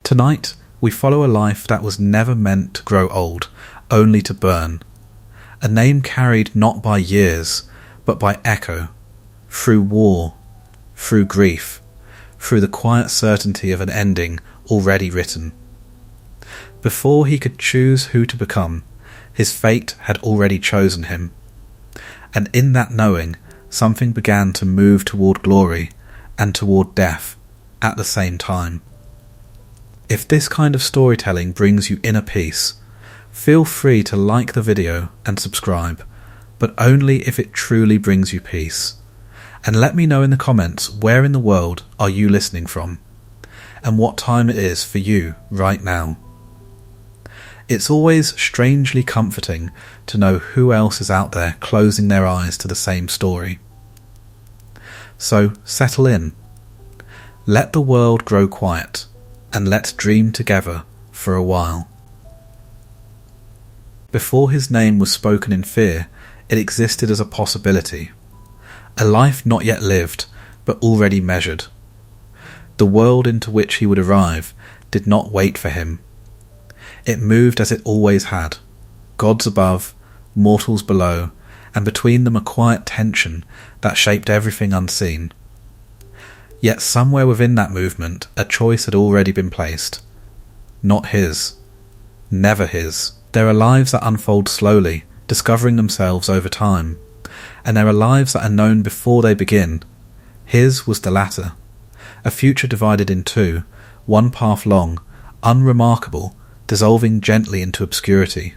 Tonight, we follow a life that was never meant to grow old, only to burn. A name carried not by years, but by echo, through war, through grief, through the quiet certainty of an ending already written. Before he could choose who to become, his fate had already chosen him. And in that knowing, something began to move toward glory and toward death at the same time. If this kind of storytelling brings you inner peace, feel free to like the video and subscribe, but only if it truly brings you peace. And let me know in the comments where in the world are you listening from, and what time it is for you right now. It's always strangely comforting to know who else is out there closing their eyes to the same story. So settle in. Let the world grow quiet, and let's dream together for a while. Before his name was spoken in fear, it existed as a possibility. A life not yet lived, but already measured. The world into which he would arrive did not wait for him. It moved as it always had, gods above, mortals below, and between them a quiet tension that shaped everything unseen. Yet somewhere within that movement a choice had already been placed. Not his. Never his. There are lives that unfold slowly, discovering themselves over time, and there are lives that are known before they begin. His was the latter. A future divided in two, one path long, unremarkable, dissolving gently into obscurity.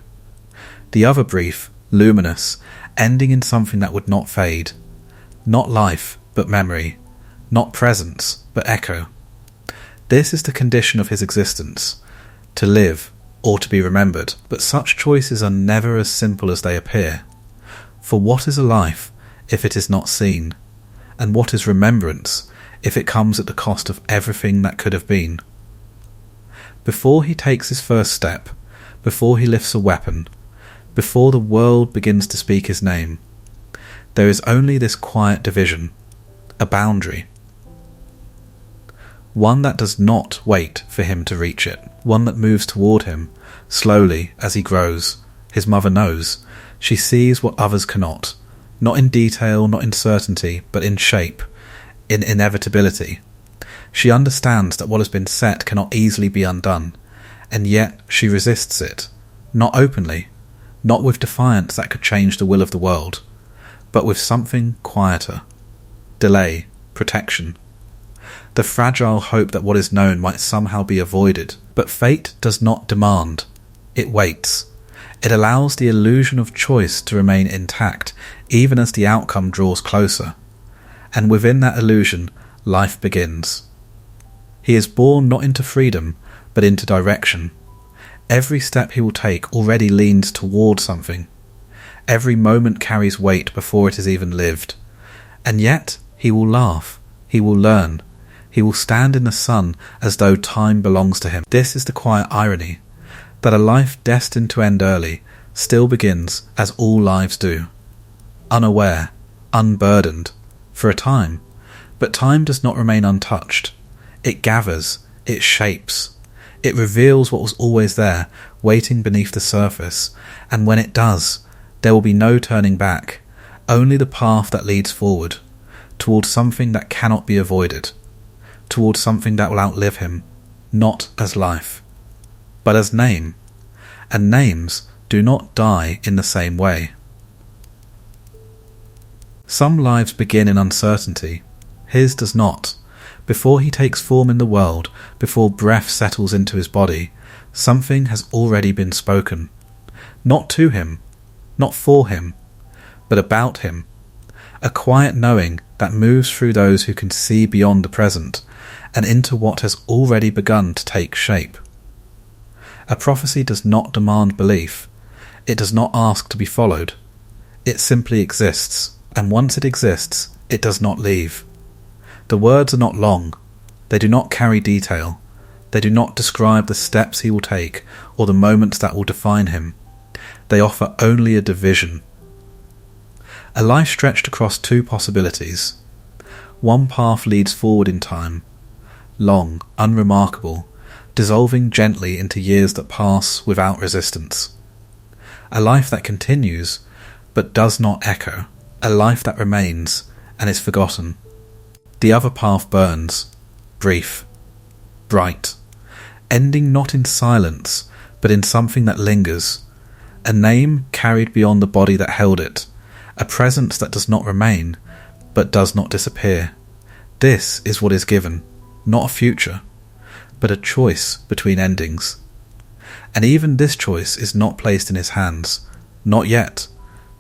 The other brief, luminous, ending in something that would not fade. Not life, but memory. Not presence, but echo. This is the condition of his existence, to live or to be remembered. But such choices are never as simple as they appear. For what is a life if it is not seen? And what is remembrance if it comes at the cost of everything that could have been? Before he takes his first step, before he lifts a weapon, before the world begins to speak his name, there is only this quiet division, a boundary. One that does not wait for him to reach it, one that moves toward him, slowly as he grows. His mother knows. She sees what others cannot, not in detail, not in certainty, but in shape, in inevitability. She understands that what has been set cannot easily be undone, and yet she resists it, not openly, not with defiance that could change the will of the world, but with something quieter, delay, protection. The fragile hope that what is known might somehow be avoided. But fate does not demand. It waits. It allows the illusion of choice to remain intact, even as the outcome draws closer. And within that illusion, life begins. He is born not into freedom, but into direction. Every step he will take already leans toward something. Every moment carries weight before it is even lived. And yet, he will laugh. He will learn. He will stand in the sun as though time belongs to him. This is the quiet irony, that a life destined to end early still begins as all lives do. Unaware, unburdened, for a time. But time does not remain untouched. It gathers, it shapes. It reveals what was always there, waiting beneath the surface, and when it does, there will be no turning back, only the path that leads forward, towards something that cannot be avoided, towards something that will outlive him, not as life, but as name, and names do not die in the same way. Some lives begin in uncertainty, his does not. Before he takes form in the world, before breath settles into his body, something has already been spoken. Not to him, not for him, but about him. A quiet knowing that moves through those who can see beyond the present, and into what has already begun to take shape. A prophecy does not demand belief. It does not ask to be followed. It simply exists, and once it exists, it does not leave. The words are not long. They do not carry detail. They do not describe the steps he will take or the moments that will define him. They offer only a division. A life stretched across two possibilities. One path leads forward in time, long, unremarkable, dissolving gently into years that pass without resistance. A life that continues, but does not echo. A life that remains and is forgotten. The other path burns, brief, bright, ending not in silence, but in something that lingers. A name carried beyond the body that held it. A presence that does not remain, but does not disappear. This is what is given, not a future, but a choice between endings. And even this choice is not placed in his hands, not yet,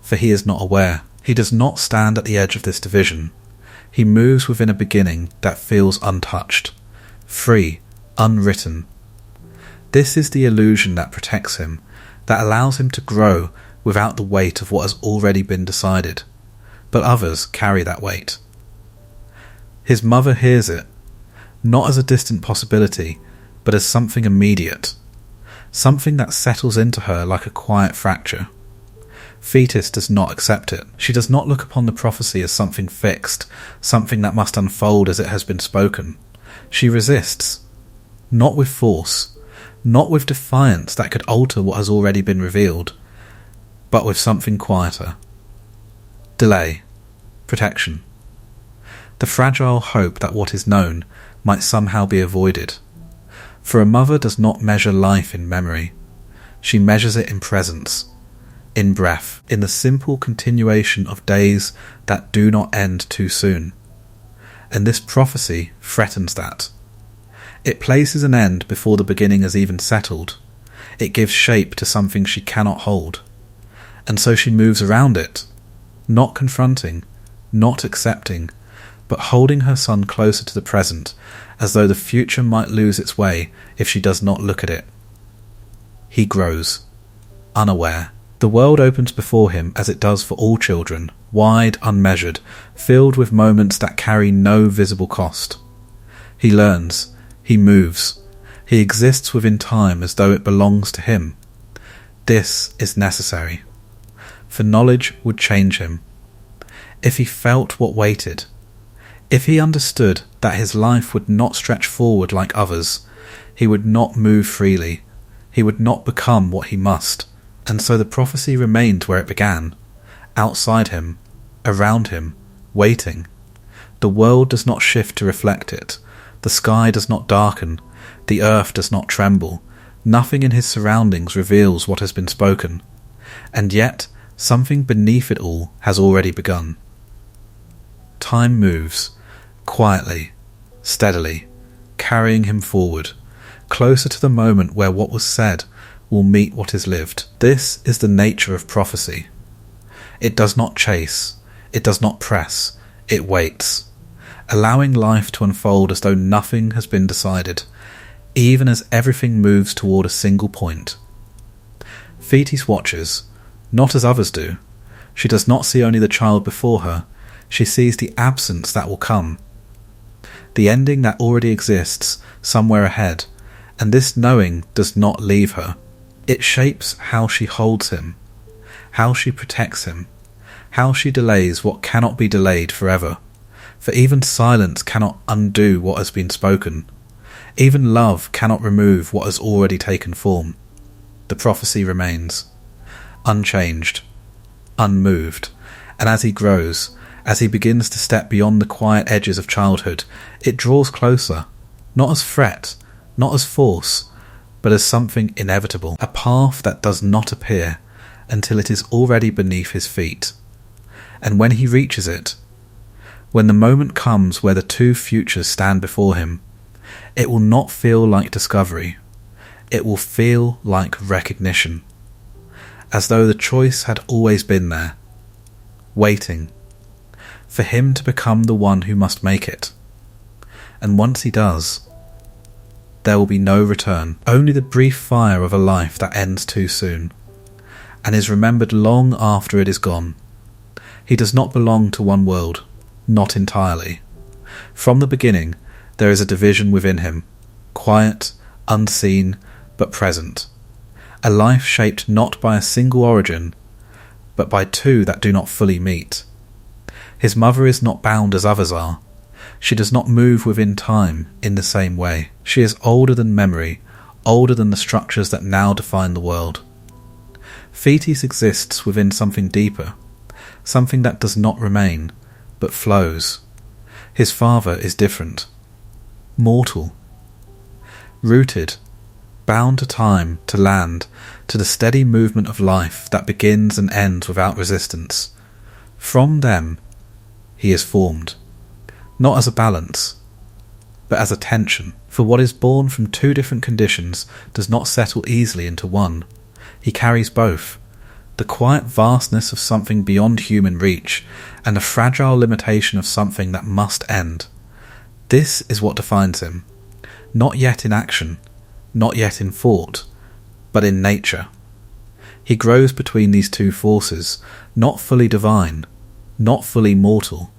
for he is not aware. He does not stand at the edge of this division. He moves within a beginning that feels untouched, free, unwritten. This is the illusion that protects him, that allows him to grow without the weight of what has already been decided. But others carry that weight. His mother hears it, not as a distant possibility, but as something immediate, something that settles into her like a quiet fracture. Thetis does not accept it. She does not look upon the prophecy as something fixed, something that must unfold as it has been spoken. She resists, not with force, not with defiance that could alter what has already been revealed, but with something quieter. Delay, protection. The fragile hope that what is known might somehow be avoided. For a mother does not measure life in memory. She measures it in presence, in breath, in the simple continuation of days that do not end too soon. And this prophecy threatens that. It places an end before the beginning is even settled. It gives shape to something she cannot hold. And so she moves around it, not confronting, not accepting, but holding her son closer to the present, as though the future might lose its way if she does not look at it. He grows, unaware. The world opens before him as it does for all children, wide, unmeasured, filled with moments that carry no visible cost. He learns, he moves, he exists within time as though it belongs to him. This is necessary, for knowledge would change him. If he felt what waited, if he understood that his life would not stretch forward like others, he would not move freely, he would not become what he must. And so the prophecy remained where it began, outside him, around him, waiting. The world does not shift to reflect it, the sky does not darken, the earth does not tremble, nothing in his surroundings reveals what has been spoken, and yet something beneath it all has already begun. Time moves, quietly, steadily, carrying him forward, closer to the moment where what was said will meet what is lived. This is the nature of prophecy. It does not chase, it does not press, it waits, allowing life to unfold as though nothing has been decided, even as everything moves toward a single point. Thetis watches, not as others do. She does not see only the child before her, she sees the absence that will come, the ending that already exists somewhere ahead, and this knowing does not leave her. It shapes how she holds him, how she protects him, how she delays what cannot be delayed forever. For even silence cannot undo what has been spoken. Even love cannot remove what has already taken form. The prophecy remains, unchanged, unmoved, and as he grows, as he begins to step beyond the quiet edges of childhood, it draws closer, not as threat, not as force, but as something inevitable, a path that does not appear until it is already beneath his feet. And when he reaches it, when the moment comes where the two futures stand before him, it will not feel like discovery, it will feel like recognition, as though the choice had always been there, waiting, for him to become the one who must make it. And once he does, there will be no return, only the brief fire of a life that ends too soon, and is remembered long after it is gone. He does not belong to one world, not entirely. From the beginning, there is a division within him, quiet, unseen, but present. A life shaped not by a single origin, but by two that do not fully meet. His mother is not bound as others are. She does not move within time in the same way. She is older than memory, older than the structures that now define the world. Thetis exists within something deeper, something that does not remain, but flows. His father is different, mortal, rooted, bound to time, to land, to the steady movement of life that begins and ends without resistance. From them, he is formed, not as a balance, but as a tension. For what is born from two different conditions does not settle easily into one. He carries both, the quiet vastness of something beyond human reach, and the fragile limitation of something that must end. This is what defines him, not yet in action, not yet in thought, but in nature. He grows between these two forces, not fully divine, not fully mortal,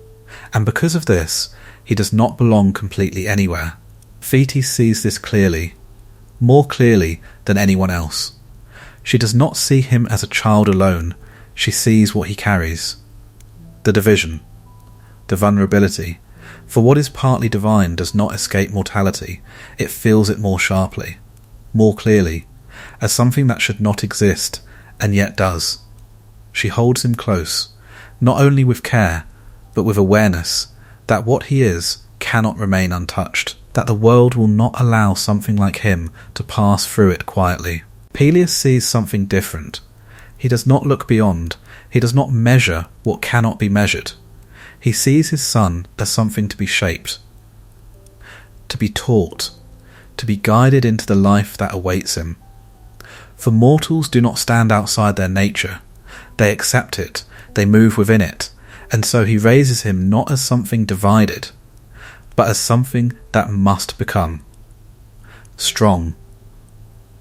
and because of this, he does not belong completely anywhere. Thetis sees this clearly, more clearly than anyone else. She does not see him as a child alone, she sees what he carries. The division, the vulnerability, for what is partly divine does not escape mortality, it feels it more sharply, more clearly, as something that should not exist, and yet does. She holds him close, not only with care, but with awareness that what he is cannot remain untouched, that the world will not allow something like him to pass through it quietly. Peleus sees something different. He does not look beyond, he does not measure what cannot be measured. He sees his son as something to be shaped, to be taught, to be guided into the life that awaits him. For mortals do not stand outside their nature, they accept it, they move within it, and so he raises him not as something divided, but as something that must become. Strong,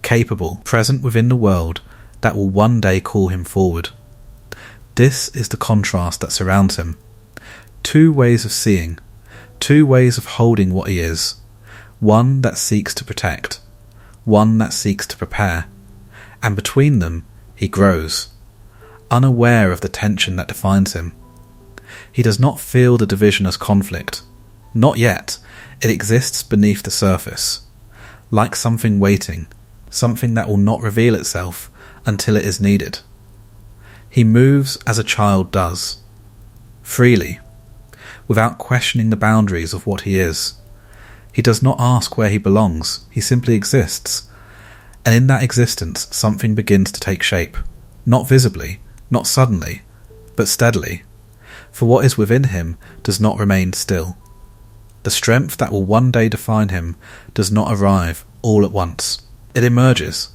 capable, present within the world that will one day call him forward. This is the contrast that surrounds him. Two ways of seeing, two ways of holding what he is, one that seeks to protect, one that seeks to prepare, and between them he grows, unaware of the tension that defines him. He does not feel the division as conflict. Not yet. It exists beneath the surface, like something waiting, something that will not reveal itself until it is needed. He moves as a child does, freely, without questioning the boundaries of what he is. He does not ask where he belongs, he simply exists, and in that existence something begins to take shape, not visibly, not suddenly, but steadily, for what is within him does not remain still. The strength that will one day define him does not arrive all at once. It emerges,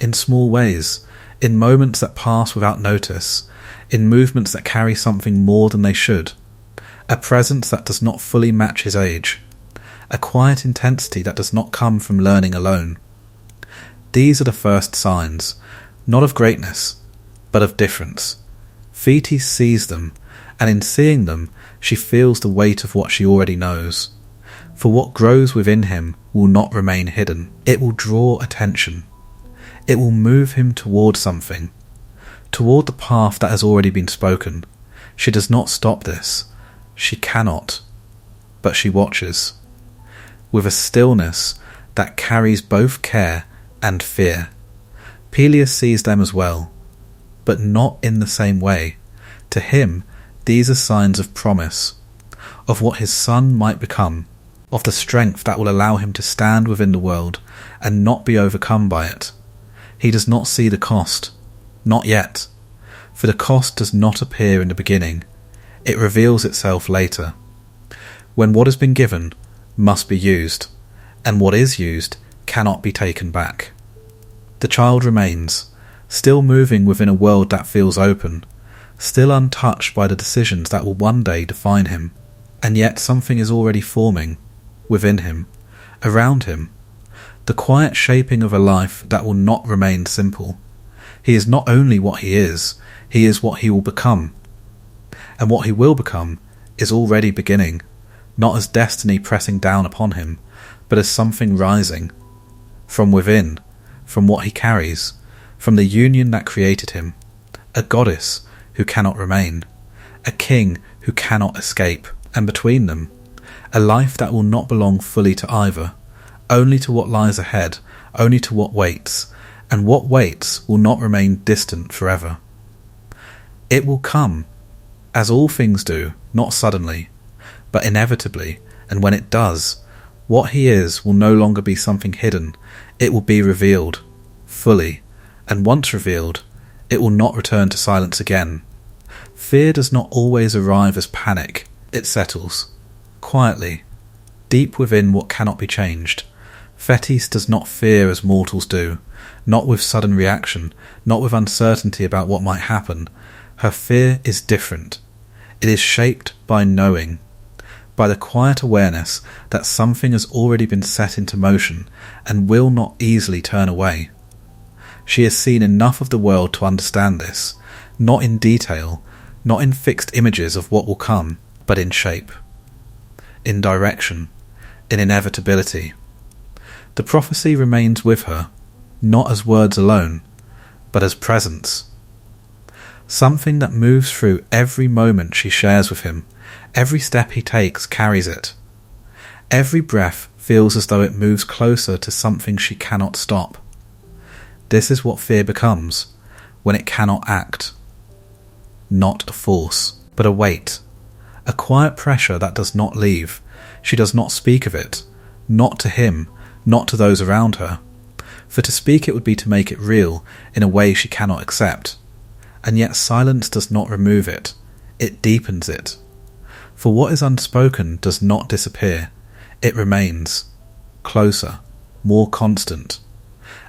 in small ways, in moments that pass without notice, in movements that carry something more than they should, a presence that does not fully match his age, a quiet intensity that does not come from learning alone. These are the first signs, not of greatness, but of difference. Thetis sees them, and in seeing them, she feels the weight of what she already knows. For what grows within him will not remain hidden. It will draw attention. It will move him toward something, toward the path that has already been spoken. She does not stop this. She cannot, but she watches, with a stillness that carries both care and fear. Peleus sees them as well, but not in the same way. To him, these are signs of promise, of what his son might become, of the strength that will allow him to stand within the world and not be overcome by it. He does not see the cost, not yet, for the cost does not appear in the beginning. It reveals itself later, when what has been given must be used, and what is used cannot be taken back. The child remains, still moving within a world that feels open, still untouched by the decisions that will one day define him, and yet something is already forming, within him, around him, the quiet shaping of a life that will not remain simple. He is not only what he is what he will become. And what he will become is already beginning, not as destiny pressing down upon him, but as something rising, from within, from what he carries, from the union that created him, a goddess who cannot remain, a king who cannot escape, and between them, a life that will not belong fully to either, only to what lies ahead, only to what waits, and what waits will not remain distant forever. It will come, as all things do, not suddenly, but inevitably, and when it does, what he is will no longer be something hidden, it will be revealed, fully, and once revealed, it will not return to silence again. Fear does not always arrive as panic, it settles, quietly, deep within what cannot be changed. Thetis does not fear as mortals do, not with sudden reaction, not with uncertainty about what might happen. Her fear is different. It is shaped by knowing, by the quiet awareness that something has already been set into motion and will not easily turn away. She has seen enough of the world to understand this, not in detail, not in fixed images of what will come, but in shape, in direction, in inevitability. The prophecy remains with her, not as words alone, but as presence. Something that moves through every moment she shares with him. Every step he takes carries it. Every breath feels as though it moves closer to something she cannot stop. This is what fear becomes, when it cannot act. Not a force, but a weight. A quiet pressure that does not leave. She does not speak of it, not to him, not to those around her. For to speak it would be to make it real in a way she cannot accept. And yet silence does not remove it, it deepens it. For what is unspoken does not disappear, it remains, closer, more constant.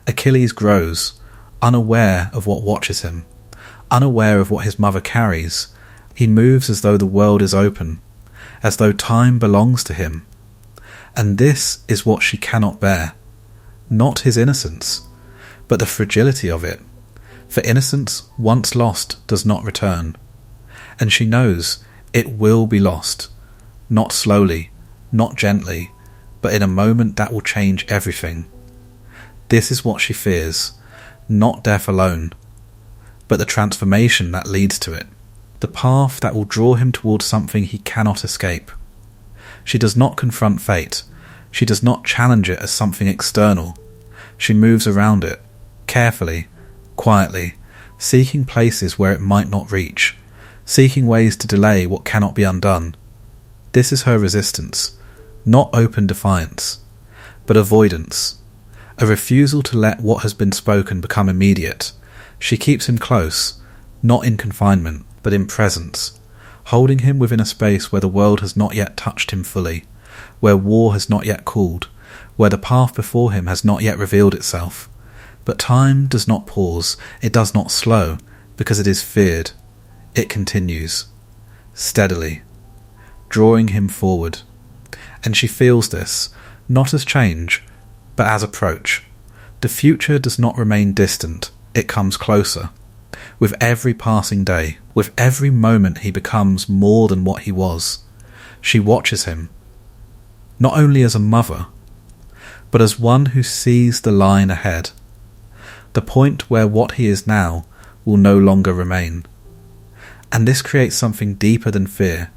Achilles grows, unaware of what watches him, unaware of what his mother carries. He moves as though the world is open, as though time belongs to him. And this is what she cannot bear, not his innocence, but the fragility of it. For innocence, once lost, does not return. And she knows it will be lost, not slowly, not gently, but in a moment that will change everything. This is what she fears, not death alone, but the transformation that leads to it, the path that will draw him towards something he cannot escape. She does not confront fate, she does not challenge it as something external. She moves around it, carefully, quietly, seeking places where it might not reach, seeking ways to delay what cannot be undone. This is her resistance, not open defiance, but avoidance, a refusal to let what has been spoken become immediate. She keeps him close, not in confinement, but in presence, holding him within a space where the world has not yet touched him fully, where war has not yet cooled, where the path before him has not yet revealed itself. But time does not pause, it does not slow, because it is feared. It continues, steadily, drawing him forward. And she feels this, not as change, but as approach. The future does not remain distant, it comes closer. With every passing day, with every moment he becomes more than what he was. She watches him, not only as a mother, but as one who sees the line ahead. The point where what he is now will no longer remain. And this creates something deeper than fear.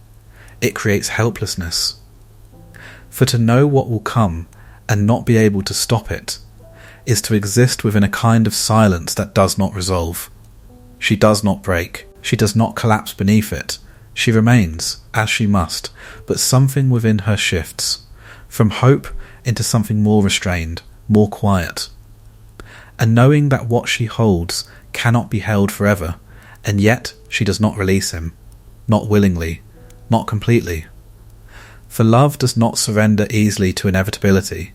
It creates helplessness. For to know what will come and not be able to stop it is to exist within a kind of silence that does not resolve. She does not break. She does not collapse beneath it. She remains, as she must, but something within her shifts, from hope into something more restrained, more quiet. And knowing that what she holds cannot be held forever, and yet she does not release him, not willingly, not completely. For love does not surrender easily to inevitability.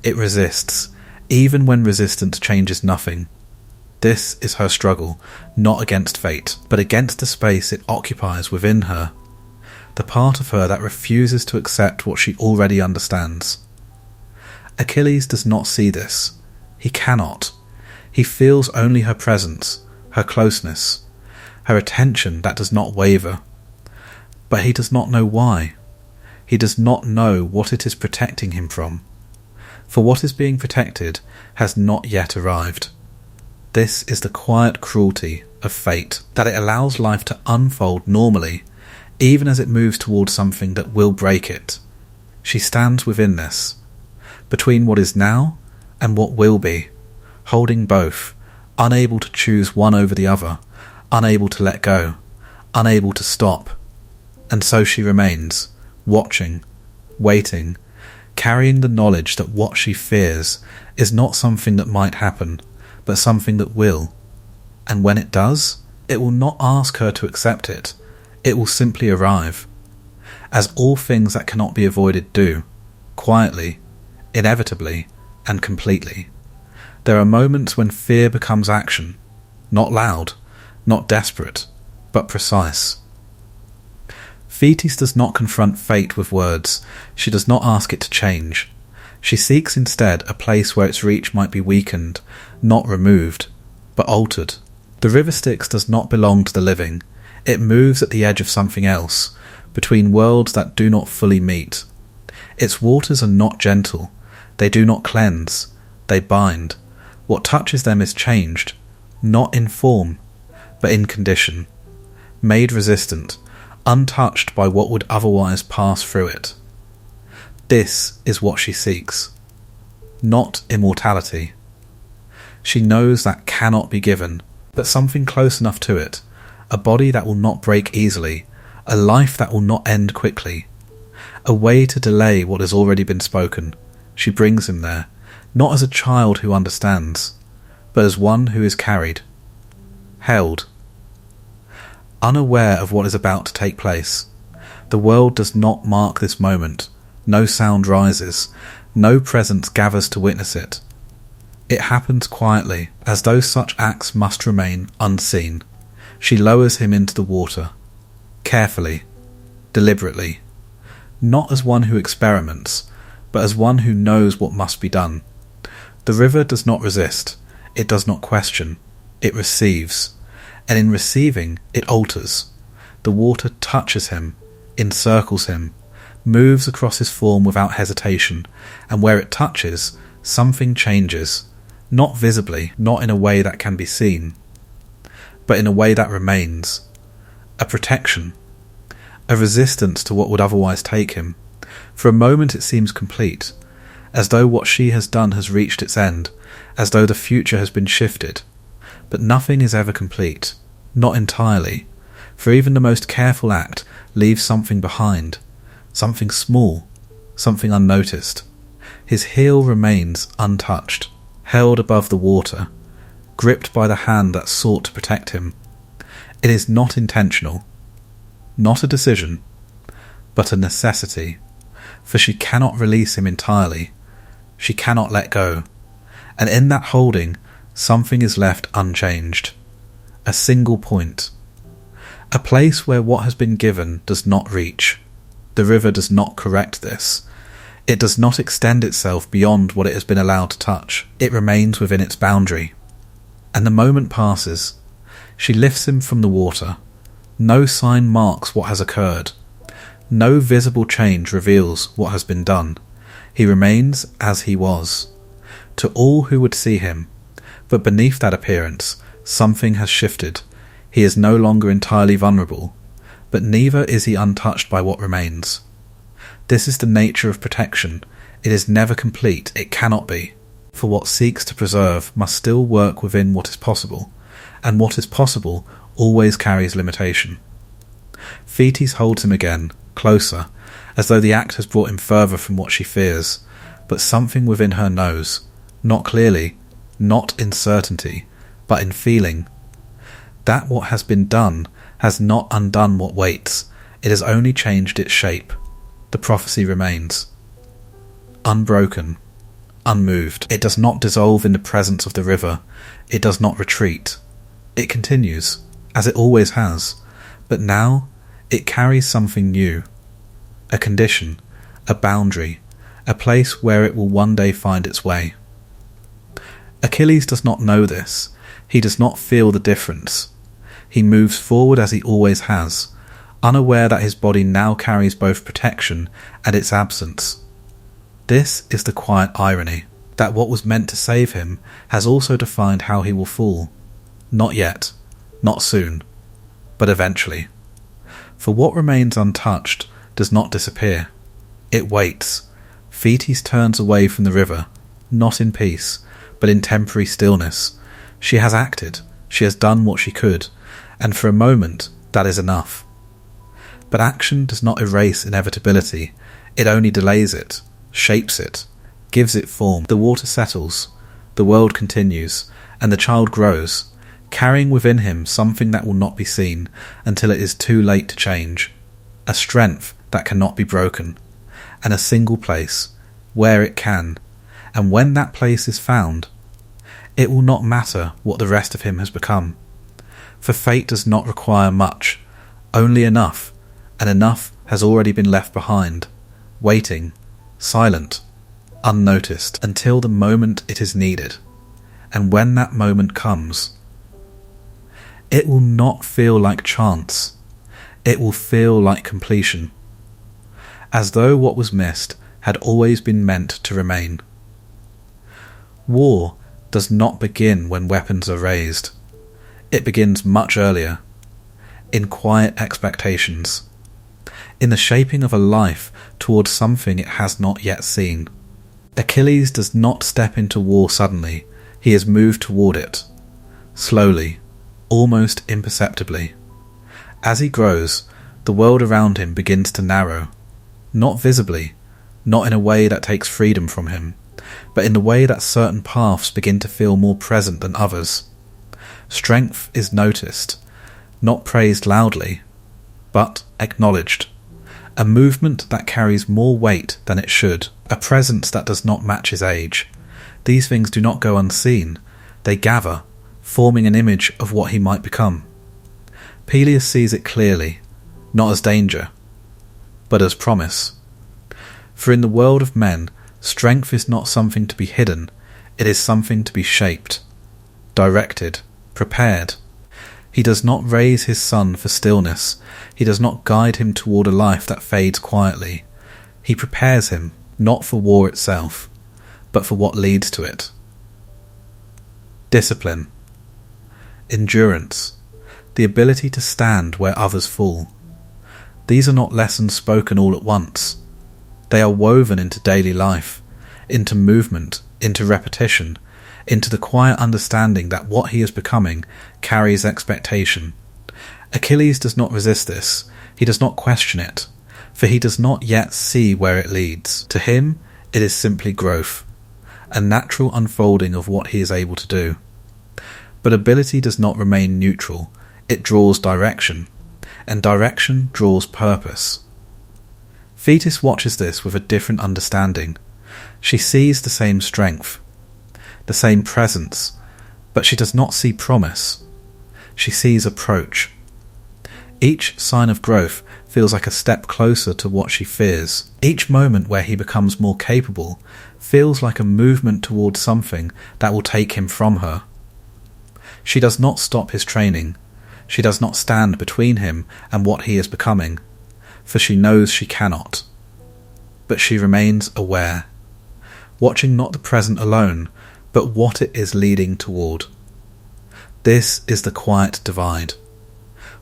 It resists, even when resistance changes nothing. This is her struggle, not against fate, but against the space it occupies within her, the part of her that refuses to accept what she already understands. Achilles does not see this. He cannot. He feels only her presence, her closeness, her attention that does not waver. But he does not know why. He does not know what it is protecting him from. For what is being protected has not yet arrived. This is the quiet cruelty of fate, that it allows life to unfold normally, even as it moves towards something that will break it. She stands within this, between what is now and what will be, holding both, unable to choose one over the other, unable to let go, unable to stop. And so she remains, watching, waiting, carrying the knowledge that what she fears is not something that might happen, but something that will. And when it does, it will not ask her to accept it, it will simply arrive. As all things that cannot be avoided do, quietly, inevitably, and completely. There are moments when fear becomes action, not loud, not desperate, but precise. Thetis does not confront fate with words, she does not ask it to change. She seeks instead a place where its reach might be weakened, not removed, but altered. The river Styx does not belong to the living, it moves at the edge of something else, between worlds that do not fully meet. Its waters are not gentle, they do not cleanse, they bind. What touches them is changed, not in form, but in condition, made resistant, untouched by what would otherwise pass through it. This is what she seeks, not immortality. She knows that cannot be given, but something close enough to it, a body that will not break easily, a life that will not end quickly, a way to delay what has already been spoken. She brings him there, not as a child who understands, but as one who is carried, held. Unaware of what is about to take place, the world does not mark this moment, no sound rises, no presence gathers to witness it. It happens quietly, as though such acts must remain unseen. She lowers him into the water, carefully, deliberately, not as one who experiments, but as one who knows what must be done. The river does not resist, it does not question, it receives, and in receiving it alters. The water touches him, encircles him, moves across his form without hesitation, and where it touches, something changes, not visibly, not in a way that can be seen, but in a way that remains, a protection, a resistance to what would otherwise take him. For a moment it seems complete, as though what she has done has reached its end, as though the future has been shifted. But nothing is ever complete, not entirely, for even the most careful act leaves something behind, something small, something unnoticed. His heel remains untouched, held above the water, gripped by the hand that sought to protect him. It is not intentional, not a decision, but a necessity, for she cannot release him entirely, she cannot let go, and in that holding something is left unchanged, a single point, a place where what has been given does not reach. The river does not correct this. It does not extend itself beyond what it has been allowed to touch. It remains within its boundary. And the moment passes. She lifts him from the water. No sign marks what has occurred. No visible change reveals what has been done. He remains as he was, to all who would see him. But beneath that appearance, something has shifted. He is no longer entirely vulnerable, but neither is he untouched by what remains. This is the nature of protection. It is never complete, it cannot be. For what seeks to preserve must still work within what is possible, and what is possible always carries limitation. Thetis holds him again, closer, as though the act has brought him further from what she fears, but something within her knows, not clearly, not in certainty, but in feeling, that what has been done has not undone what waits, it has only changed its shape. The prophecy remains. Unbroken, unmoved. It does not dissolve in the presence of the river. It does not retreat. It continues, as it always has, but now it carries something new. A condition, a boundary, a place where it will one day find its way. Achilles does not know this. He does not feel the difference. He moves forward as he always has, unaware that his body now carries both protection and its absence. This is the quiet irony, that what was meant to save him has also defined how he will fall. Not yet, not soon, but eventually. For what remains untouched does not disappear. It waits. Thetis turns away from the river, not in peace, but in temporary stillness. She has acted, she has done what she could, and for a moment that is enough. But action does not erase inevitability, it only delays it, shapes it, gives it form. The water settles, the world continues, and the child grows, carrying within him something that will not be seen until it is too late to change, a strength that cannot be broken, and a single place where it can, and when that place is found, it will not matter what the rest of him has become. For fate does not require much, only enough, and enough has already been left behind, waiting, silent, unnoticed, until the moment it is needed. And when that moment comes, it will not feel like chance, it will feel like completion, as though what was missed had always been meant to remain. War does not begin when weapons are raised. It begins much earlier, in quiet expectations, in the shaping of a life towards something it has not yet seen. Achilles does not step into war suddenly, he is moved toward it, slowly, almost imperceptibly. As he grows, the world around him begins to narrow, not visibly, not in a way that takes freedom from him, but in the way that certain paths begin to feel more present than others. Strength is noticed, not praised loudly, but acknowledged. A movement that carries more weight than it should, a presence that does not match his age. These things do not go unseen, they gather, forming an image of what he might become. Peleus sees it clearly, not as danger, but as promise. For in the world of men, strength is not something to be hidden, it is something to be shaped, directed, prepared. He does not raise his son for stillness, he does not guide him toward a life that fades quietly. He prepares him, not for war itself, but for what leads to it. Discipline, endurance, the ability to stand where others fall. These are not lessons spoken all at once. They are woven into daily life, into movement, into repetition, into the quiet understanding that what he is becoming carries expectation. Achilles does not resist this, he does not question it, for he does not yet see where it leads. To him, it is simply growth, a natural unfolding of what he is able to do. But ability does not remain neutral, it draws direction, and direction draws purpose. Thetis watches this with a different understanding. She sees the same strength, the same presence, but she does not see promise. She sees approach. Each sign of growth feels like a step closer to what she fears. Each moment where he becomes more capable feels like a movement towards something that will take him from her. She does not stop his training. She does not stand between him and what he is becoming, for she knows she cannot. But she remains aware, watching not the present alone, but what it is leading toward. This is the quiet divide.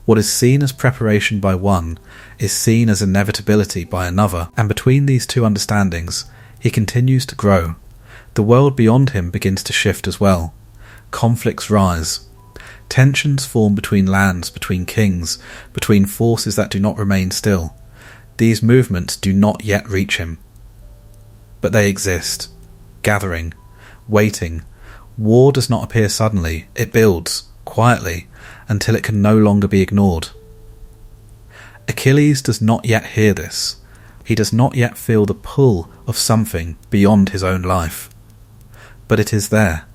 What is seen as preparation by one is seen as inevitability by another, and between these two understandings, he continues to grow. The world beyond him begins to shift as well. Conflicts rise. Tensions form between lands, between kings, between forces that do not remain still. These movements do not yet reach him. But they exist, gathering, waiting. War does not appear suddenly, it builds, quietly, until it can no longer be ignored. Achilles does not yet hear this. He does not yet feel the pull of something beyond his own life. But it is there,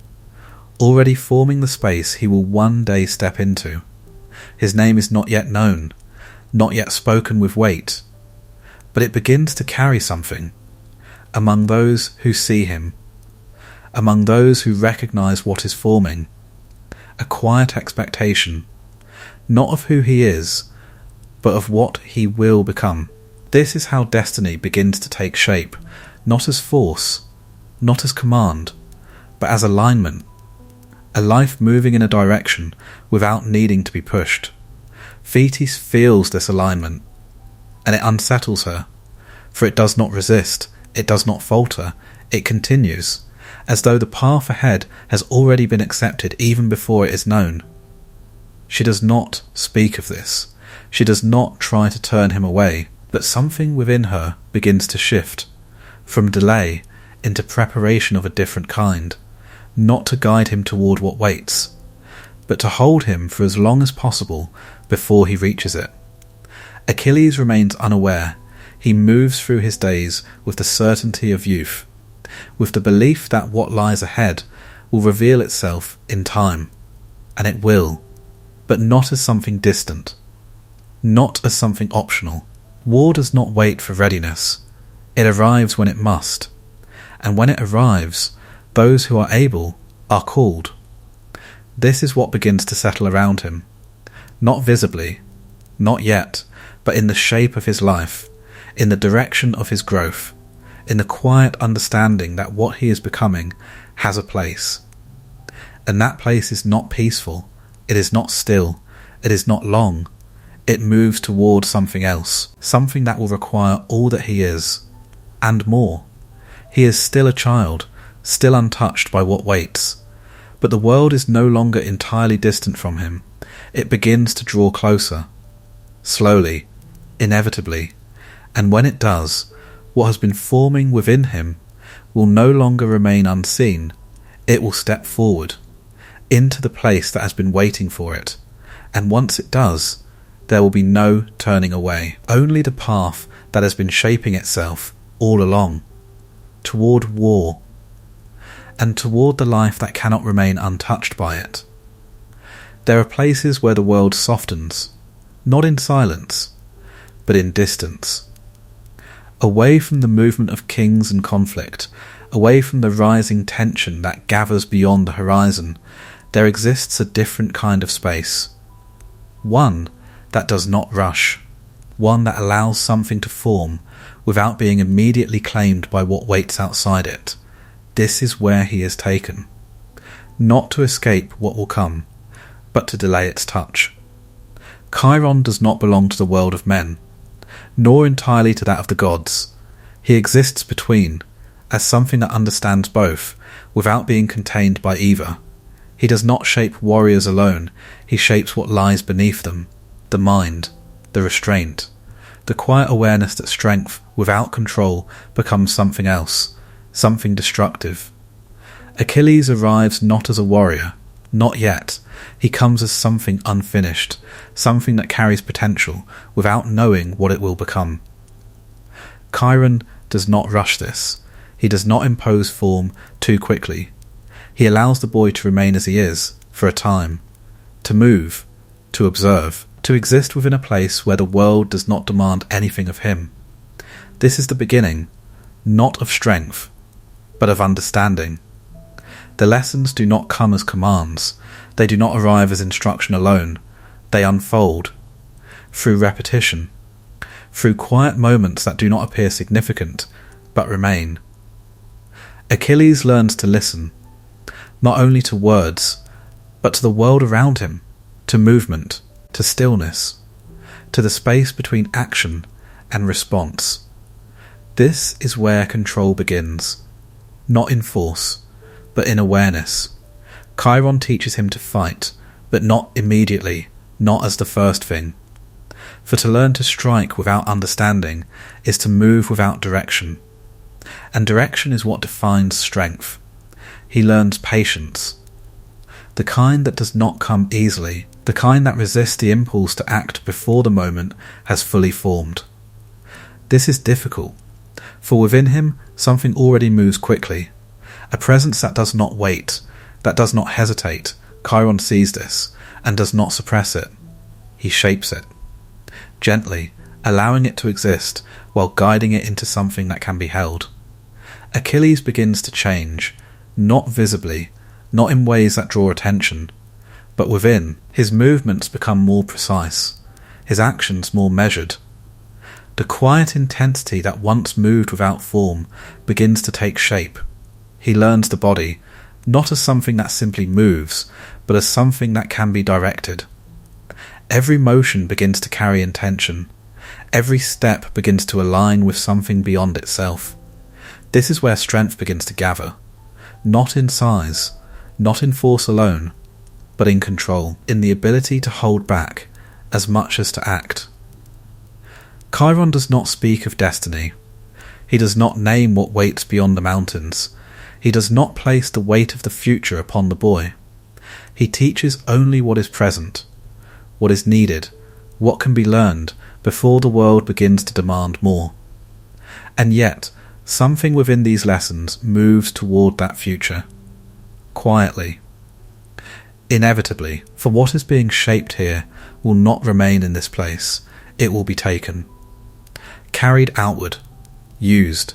already forming the space he will one day step into. His name is not yet known, not yet spoken with weight, but it begins to carry something among those who see him, among those who recognize what is forming, a quiet expectation, not of who he is, but of what he will become. This is how destiny begins to take shape, not as force, not as command, but as alignment, a life moving in a direction without needing to be pushed. Thetis feels this alignment, and it unsettles her, for it does not resist, it does not falter, it continues, as though the path ahead has already been accepted even before it is known. She does not speak of this. She does not try to turn him away, but something within her begins to shift, from delay into preparation of a different kind, not to guide him toward what waits, but to hold him for as long as possible before he reaches it. Achilles remains unaware. He moves through his days with the certainty of youth, with the belief that what lies ahead will reveal itself in time, and it will, but not as something distant, not as something optional. War does not wait for readiness. It arrives when it must, and when it arrives, those who are able are called. This is what begins to settle around him, not visibly, not yet, but in the shape of his life, in the direction of his growth, in the quiet understanding that what he is becoming has a place. And that place is not peaceful, it is not still, it is not long. It moves toward something else, something that will require all that he is, and more. He is still a child, still untouched by what waits, but the world is no longer entirely distant from him. It begins to draw closer, slowly, inevitably, and when it does, what has been forming within him will no longer remain unseen. It will step forward, into the place that has been waiting for it, and once it does, there will be no turning away, only the path that has been shaping itself all along, toward war, and toward the life that cannot remain untouched by it. There are places where the world softens, not in silence, but in distance. Away from the movement of kings and conflict, away from the rising tension that gathers beyond the horizon, there exists a different kind of space. One that does not rush, one that allows something to form without being immediately claimed by what waits outside it. This is where he is taken, not to escape what will come, but to delay its touch. Chiron does not belong to the world of men, nor entirely to that of the gods. He exists between, as something that understands both, without being contained by either. He does not shape warriors alone, he shapes what lies beneath them. The mind, the restraint, the quiet awareness that strength without control becomes something else, something destructive. Achilles arrives not as a warrior, not yet. He comes as something unfinished, something that carries potential without knowing what it will become. Chiron does not rush this. He does not impose form too quickly. He allows the boy to remain as he is, for a time, to move, to observe, to exist within a place where the world does not demand anything of him. This is the beginning, not of strength, but of understanding. The lessons do not come as commands. They do not arrive as instruction alone. They unfold through repetition, through quiet moments that do not appear significant, but remain. Achilles learns to listen, not only to words, but to the world around him, to movement, to stillness, to the space between action and response. This is where control begins, not in force, but in awareness. Chiron teaches him to fight, but not immediately, not as the first thing. For to learn to strike without understanding is to move without direction, and direction is what defines strength. He learns patience, the kind that does not come easily, the kind that resists the impulse to act before the moment has fully formed. This is difficult, for within him something already moves quickly, a presence that does not wait, that does not hesitate. Chiron sees this, and does not suppress it. He shapes it, gently, allowing it to exist, while guiding it into something that can be held. Achilles begins to change, not visibly, not in ways that draw attention, but within. His movements become more precise, his actions more measured. The quiet intensity that once moved without form begins to take shape. He learns the body, not as something that simply moves, but as something that can be directed. Every motion begins to carry intention. Every step begins to align with something beyond itself. This is where strength begins to gather, not in size, not in force alone, but in control, in the ability to hold back as much as to act. Chiron does not speak of destiny. He does not name what waits beyond the mountains. He does not place the weight of the future upon the boy. He teaches only what is present, what is needed, what can be learned before the world begins to demand more. And yet, something within these lessons moves toward that future, quietly, inevitably, for what is being shaped here will not remain in this place. It will be taken, carried outward, used.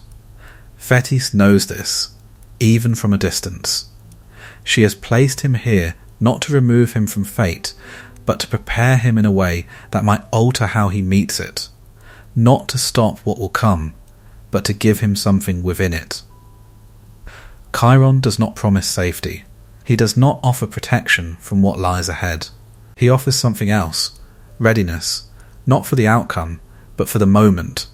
Thetis knows this, even from a distance. She has placed him here not to remove him from fate, but to prepare him in a way that might alter how he meets it, not to stop what will come, but to give him something within it. Chiron does not promise safety. He does not offer protection from what lies ahead. He offers something else, readiness, not for the outcome, but for the moment.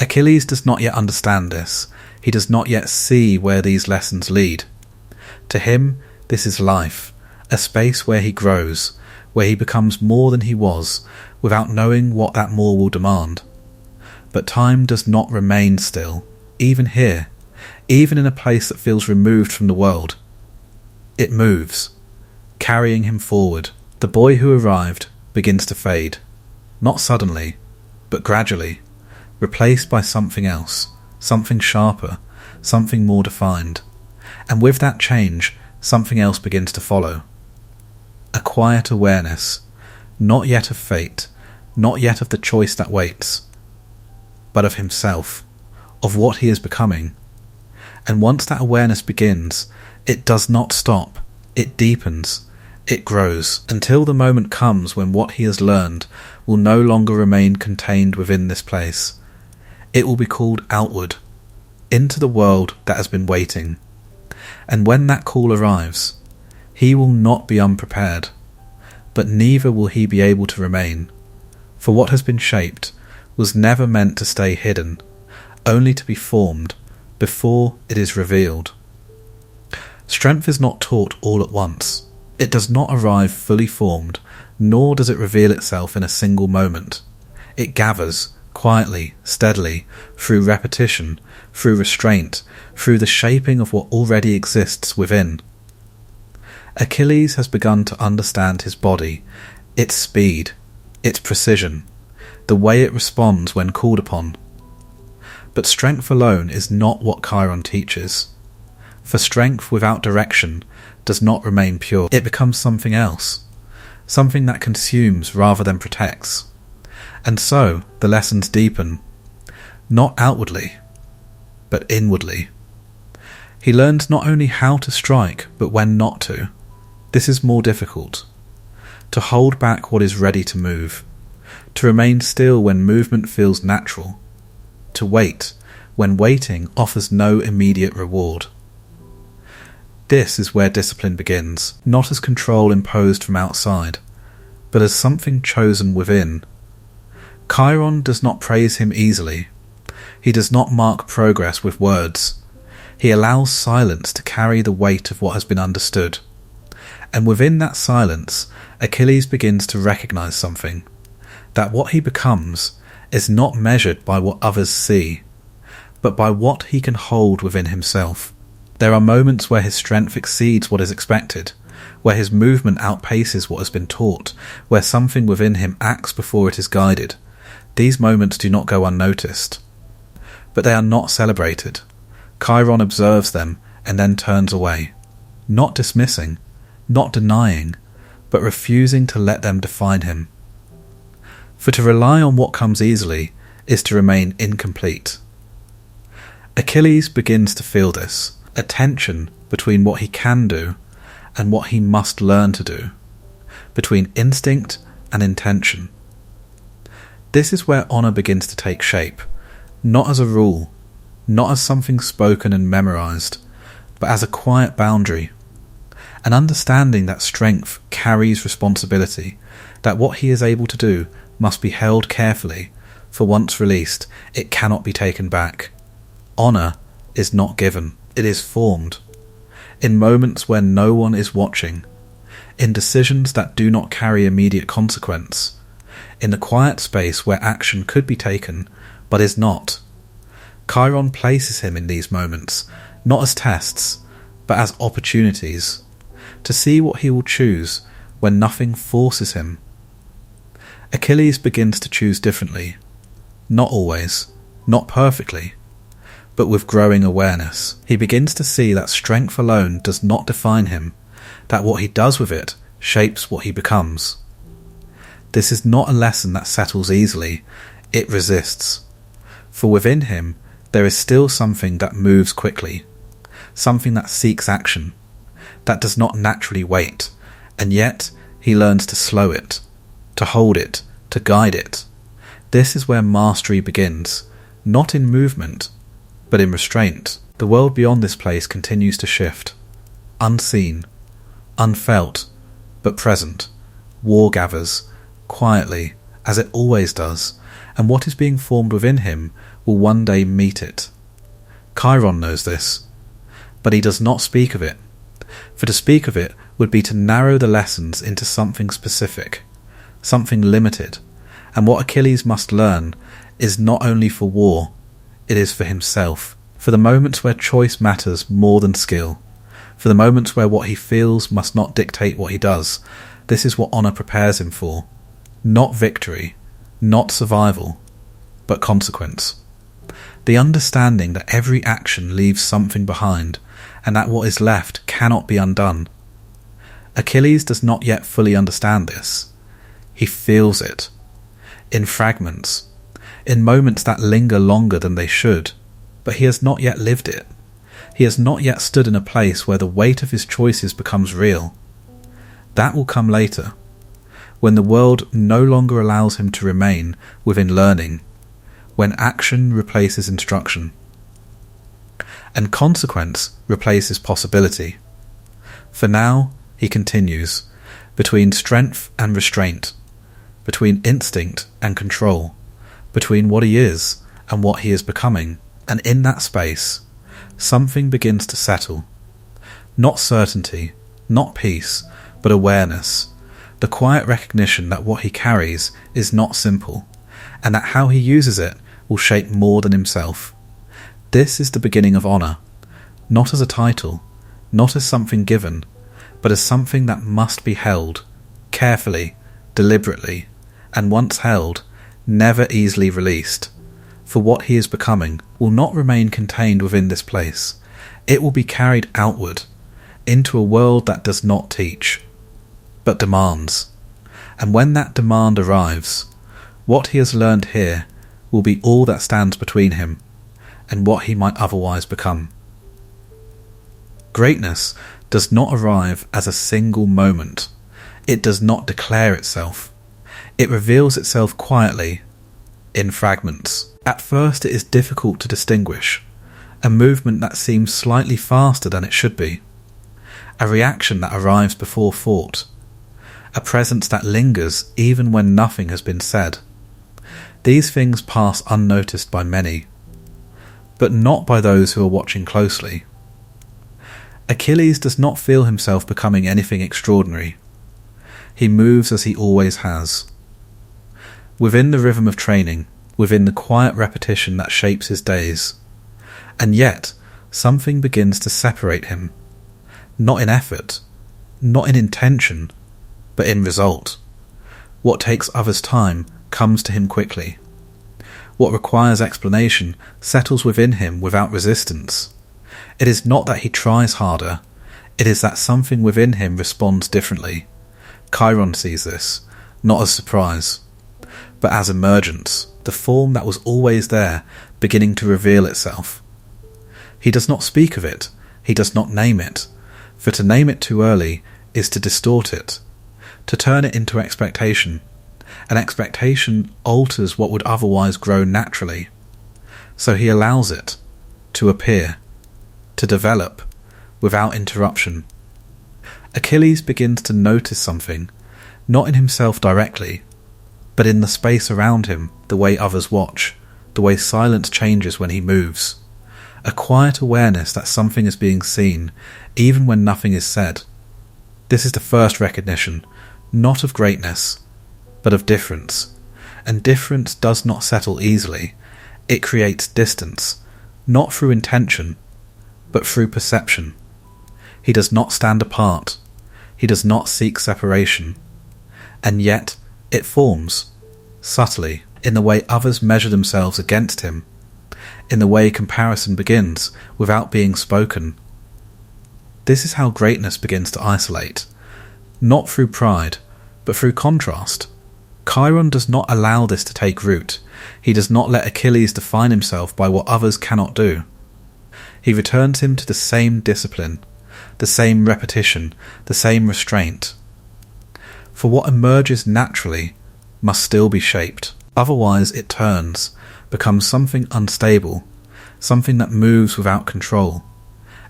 Achilles does not yet understand this. He does not yet see where these lessons lead. To him, this is life, a space where he grows, where he becomes more than he was, without knowing what that more will demand. But time does not remain still, even here, even in a place that feels removed from the world. It moves, carrying him forward. The boy who arrived begins to fade, not suddenly, but gradually, replaced by something else, something sharper, something more defined. And with that change, something else begins to follow. A quiet awareness, not yet of fate, not yet of the choice that waits, but of himself, of what he is becoming. And once that awareness begins, it does not stop, it deepens, it grows, until the moment comes when what he has learned will no longer remain contained within this place. It will be called outward, into the world that has been waiting. And when that call arrives, he will not be unprepared, but neither will he be able to remain, for what has been shaped was never meant to stay hidden, only to be formed before it is revealed. Strength is not taught all at once. It does not arrive fully formed, nor does it reveal itself in a single moment. It gathers, quietly, steadily, through repetition, through restraint, through the shaping of what already exists within. Achilles has begun to understand his body, its speed, its precision, the way it responds when called upon. But strength alone is not what Chiron teaches. For strength without direction does not remain pure. It becomes something else, something that consumes rather than protects. And so the lessons deepen, not outwardly, but inwardly. He learns not only how to strike, but when not to. This is more difficult. To hold back what is ready to move, to remain still when movement feels natural, to wait when waiting offers no immediate reward. This is where discipline begins, not as control imposed from outside, but as something chosen within. Chiron does not praise him easily. He does not mark progress with words. He allows silence to carry the weight of what has been understood. And within that silence, Achilles begins to recognize something, that what he becomes is not measured by what others see, but by what he can hold within himself. There are moments where his strength exceeds what is expected, where his movement outpaces what has been taught, where something within him acts before it is guided. These moments do not go unnoticed, but they are not celebrated. Chiron observes them and then turns away, not dismissing, not denying, but refusing to let them define him. For to rely on what comes easily is to remain incomplete. Achilles begins to feel this, a tension between what he can do and what he must learn to do, between instinct and intention. This is where honour begins to take shape, not as a rule, not as something spoken and memorised, but as a quiet boundary, an understanding that strength carries responsibility, that what he is able to do must be held carefully, for once released, it cannot be taken back. Honour is not given, it is formed. in moments where no one is watching, in decisions that do not carry immediate consequence, in the quiet space where action could be taken but is not. Chiron places him in these moments, not as tests, but as opportunities, to see what he will choose when nothing forces him. Achilles begins to choose differently, not always, not perfectly, but with growing awareness. He begins to see that strength alone does not define him, that what he does with it shapes what he becomes. This is not a lesson that settles easily, it resists. For within him there is still something that moves quickly, something that seeks action, that does not naturally wait, and yet he learns to slow it, to hold it, to guide it. This is where mastery begins, not in movement, but in restraint. The world beyond this place continues to shift, unseen, unfelt, but present. War gathers, quietly, as it always does, and what is being formed within him will one day meet it. Chiron knows this, but he does not speak of it, for to speak of it would be to narrow the lessons into something specific, something limited, and what Achilles must learn is not only for war, it is for himself, for the moments where choice matters more than skill, for the moments where what he feels must not dictate what he does. This is what honour prepares him for, not victory, not survival, but consequence. The understanding that every action leaves something behind, and that what is left cannot be undone. Achilles does not yet fully understand this. He feels it, in fragments, in moments that linger longer than they should, but he has not yet lived it. He has not yet stood in a place where the weight of his choices becomes real. That will come later, when the world no longer allows him to remain within learning, when action replaces instruction, and consequence replaces possibility. For now, he continues, between strength and restraint, between instinct and control, between what he is and what he is becoming, and in that space, something begins to settle. Not certainty, not peace, but awareness, the quiet recognition that what he carries is not simple, and that how he uses it will shape more than himself. This is the beginning of honour, not as a title, not as something given, but as something that must be held, carefully, deliberately, and once held, never easily released. For what he is becoming will not remain contained within this place. It will be carried outward, into a world that does not teach, but demands. And when that demand arrives, what he has learned here will be all that stands between him and what he might otherwise become. Greatness does not arrive as a single moment. It does not declare itself. It reveals itself quietly, in fragments. At first it is difficult to distinguish, a movement that seems slightly faster than it should be, a reaction that arrives before thought, a presence that lingers even when nothing has been said. These things pass unnoticed by many, but not by those who are watching closely. Achilles does not feel himself becoming anything extraordinary. He moves as he always has. Within the rhythm of training, within the quiet repetition that shapes his days. And yet, something begins to separate him. Not in effort, not in intention, but in result. What takes others time comes to him quickly. What requires explanation settles within him without resistance. It is not that he tries harder, it is that something within him responds differently. Chiron sees this, not as surprise, but as emergence, the form that was always there, beginning to reveal itself. He does not speak of it, he does not name it, for to name it too early is to distort it, to turn it into expectation. An expectation alters what would otherwise grow naturally. So he allows it to appear, to develop, without interruption. Achilles begins to notice something, not in himself directly, but in the space around him, the way others watch, the way silence changes when he moves. a quiet awareness that something is being seen, even when nothing is said. This is the first recognition, not of greatness, but of difference. And difference does not settle easily. It creates distance, not through intention, but through perception. He does not stand apart. He does not seek separation. And yet it forms, subtly, in the way others measure themselves against him, in the way comparison begins without being spoken. This is how greatness begins to isolate, not through pride, but through contrast. Chiron does not allow this to take root. He does not let Achilles define himself by what others cannot do. He returns him to the same discipline, the same repetition, the same restraint. For what emerges naturally must still be shaped. Otherwise it turns, becomes something unstable, something that moves without control.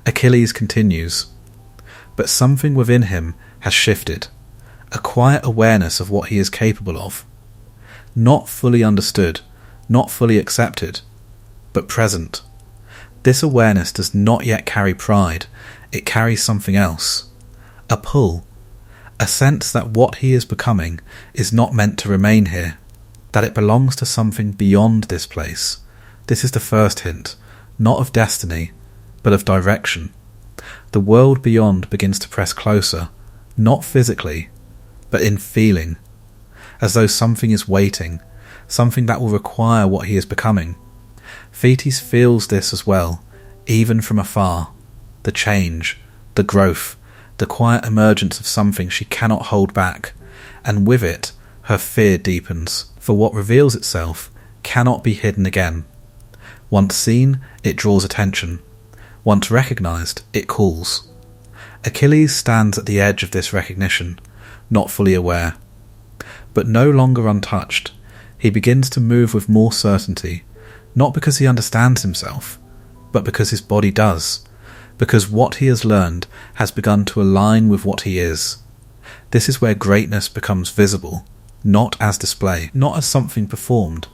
Achilles continues. But something within him has shifted, a quiet awareness of what he is capable of. Not fully understood, not fully accepted, but present. This awareness does not yet carry pride, it carries something else. A pull, a sense that what he is becoming is not meant to remain here, that it belongs to something beyond this place. This is the first hint, not of destiny, but of direction. The world beyond begins to press closer, not physically, but in feeling, as though something is waiting, something that will require what he is becoming. Thetis feels this as well, even from afar, the change, the growth, the quiet emergence of something she cannot hold back, and with it her fear deepens, for what reveals itself cannot be hidden again. Once seen, it draws attention. Once recognised, it calls. Achilles stands at the edge of this recognition, not fully aware. But no longer untouched, he begins to move with more certainty, not because he understands himself, but because his body does, because what he has learned has begun to align with what he is. This is where greatness becomes visible, not as display, not as something performed,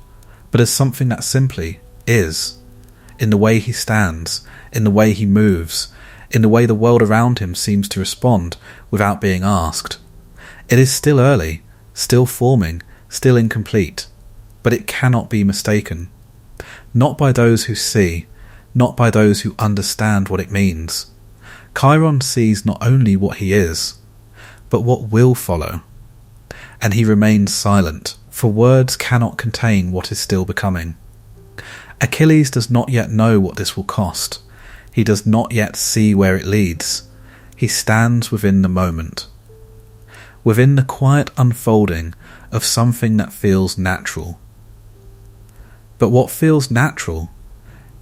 but as something that simply is, in the way he stands, in the way he moves, in the way the world around him seems to respond without being asked. It is still early, still forming, still incomplete, but it cannot be mistaken. Not by those who see, not by those who understand what it means. Chiron sees not only what he is, but what will follow. And he remains silent, for words cannot contain what is still becoming. Achilles does not yet know what this will cost. He does not yet see where it leads. He stands within the moment, within the quiet unfolding of something that feels natural. But what feels natural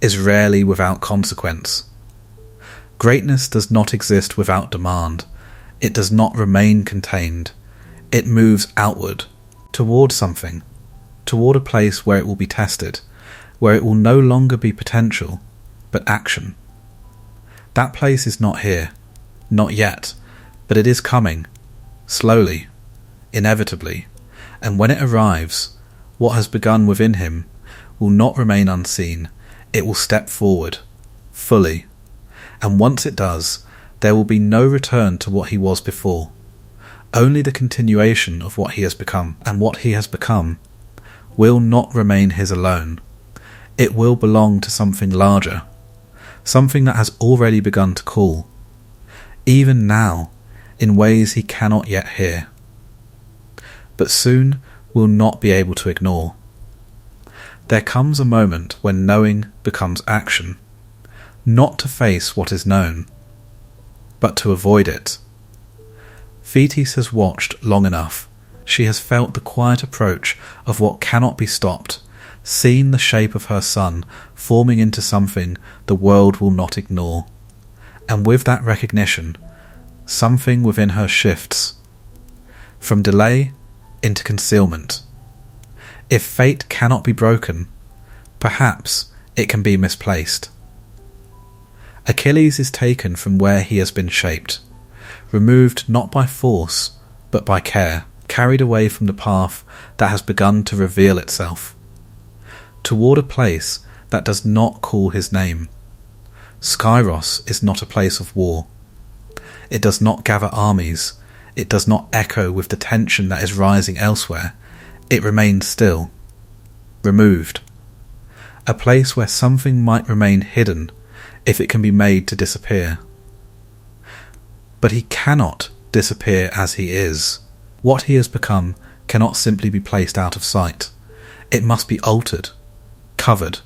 is rarely without consequence. Greatness does not exist without demand. It does not remain contained. It moves outward, toward something, toward a place where it will be tested, where it will no longer be potential, but action. That place is not here, not yet, but it is coming, slowly, inevitably, and when it arrives, what has begun within him will not remain unseen. It will step forward, fully, and once it does, there will be no return to what he was before, only the continuation of what he has become, and what he has become will not remain his alone. It will belong to something larger, something that has already begun to call, even now, in ways he cannot yet hear, but soon will not be able to ignore. There comes a moment when knowing becomes action, not to face what is known, but to avoid it. Thetis has watched long enough. She has felt the quiet approach of what cannot be stopped, seen the shape of her son forming into something the world will not ignore. And with that recognition, something within her shifts, from delay into concealment. If fate cannot be broken, perhaps it can be misplaced. Achilles is taken from where he has been shaped, removed not by force, but by care, carried away from the path that has begun to reveal itself, toward a place that does not call his name, Skyros is not a place of war. It does not gather armies. It does not echo with the tension that is rising elsewhere. It remains still, removed. A place where something might remain hidden if it can be made to disappear. But he cannot disappear as he is. What he has become cannot simply be placed out of sight. It must be altered, covered,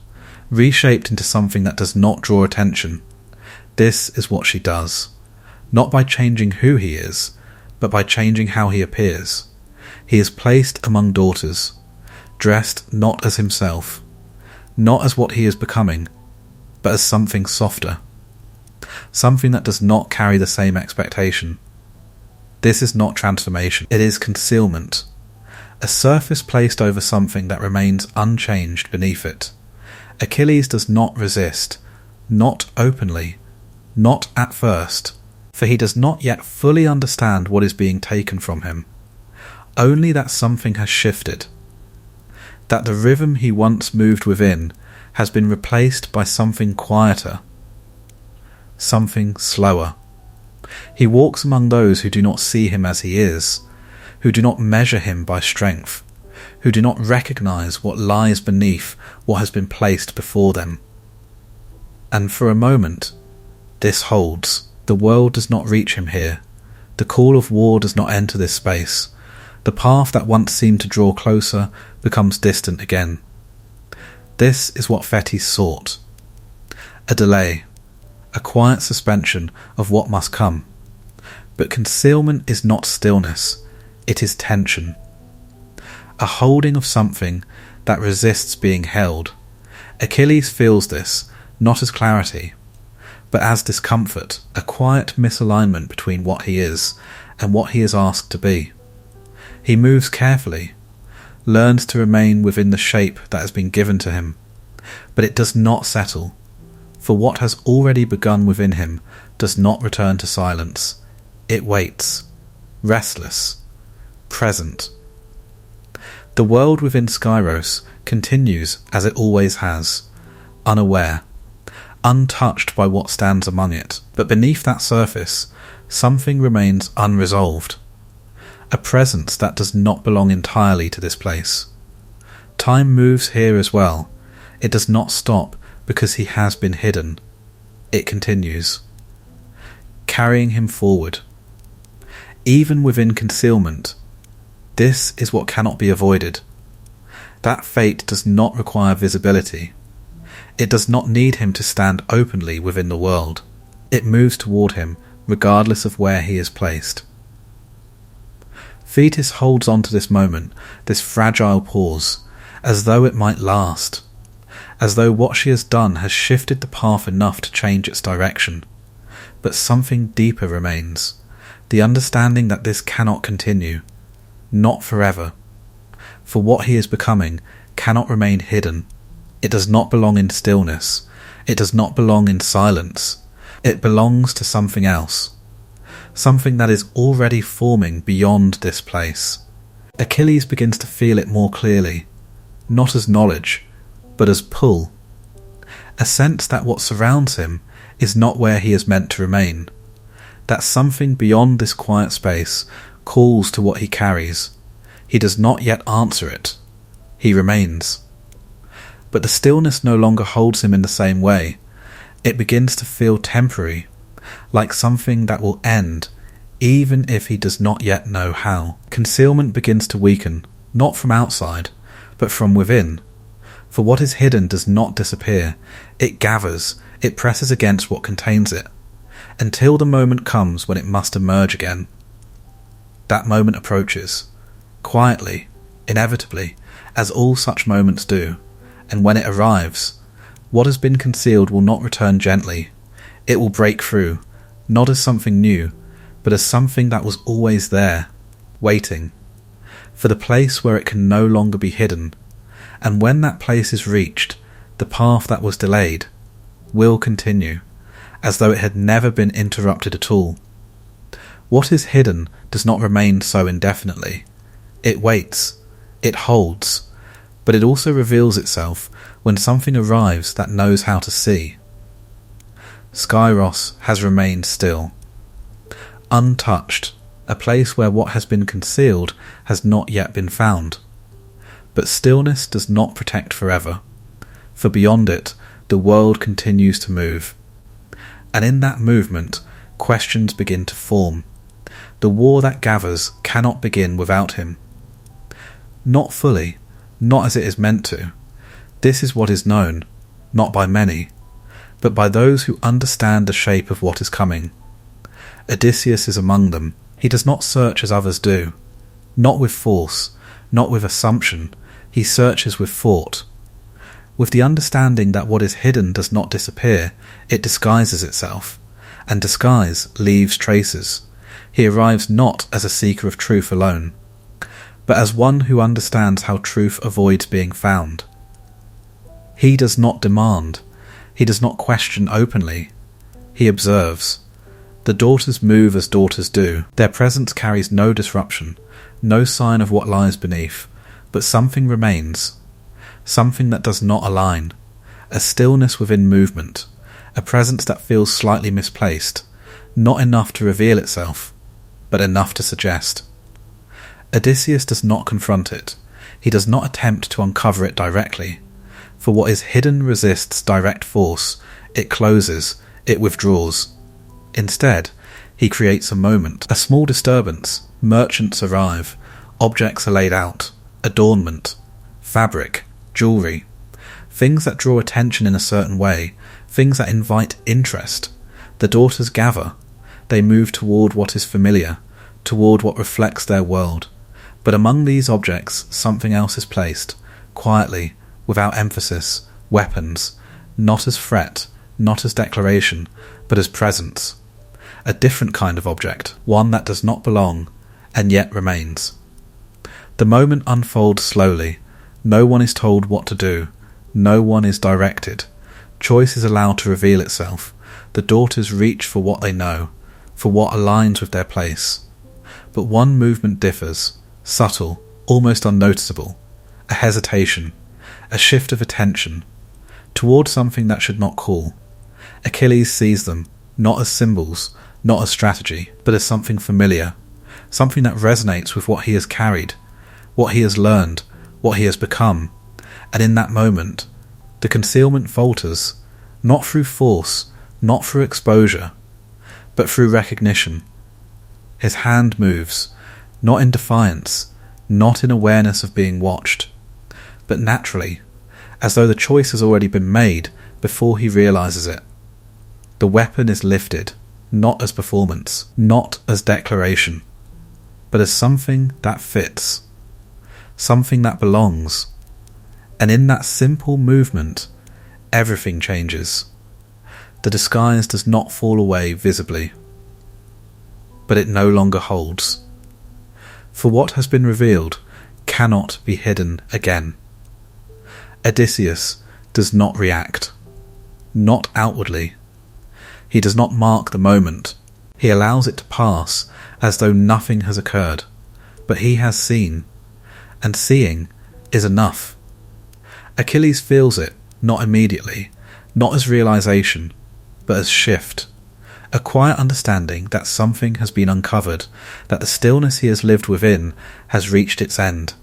reshaped into something that does not draw attention. This is what she does, not by changing who he is, but by changing how he appears. He is placed among daughters, dressed not as himself, not as what he is becoming, but as something softer, something that does not carry the same expectation. This is not transformation, it is concealment, a surface placed over something that remains unchanged beneath it. Achilles does not resist, not openly, not at first, for he does not yet fully understand what is being taken from him, only that something has shifted, that the rhythm he once moved within has been replaced by something quieter, something slower. He walks among those who do not see him as he is, who do not measure him by strength, who do not recognize what lies beneath what has been placed before them. And for a moment, this holds. The world does not reach him here. The call of war does not enter this space. The path that once seemed to draw closer becomes distant again. This is what Thetis sought. A delay, a quiet suspension of what must come. But concealment is not stillness, it is tension. A holding of something that resists being held. Achilles feels this, not as clarity, but as discomfort, a quiet misalignment between what he is and what he is asked to be. He moves carefully, learns to remain within the shape that has been given to him, but it does not settle, for what has already begun within him does not return to silence. It waits, restless, present. The world within Skyros continues as it always has, unaware, untouched by what stands among it, but beneath that surface, something remains unresolved. A presence that does not belong entirely to this place. Time moves here as well. It does not stop because he has been hidden. It continues, carrying him forward. Even within concealment, this is what cannot be avoided. That fate does not require visibility. It does not need him to stand openly within the world. It moves toward him regardless of where he is placed. Thetis holds on to this moment, this fragile pause, as though it might last, as though what she has done has shifted the path enough to change its direction. But something deeper remains, the understanding that this cannot continue, not forever. For what he is becoming cannot remain hidden. It does not belong in stillness. It does not belong in silence. It belongs to something else. Something that is already forming beyond this place. Achilles begins to feel it more clearly, not as knowledge, but as pull. A sense that what surrounds him is not where he is meant to remain. That something beyond this quiet space calls to what he carries. He does not yet answer it. He remains. But the stillness no longer holds him in the same way. It begins to feel temporary, like something that will end, even if he does not yet know how. Concealment begins to weaken, not from outside, but from within. For what is hidden does not disappear. It gathers, it presses against what contains it, until the moment comes when it must emerge again. That moment approaches, quietly, inevitably, as all such moments do, and when it arrives, what has been concealed will not return gently. It will break through, not as something new, but as something that was always there, waiting, for the place where it can no longer be hidden. And when that place is reached, the path that was delayed will continue, as though it had never been interrupted at all. What is hidden does not remain so indefinitely. It waits, it holds, but it also reveals itself when something arrives that knows how to see. Skyros has remained still, untouched, a place where what has been concealed has not yet been found. But stillness does not protect forever, for beyond it the world continues to move. And in that movement, questions begin to form. The war that gathers cannot begin without him. Not fully, not as it is meant to. This is what is known, not by many, but by those who understand the shape of what is coming. Odysseus is among them. He does not search as others do, not with force, not with assumption. He searches with thought. With the understanding that what is hidden does not disappear, it disguises itself, and disguise leaves traces. He arrives not as a seeker of truth alone, but as one who understands how truth avoids being found. He does not demand. He does not question openly. He observes. The daughters move as daughters do. Their presence carries no disruption, no sign of what lies beneath, but something remains, something that does not align, a stillness within movement, a presence that feels slightly misplaced, not enough to reveal itself, but enough to suggest. Odysseus does not confront it. He does not attempt to uncover it directly, for what is hidden resists direct force. It closes, it withdraws. Instead, he creates a moment, a small disturbance. Merchants arrive, objects are laid out, adornment, fabric, jewellery, things that draw attention in a certain way, things that invite interest. The daughters gather. They move toward what is familiar, toward what reflects their world. But among these objects, something else is placed, quietly, without emphasis, weapons, not as threat, not as declaration, but as presence. A different kind of object, one that does not belong, and yet remains. The moment unfolds slowly. No one is told what to do. No one is directed. Choice is allowed to reveal itself. The daughters reach for what they know, for what aligns with their place. But one movement differs, subtle, almost unnoticeable, a hesitation, a shift of attention, toward something that should not call. Achilles sees them, not as symbols, not as strategy, but as something familiar, something that resonates with what he has carried, what he has learned, what he has become. And in that moment, the concealment falters, not through force, not through exposure, but through recognition. His hand moves, not in defiance, not in awareness of being watched, but naturally, as though the choice has already been made before he realizes it. The weapon is lifted, not as performance, not as declaration, but as something that fits, something that belongs. And in that simple movement, everything changes. The disguise does not fall away visibly, but it no longer holds. For what has been revealed cannot be hidden again. Odysseus does not react, not outwardly. He does not mark the moment. He allows it to pass as though nothing has occurred, but he has seen, and seeing is enough. Achilles feels it, not immediately, not as realization, but as shift, a quiet understanding that something has been uncovered, that the stillness he has lived within has reached its end.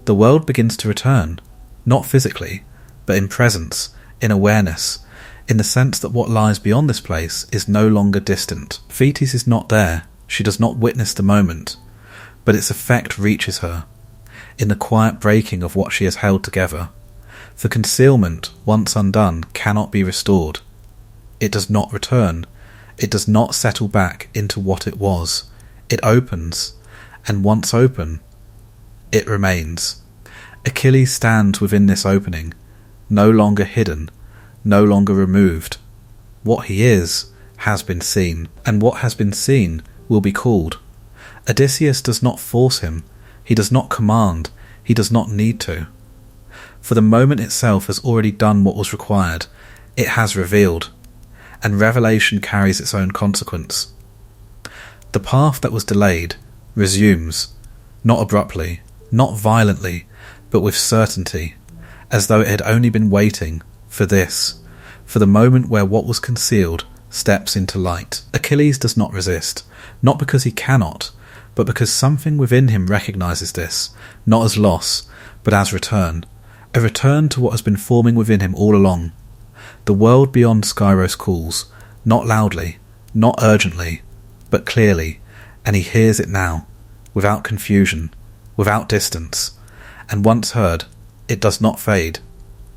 The world begins to return, not physically, but in presence, in awareness, in the sense that what lies beyond this place is no longer distant. Thetis is not there, she does not witness the moment, but its effect reaches her, in the quiet breaking of what she has held together. For concealment, once undone, cannot be restored. It does not return, it does not settle back into what it was. It opens, and once open, it remains. Achilles stands within this opening, no longer hidden, no longer removed. What he is has been seen, and what has been seen will be called. Odysseus does not force him, he does not command, he does not need to. For the moment itself has already done what was required, it has revealed, and revelation carries its own consequence. The path that was delayed resumes, not abruptly, not violently, but with certainty, as though it had only been waiting for this, for the moment where what was concealed steps into light. Achilles does not resist, not because he cannot, but because something within him recognises this, not as loss, but as return. A return to what has been forming within him all along. The world beyond Skyros calls, not loudly, not urgently, but clearly, and he hears it now, without confusion, without distance, and once heard, it does not fade,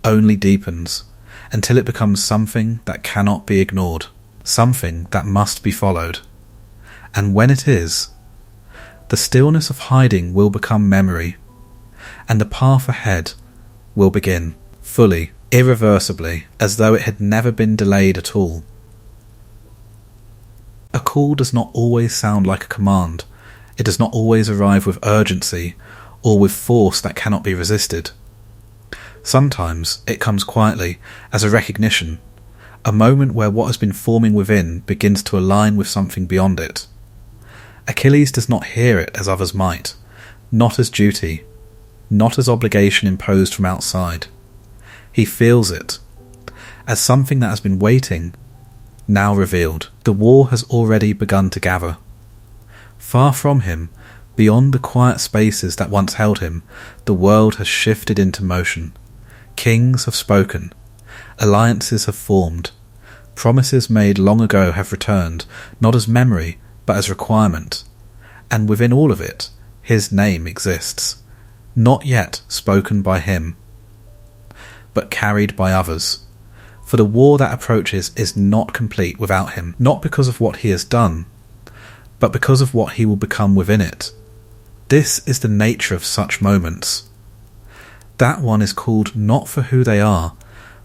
only deepens, until it becomes something that cannot be ignored, something that must be followed. And when it is, the stillness of hiding will become memory, and the path ahead will begin, fully, irreversibly, as though it had never been delayed at all. A call does not always sound like a command. It does not always arrive with urgency, or with force that cannot be resisted. Sometimes it comes quietly, as a recognition, a moment where what has been forming within begins to align with something beyond it. Achilles does not hear it as others might, not as duty, not as obligation imposed from outside. He feels it, as something that has been waiting, now revealed. The war has already begun to gather. Far from him, beyond the quiet spaces that once held him, the world has shifted into motion. Kings have spoken, alliances have formed, promises made long ago have returned, not as memory, but as requirement, and within all of it, his name exists, not yet spoken by him, but carried by others. For the war that approaches is not complete without him, not because of what he has done, but because of what he will become within it. This is the nature of such moments. That one is called not for who they are,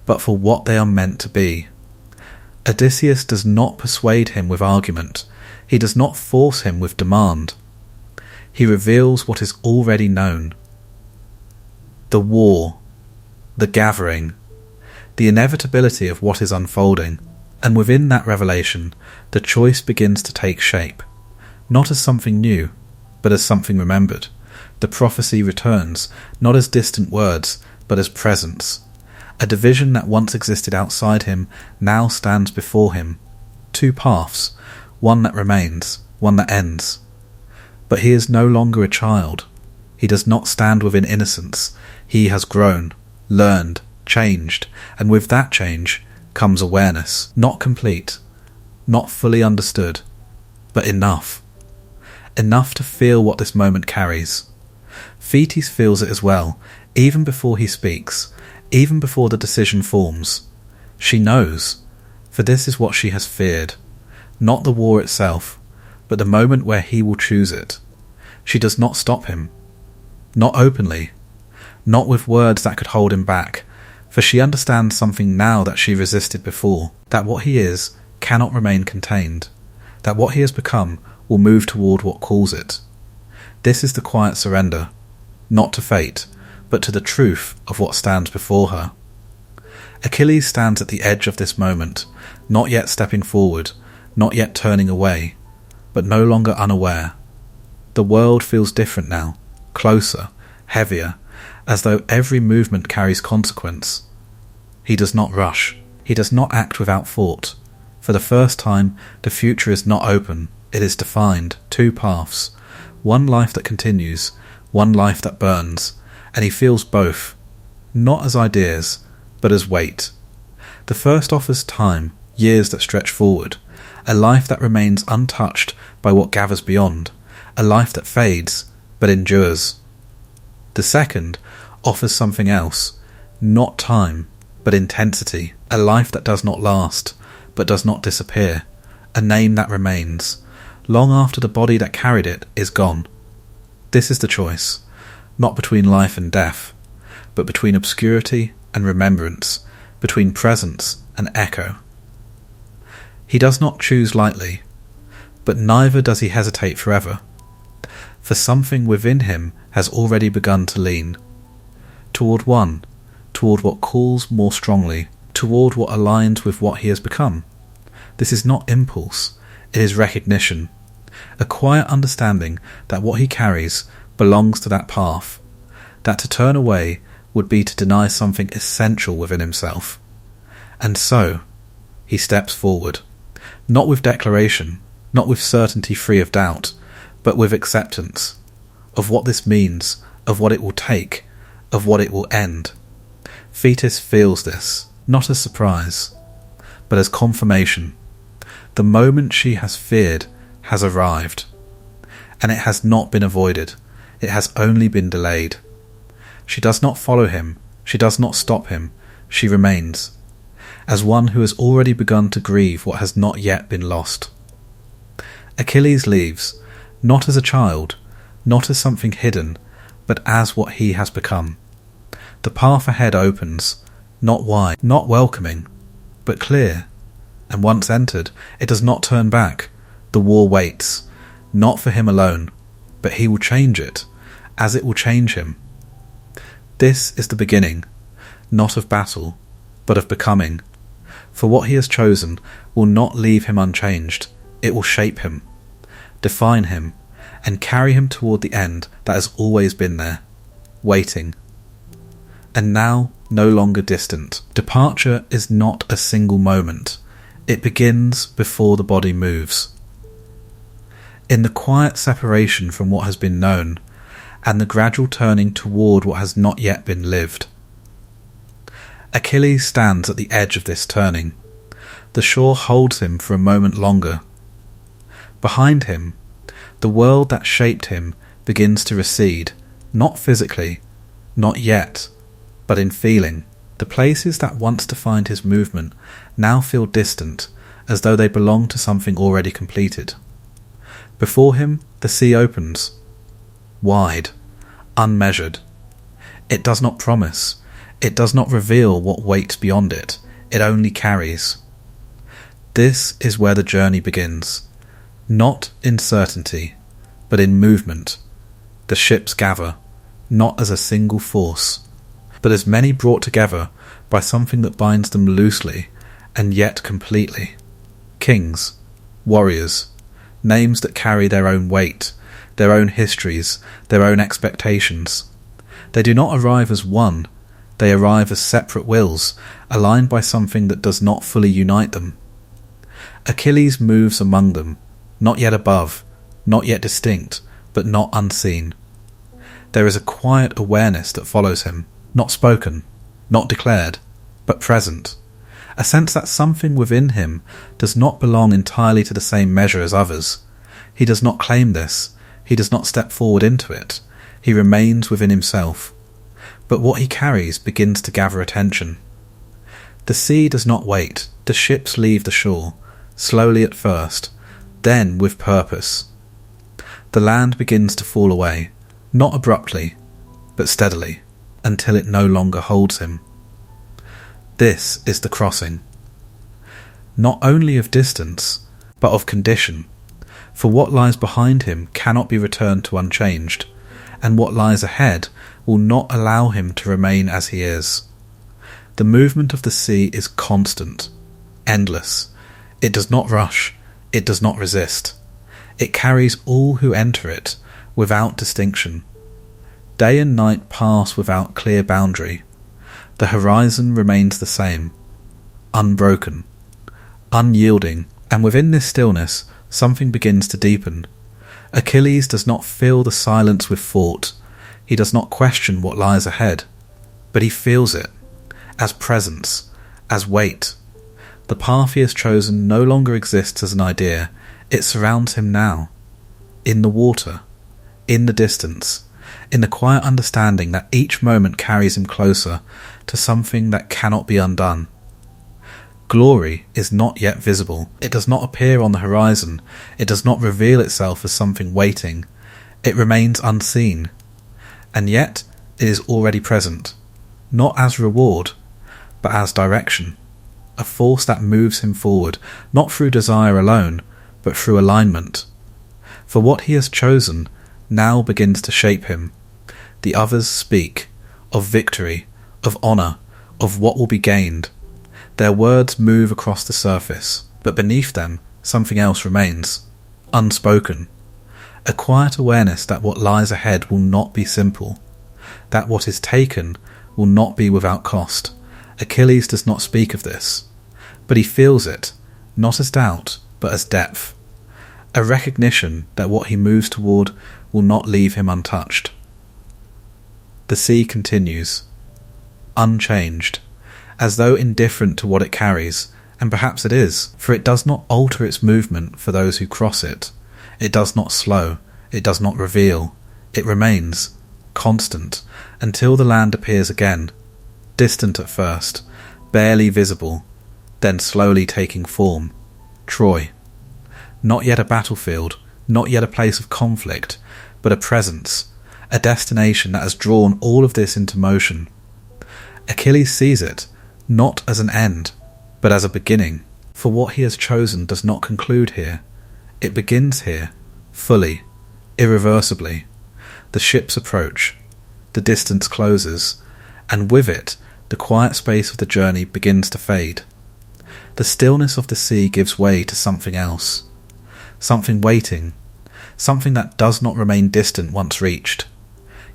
but for what they are meant to be. Odysseus does not persuade him with argument. He does not force him with demand. He reveals what is already known. The war, the gathering, the inevitability of what is unfolding, and within that revelation, the choice begins to take shape, not as something new, but as something remembered. The prophecy returns, not as distant words, but as presence. A division that once existed outside him now stands before him. Two paths, one that remains, one that ends. But he is no longer a child. He does not stand within innocence. He has grown, learned, changed, and with that change comes awareness. Not complete, not fully understood, but enough. Enough to feel what this moment carries. Thetis feels it as well, even before he speaks, even before the decision forms. She knows, for this is what she has feared. Not the war itself, but the moment where he will choose it. She does not stop him. Not openly. Not with words that could hold him back, for she understands something now that she resisted before, that what he is cannot remain contained, that what he has become will move toward what calls it. This is the quiet surrender, not to fate, but to the truth of what stands before her. Achilles stands at the edge of this moment, not yet stepping forward, not yet turning away, but no longer unaware. The world feels different now, closer, heavier, as though every movement carries consequence. He does not rush. He does not act without thought. For the first time, the future is not open. It is defined, two paths, one life that continues, one life that burns, and he feels both, not as ideas, but as weight. The first offers time, years that stretch forward, a life that remains untouched by what gathers beyond, a life that fades, but endures. The second offers something else, not time, but intensity, a life that does not last, but does not disappear, a name that remains, long after the body that carried it is gone. This is the choice, not between life and death, but between obscurity and remembrance, between presence and echo. He does not choose lightly, but neither does he hesitate forever, for something within him has already begun to lean, toward one, toward what calls more strongly, toward what aligns with what he has become. This is not impulse, it is recognition, a quiet understanding that what he carries belongs to that path, that to turn away would be to deny something essential within himself. And so, he steps forward, Not with declaration, not with certainty free of doubt, but with acceptance of what this means, of what it will take, of what it will end. Thetis feels this, not as surprise, but as confirmation. The moment she has feared has arrived, and it has not been avoided, it has only been delayed. She does not follow him, she does not stop him, she remains, as one who has already begun to grieve what has not yet been lost. Achilles leaves, not as a child, not as something hidden, but as what he has become. The path ahead opens, not wide, not welcoming, but clear, and once entered, it does not turn back. The war waits, not for him alone, but he will change it, as it will change him. This is the beginning, not of battle, but of becoming. For what he has chosen will not leave him unchanged, it will shape him, define him, and carry him toward the end that has always been there, waiting. And now no longer distant. Departure is not a single moment. It begins before the body moves. In the quiet separation from what has been known, and the gradual turning toward what has not yet been lived. Achilles stands at the edge of this turning. The shore holds him for a moment longer. Behind him, the world that shaped him begins to recede, not physically, not yet, but in feeling. The places that once defined his movement now feel distant, as though they belong to something already completed. Before him, the sea opens, wide, unmeasured. It does not promise, it does not reveal what waits beyond it, it only carries. This is where the journey begins, not in certainty, but in movement. The ships gather, not as a single force, but as many brought together by something that binds them loosely and yet completely. Kings, warriors, names that carry their own weight, their own histories, their own expectations. They do not arrive as one, they arrive as separate wills, aligned by something that does not fully unite them. Achilles moves among them, not yet above, not yet distinct, but not unseen. There is a quiet awareness that follows him, not spoken, not declared, but present. A sense that something within him does not belong entirely to the same measure as others. He does not claim this, he does not step forward into it, he remains within himself. But what he carries begins to gather attention. The sea does not wait, the ships leave the shore, slowly at first, then with purpose. The land begins to fall away, not abruptly, but steadily, until it no longer holds him. This is the crossing. Not only of distance, but of condition, for what lies behind him cannot be returned to unchanged, and what lies ahead will not allow him to remain as he is. The movement of the sea is constant, endless. It does not rush, it does not resist. It carries all who enter it, without distinction. Day and night pass without clear boundary. The horizon remains the same, unbroken, unyielding, and within this stillness something begins to deepen. Achilles does not fill the silence with thought. He does not question what lies ahead, but he feels it, as presence, as weight. The path he has chosen no longer exists as an idea, it surrounds him now, in the water, in the distance, in the quiet understanding that each moment carries him closer to something that cannot be undone. Glory is not yet visible, it does not appear on the horizon, it does not reveal itself as something waiting, it remains unseen, and yet it is already present, not as reward, but as direction, a force that moves him forward, not through desire alone, but through alignment. For what he has chosen now begins to shape him. The others speak of victory, of honour, of what will be gained. Their words move across the surface, but beneath them something else remains, unspoken. A quiet awareness that what lies ahead will not be simple, that what is taken will not be without cost. Achilles does not speak of this, but he feels it, not as doubt, but as depth. A recognition that what he moves toward will not leave him untouched. The sea continues, unchanged, as though indifferent to what it carries, and perhaps it is, for it does not alter its movement for those who cross it. It does not slow, it does not reveal, it remains, constant, until the land appears again, distant at first, barely visible, then slowly taking form. Troy. Not yet a battlefield, not yet a place of conflict, but a presence, a destination that has drawn all of this into motion. Achilles sees it, not as an end, but as a beginning, for what he has chosen does not conclude here. It begins here, fully, irreversibly. The ships approach, the distance closes, and with it, the quiet space of the journey begins to fade. The stillness of the sea gives way to something else, something waiting, something that does not remain distant once reached.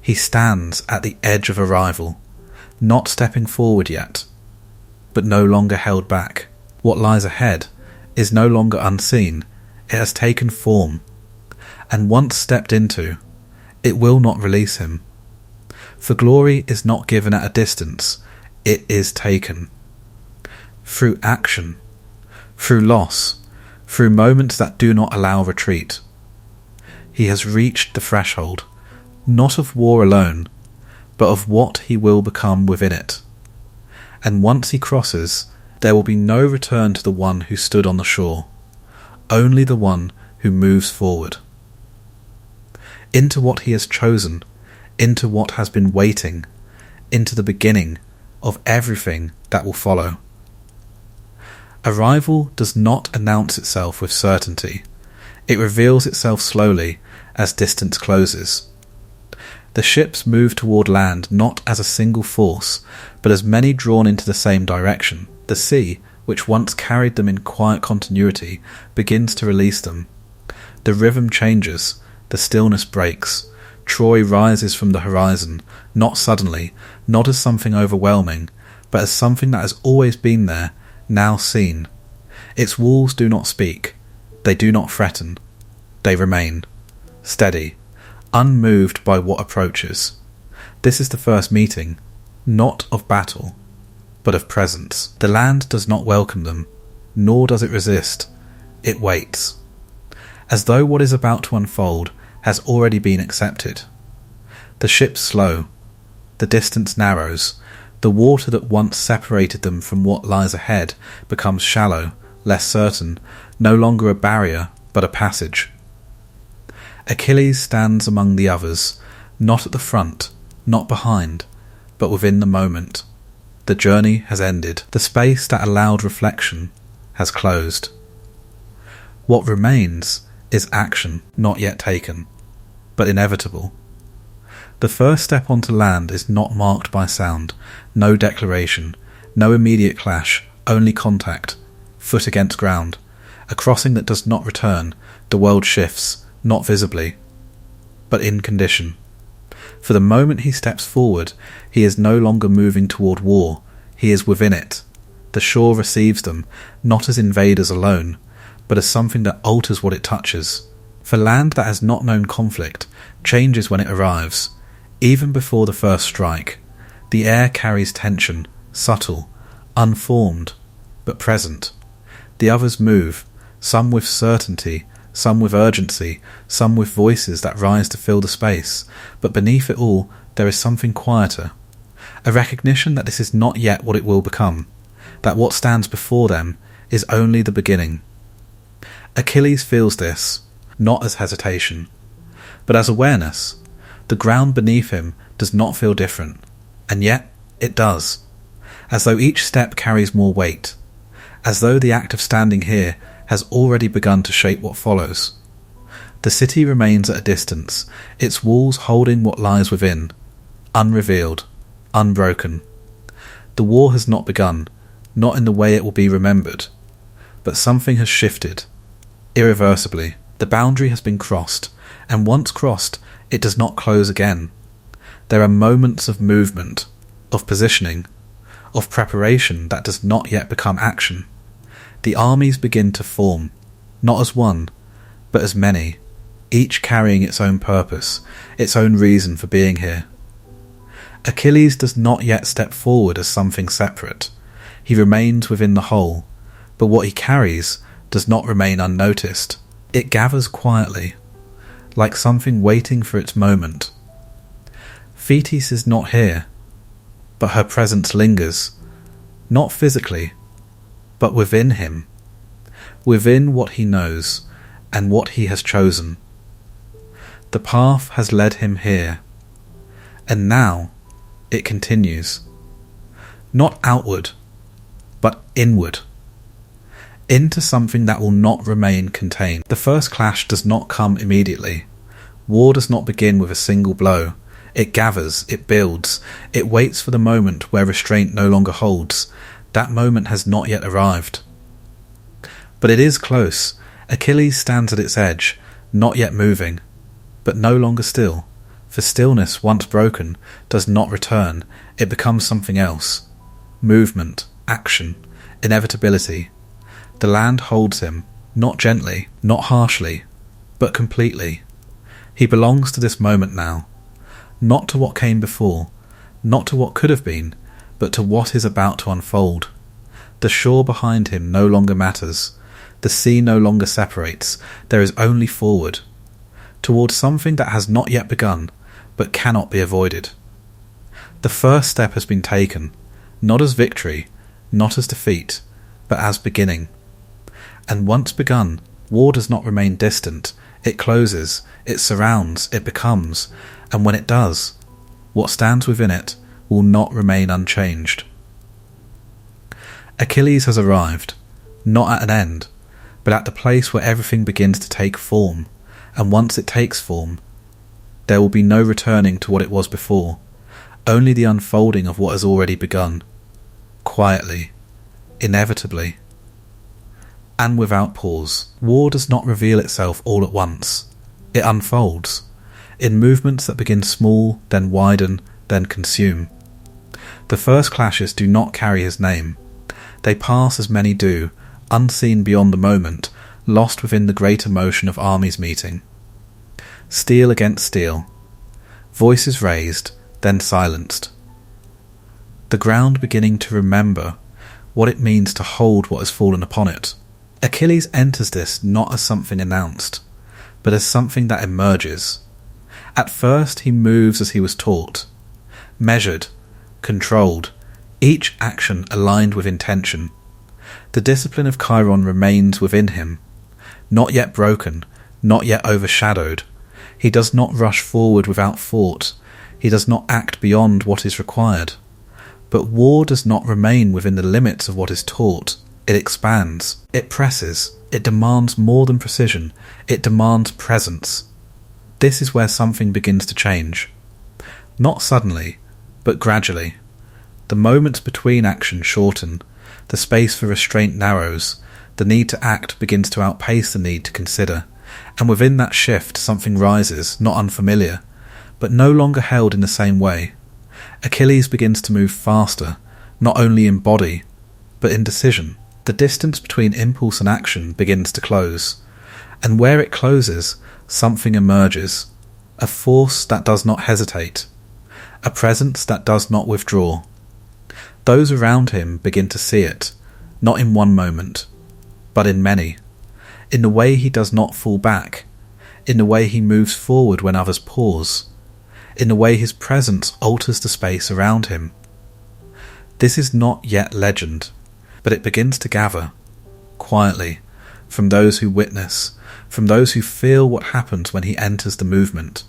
He stands at the edge of arrival, not stepping forward yet, but no longer held back. What lies ahead is no longer unseen, it has taken form, and once stepped into, it will not release him. For glory is not given at a distance, it is taken. Through action, through loss, through moments that do not allow retreat. He has reached the threshold, not of war alone, but of what he will become within it. And once he crosses, there will be no return to the one who stood on the shore, only the one who moves forward. Into what he has chosen, into what has been waiting, into the beginning of everything that will follow. Arrival does not announce itself with certainty. It reveals itself slowly as distance closes. The ships move toward land not as a single force, but as many drawn into the same direction. The sea, which once carried them in quiet continuity, begins to release them. The rhythm changes, the stillness breaks. Troy rises from the horizon, not suddenly, not as something overwhelming, but as something that has always been there, now seen. Its walls do not speak, they do not threaten, they remain, steady, unmoved by what approaches. This is the first meeting, not of battle, but of presence. The land does not welcome them, nor does it resist, it waits, as though what is about to unfold has already been accepted. The ships slow, the distance narrows, the water that once separated them from what lies ahead becomes shallow, less certain, no longer a barrier, but a passage. Achilles stands among the others, not at the front, not behind, but within the moment. The journey has ended. The space that allowed reflection has closed. What remains is action, not yet taken, but inevitable. The first step onto land is not marked by sound, no declaration, no immediate clash, only contact, foot against ground, a crossing that does not return. The world shifts, not visibly, but in condition. For the moment he steps forward, he is no longer moving toward war, he is within it. The shore receives them, not as invaders alone, but as something that alters what it touches. For land that has not known conflict changes when it arrives. Even before the first strike, the air carries tension, subtle, unformed, but present. The others move, some with certainty, some with urgency, some with voices that rise to fill the space, but beneath it all there is something quieter, a recognition that this is not yet what it will become, that what stands before them is only the beginning. Achilles feels this, not as hesitation, but as awareness. The ground beneath him does not feel different, and yet it does, as though each step carries more weight, as though the act of standing here has already begun to shape what follows. The city remains at a distance, its walls holding what lies within, unrevealed, unbroken. The war has not begun, not in the way it will be remembered, but something has shifted, irreversibly. The boundary has been crossed, and once crossed, it does not close again. There are moments of movement, of positioning, of preparation that does not yet become action. The armies begin to form, not as one, but as many, each carrying its own purpose, its own reason for being here. Achilles does not yet step forward as something separate. He remains within the whole, but what he carries does not remain unnoticed. It gathers quietly, like something waiting for its moment. Thetis is not here, but her presence lingers, not physically, but within him, within what he knows and what he has chosen. The path has led him here, and now it continues, not outward, but inward, into something that will not remain contained. The first clash does not come immediately. War does not begin with a single blow. It gathers, it builds, it waits for the moment where restraint no longer holds. That moment has not yet arrived. But it is close. Achilles stands at its edge, not yet moving, but no longer still. For stillness, once broken, does not return. It becomes something else. Movement, action, inevitability. The land holds him, not gently, not harshly, but completely. He belongs to this moment now, not to what came before, not to what could have been, but to what is about to unfold. The shore behind him no longer matters. The sea no longer separates. There is only forward, towards something that has not yet begun, but cannot be avoided. The first step has been taken, not as victory, not as defeat, but as beginning. And once begun, war does not remain distant. It closes, it surrounds, it becomes, and when it does, what stands within it will not remain unchanged. Achilles has arrived, not at an end, but at the place where everything begins to take form, and once it takes form, there will be no returning to what it was before, only the unfolding of what has already begun, quietly, inevitably, and without pause. War does not reveal itself all at once. It unfolds, in movements that begin small, then widen, then consume. The first clashes do not carry his name. They pass as many do, unseen beyond the moment, lost within the great emotion of armies meeting. Steel against steel. Voices raised, then silenced. The ground beginning to remember what it means to hold what has fallen upon it. Achilles enters this not as something announced, but as something that emerges. At first he moves as he was taught, measured, controlled, each action aligned with intention. The discipline of Chiron remains within him, not yet broken, not yet overshadowed. He does not rush forward without thought. He does not act beyond what is required. But war does not remain within the limits of what is taught. It expands, it presses, it demands more than precision, it demands presence. This is where something begins to change. Not suddenly, but gradually. The moments between action shorten, the space for restraint narrows, the need to act begins to outpace the need to consider, and within that shift something rises, not unfamiliar, but no longer held in the same way. Achilles begins to move faster, not only in body, but in decision. The distance between impulse and action begins to close, and where it closes, something emerges, a force that does not hesitate, a presence that does not withdraw. Those around him begin to see it, not in one moment, but in many, in the way he does not fall back, in the way he moves forward when others pause, in the way his presence alters the space around him. This is not yet legend, but it begins to gather, quietly, from those who witness, from those who feel what happens when he enters the movement.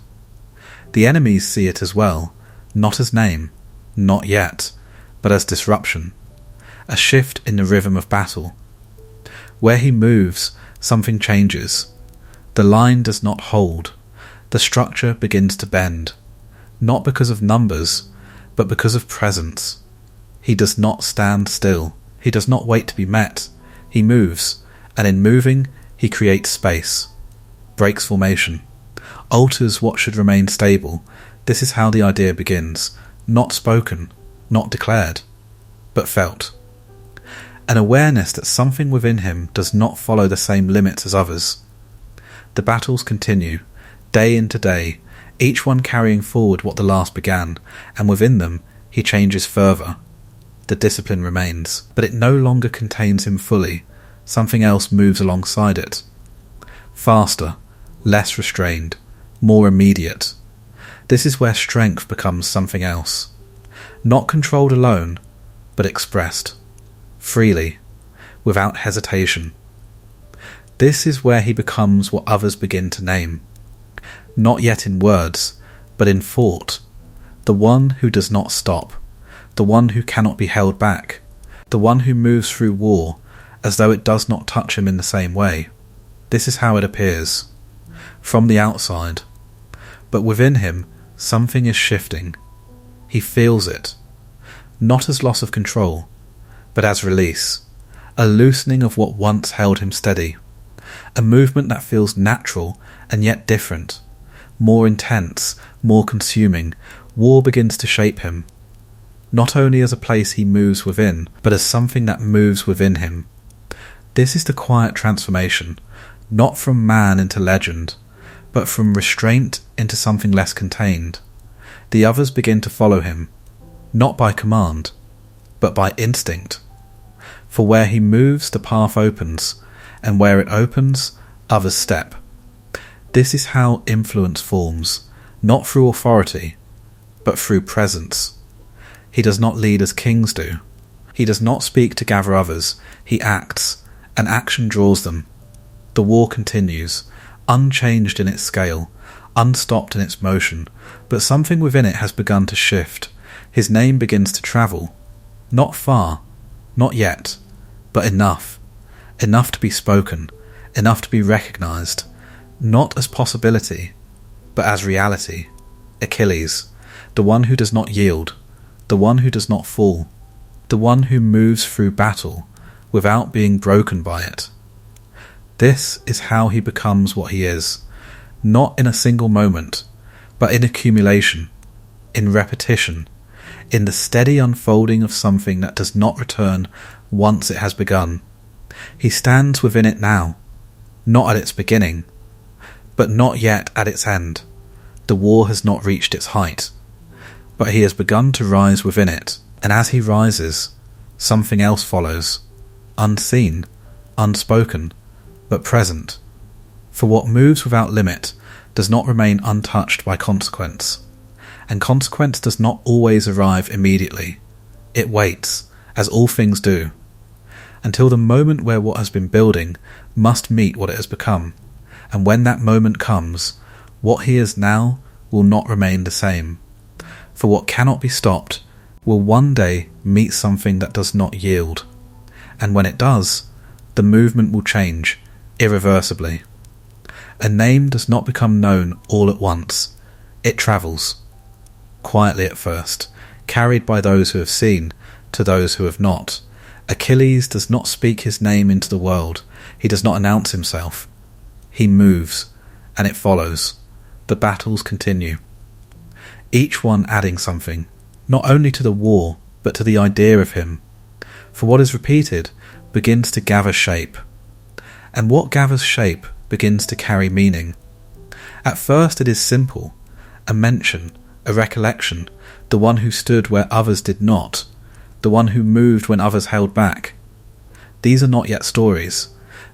The enemies see it as well, not as name, not yet, but as disruption, a shift in the rhythm of battle. Where he moves, something changes. The line does not hold. The structure begins to bend, not because of numbers, but because of presence. He does not stand still. He does not wait to be met. He moves, and in moving, he creates space, breaks formation, alters what should remain stable. This is how the idea begins, not spoken, not declared, but felt. an awareness that something within him does not follow the same limits as others. The battles continue, day into day, each one carrying forward what the last began, and within them he changes further. The discipline remains, but it no longer contains him fully. Something else moves alongside it. Faster, less restrained, more immediate. This is where strength becomes something else. Not controlled alone, but expressed. Freely, without hesitation. This is where he becomes what others begin to name. Not yet in words, but in thought. The one who does not stop. The one who cannot be held back. The one who moves through war as though it does not touch him in the same way. This is how it appears. From the outside. But within him, something is shifting. He feels it. Not as loss of control, but as release. A loosening of what once held him steady. A movement that feels natural and yet different. More intense, more consuming. War begins to shape him. Not only as a place he moves within, but as something that moves within him. This is the quiet transformation, not from man into legend, but from restraint into something less contained. The others begin to follow him, not by command, but by instinct. For where he moves, the path opens, and where it opens, others step. This is how influence forms, not through authority, but through presence. He does not lead as kings do. He does not speak to gather others. He acts, and action draws them. The war continues, unchanged in its scale, unstopped in its motion, but something within it has begun to shift. His name begins to travel. Not far, not yet, but enough. Enough to be spoken, enough to be recognised, not as possibility, but as reality. Achilles, the one who does not yield, the one who does not fall, the one who moves through battle without being broken by it. This is how he becomes what he is, not in a single moment, but in accumulation, in repetition, in the steady unfolding of something that does not return once it has begun. He stands within it now, not at its beginning, but not yet at its end. The war has not reached its height, but he has begun to rise within it, and as he rises, something else follows, unseen, unspoken, but present. For what moves without limit does not remain untouched by consequence, and consequence does not always arrive immediately. It waits, as all things do, until the moment where what has been building must meet what it has become, and when that moment comes, what he is now will not remain the same. For what cannot be stopped will one day meet something that does not yield, and when it does, the movement will change irreversibly. A name does not become known all at once. It travels, quietly at first, carried by those who have seen to those who have not. Achilles does not speak his name into the world. He does not announce himself. He moves, and it follows. The battles continue, each one adding something, not only to the war, but to the idea of him. For what is repeated begins to gather shape, and what gathers shape begins to carry meaning. At first it is simple, a mention, a recollection, the one who stood where others did not, the one who moved when others held back. These are not yet stories,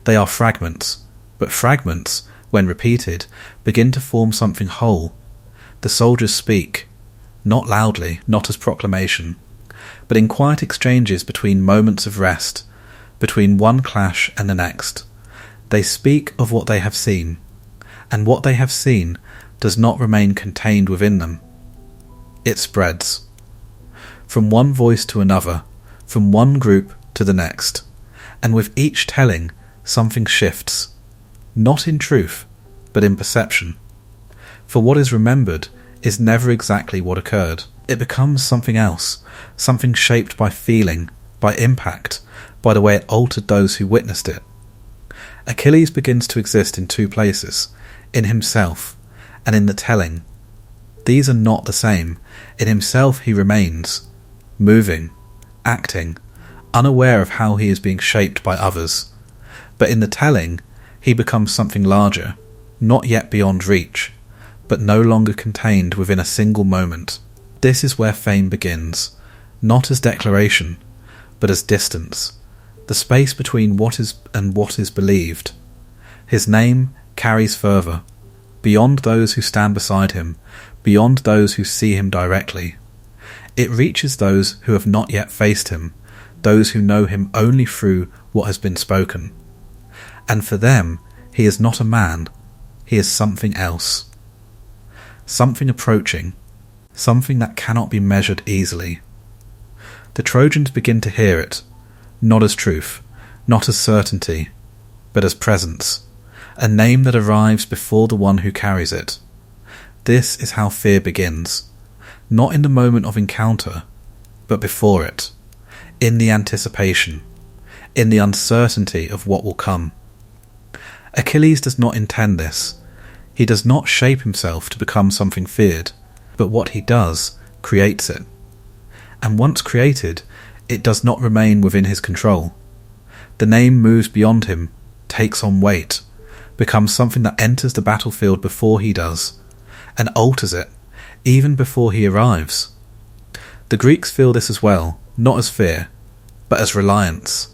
they are fragments, but fragments, when repeated, begin to form something whole. The soldiers speak, not loudly, not as proclamation, but in quiet exchanges between moments of rest, between one clash and the next. They speak of what they have seen, and what they have seen does not remain contained within them. It spreads. From one voice to another, from one group to the next, and with each telling, something shifts, not in truth, but in perception. For what is remembered is never exactly what occurred. It becomes something else, something shaped by feeling, by impact, by the way it altered those who witnessed it. Achilles begins to exist in two places, in himself and in the telling. These are not the same. In himself he remains, moving, acting, unaware of how he is being shaped by others. But in the telling, he becomes something larger, not yet beyond reach, but no longer contained within a single moment. This is where fame begins, not as declaration, but as distance, the space between what is and what is believed. His name carries further, beyond those who stand beside him, beyond those who see him directly. It reaches those who have not yet faced him, those who know him only through what has been spoken. And for them, he is not a man, he is something else. Something approaching, something that cannot be measured easily. The Trojans begin to hear it, not as truth, not as certainty, but as presence, a name that arrives before the one who carries it. This is how fear begins, not in the moment of encounter, but before it, in the anticipation, in the uncertainty of what will come. Achilles does not intend this. He does not shape himself to become something feared, but what he does creates it. And once created, it does not remain within his control. The name moves beyond him, takes on weight, becomes something that enters the battlefield before he does, and alters it, even before he arrives. The Greeks feel this as well, not as fear, but as reliance,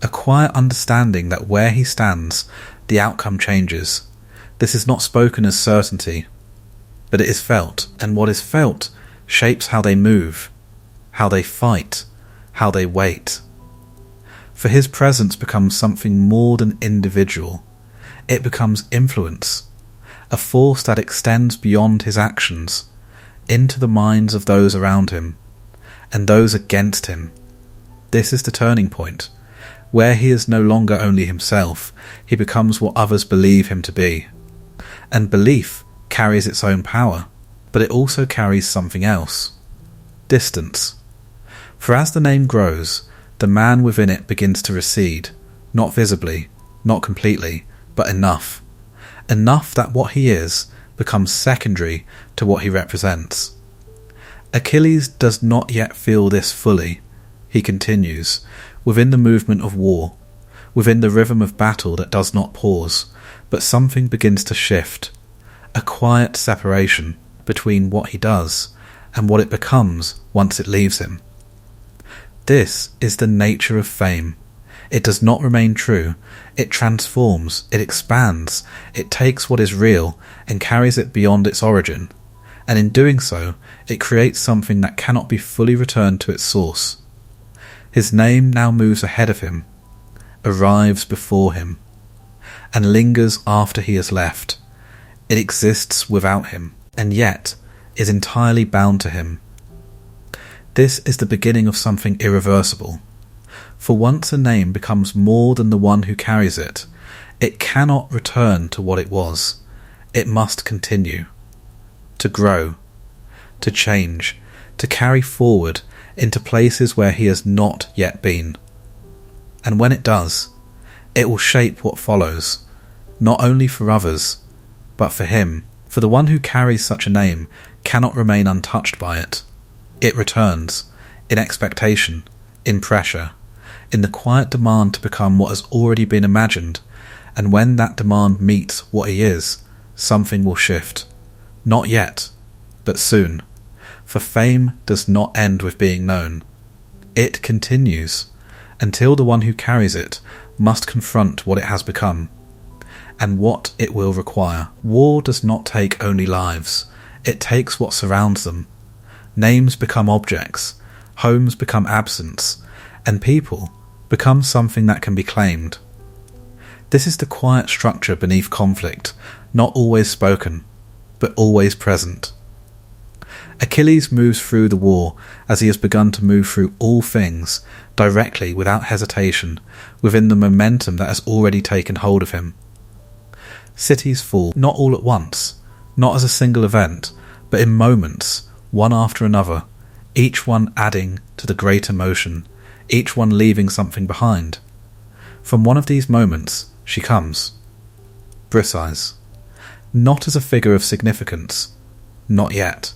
a quiet understanding that where he stands, the outcome changes. This is not spoken as certainty, but it is felt, and what is felt shapes how they move, how they fight, how they wait. For his presence becomes something more than individual. It becomes influence, a force that extends beyond his actions, into the minds of those around him, and those against him. This is the turning point, where he is no longer only himself, he becomes what others believe him to be. And belief carries its own power, but it also carries something else: distance. For as the name grows, the man within it begins to recede, not visibly, not completely, but enough. Enough that what he is becomes secondary to what he represents. Achilles does not yet feel this fully. He continues, within the movement of war, within the rhythm of battle that does not pause, but something begins to shift, a quiet separation between what he does and what it becomes once it leaves him. This is the nature of fame. It does not remain true. It transforms, it expands, it takes what is real and carries it beyond its origin, and in doing so, it creates something that cannot be fully returned to its source. His name now moves ahead of him, arrives before him, and lingers after he has left. It exists without him, and yet is entirely bound to him. This is the beginning of something irreversible. For once a name becomes more than the one who carries it, it cannot return to what it was. It must continue, to grow, to change, to carry forward into places where he has not yet been. And when it does, it will shape what follows, not only for others, but for him. For the one who carries such a name cannot remain untouched by it. It returns, in expectation, in pressure, in the quiet demand to become what has already been imagined, and when that demand meets what he is, something will shift. Not yet, but soon. For fame does not end with being known. It continues, until the one who carries it must confront what it has become, and what it will require. War does not take only lives, it takes what surrounds them. Names become objects, homes become absence, and people become something that can be claimed. This is the quiet structure beneath conflict, not always spoken, but always present. Achilles moves through the war as he has begun to move through all things, directly, without hesitation, within the momentum that has already taken hold of him. Cities fall, not all at once, not as a single event, but in moments, one after another, each one adding to the greater motion, each one leaving something behind. From one of these moments, she comes. Briseis. Not as a figure of significance. Not yet.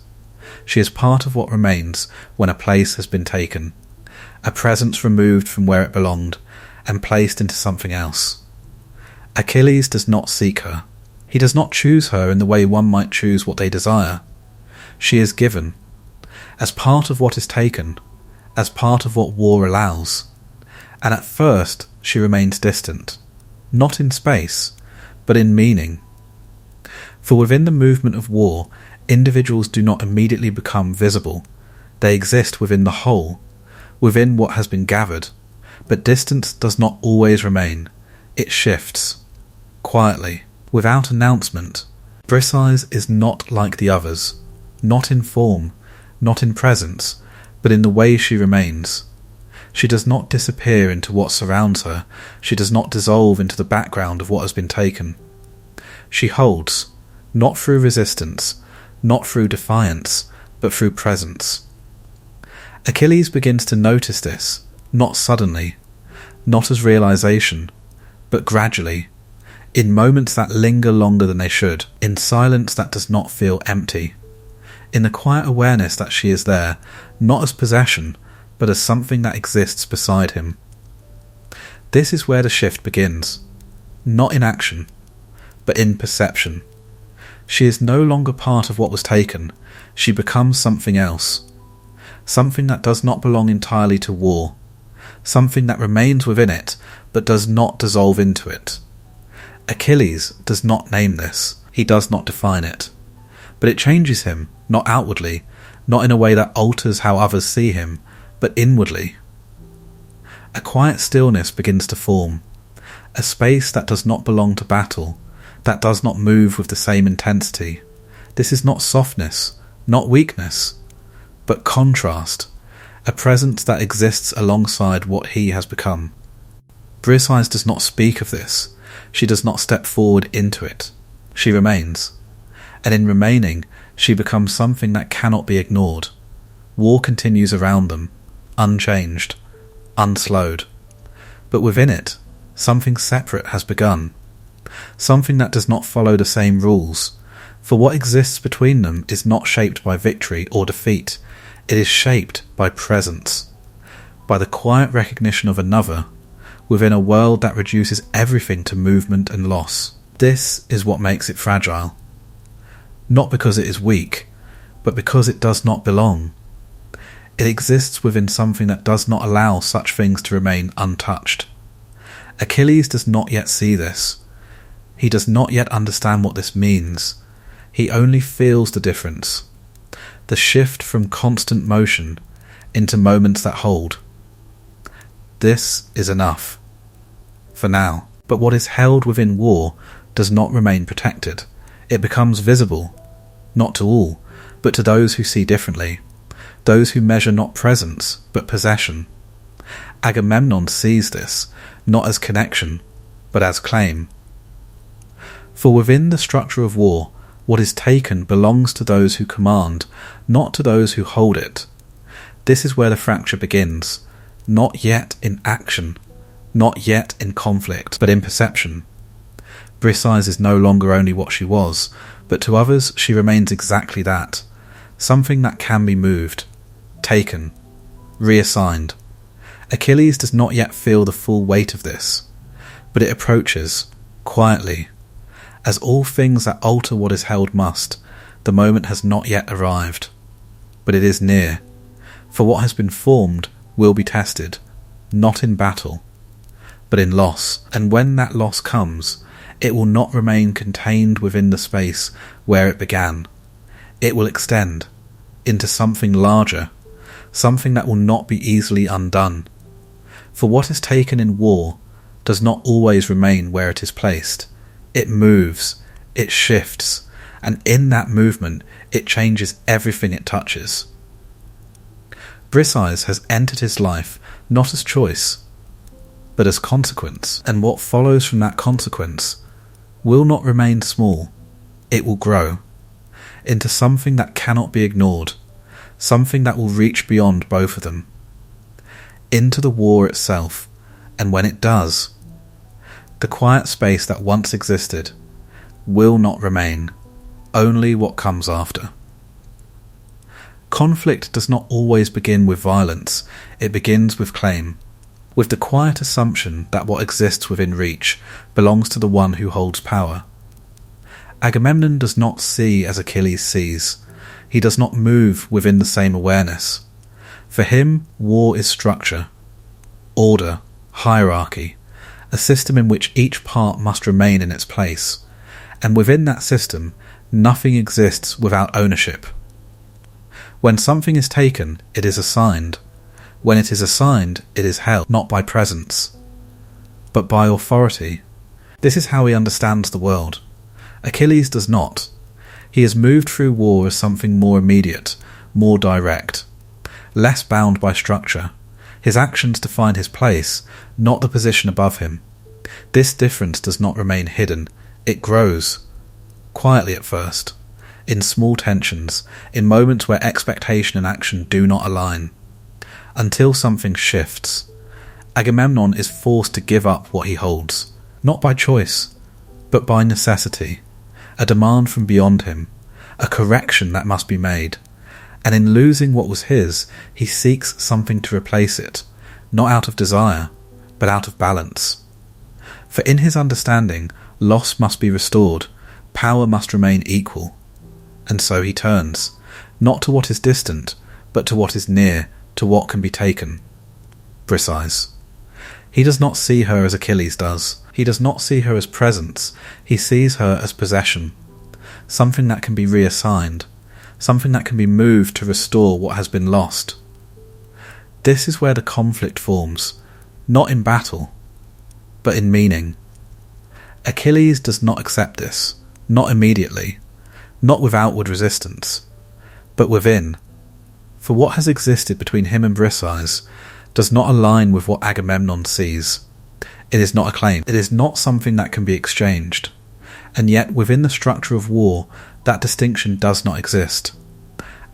She is part of what remains when a place has been taken, a presence removed from where it belonged and placed into something else. Achilles does not seek her. He does not choose her in the way one might choose what they desire. She is given, as part of what is taken, as part of what war allows. And at first she remains distant, not in space, but in meaning. For within the movement of war, individuals do not immediately become visible. They exist within the whole, within what has been gathered, but distance does not always remain. It shifts, quietly, without announcement. Briseis is not like the others, not in form, not in presence, but in the way she remains. She does not disappear into what surrounds her. She does not dissolve into the background of what has been taken. She holds, not through resistance, not through defiance, but through presence. Achilles begins to notice this, not suddenly, not as realization, but gradually, in moments that linger longer than they should, in silence that does not feel empty, in the quiet awareness that she is there, not as possession, but as something that exists beside him. This is where the shift begins, not in action, but in perception. She is no longer part of what was taken. She becomes something else, something that does not belong entirely to war, something that remains within it, but does not dissolve into it. Achilles does not name this. He does not define it. But it changes him, not outwardly, not in a way that alters how others see him, but inwardly. A quiet stillness begins to form, a space that does not belong to battle, that does not move with the same intensity. This is not softness, not weakness, but contrast, a presence that exists alongside what he has become. Briseis does not speak of this. She does not step forward into it. She remains. And in remaining, she becomes something that cannot be ignored. War continues around them, unchanged, unslowed. But within it, something separate has begun. Something that does not follow the same rules. For what exists between them is not shaped by victory or defeat. It is shaped by presence, by the quiet recognition of another, within a world that reduces everything to movement and loss. This is what makes it fragile. Not because it is weak, but because it does not belong. It exists within something that does not allow such things to remain untouched. Achilles does not yet see this. He does not yet understand what this means. He only feels the difference. The shift from constant motion into moments that hold. This is enough. For now. But what is held within war does not remain protected. It becomes visible, not to all, but to those who see differently, those who measure not presence, but possession. Agamemnon sees this, not as connection, but as claim. For within the structure of war, what is taken belongs to those who command, not to those who hold it. This is where the fracture begins, not yet in action, not yet in conflict, but in perception. Briseis is no longer only what she was, but to others she remains exactly that, something that can be moved, taken, reassigned. Achilles does not yet feel the full weight of this, but it approaches, quietly. As all things that alter what is held must, the moment has not yet arrived, but it is near, for what has been formed will be tested, not in battle, but in loss, and when that loss comes, it will not remain contained within the space where it began. It will extend into something larger, something that will not be easily undone. For what is taken in war does not always remain where it is placed. It moves, it shifts, and in that movement it changes everything it touches. Briseis has entered his life not as choice, but as consequence, and what follows from that consequence will not remain small. It will grow into something that cannot be ignored, something that will reach beyond both of them, into the war itself, and when it does, the quiet space that once existed will not remain, only what comes after. Conflict does not always begin with violence, it begins with claim, with the quiet assumption that what exists within reach belongs to the one who holds power. Agamemnon does not see as Achilles sees. He does not move within the same awareness. For him, war is structure, order, hierarchy, a system in which each part must remain in its place, and within that system, nothing exists without ownership. When something is taken, it is assigned. When it is assigned, it is held, not by presence, but by authority. This is how he understands the world. Achilles does not. He is moved through war as something more immediate, more direct, less bound by structure. His actions define his place, not the position above him. This difference does not remain hidden. It grows, quietly at first, in small tensions, in moments where expectation and action do not align, until something shifts. Agamemnon is forced to give up what he holds, not by choice, but by necessity, a demand from beyond him, a correction that must be made. And in losing what was his, he seeks something to replace it, not out of desire, but out of balance. For in his understanding, loss must be restored, power must remain equal. And so he turns, not to what is distant, but to what is near, to what can be taken. Precise. He does not see her as Achilles does. He does not see her as presence. He sees her as possession, something that can be reassigned, something that can be moved to restore what has been lost. This is where the conflict forms, not in battle, but in meaning. Achilles does not accept this, not immediately, not with outward resistance, but within. For what has existed between him and Briseis does not align with what Agamemnon sees. It is not a claim. It is not something that can be exchanged. And yet within the structure of war, that distinction does not exist.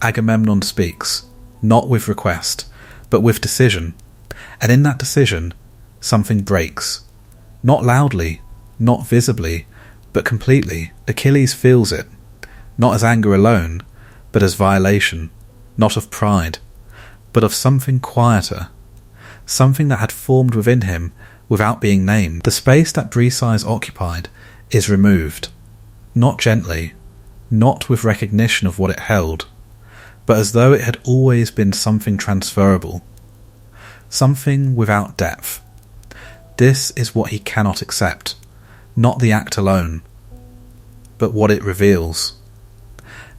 Agamemnon speaks, not with request, but with decision. And in that decision, something breaks. Not loudly, not visibly, but completely. Achilles feels it, not as anger alone, but as violation, not of pride, but of something quieter, something that had formed within him without being named. The space that Briseis occupied is removed, not gently, not with recognition of what it held, but as though it had always been something transferable, something without depth. This is what he cannot accept, not the act alone, but what it reveals.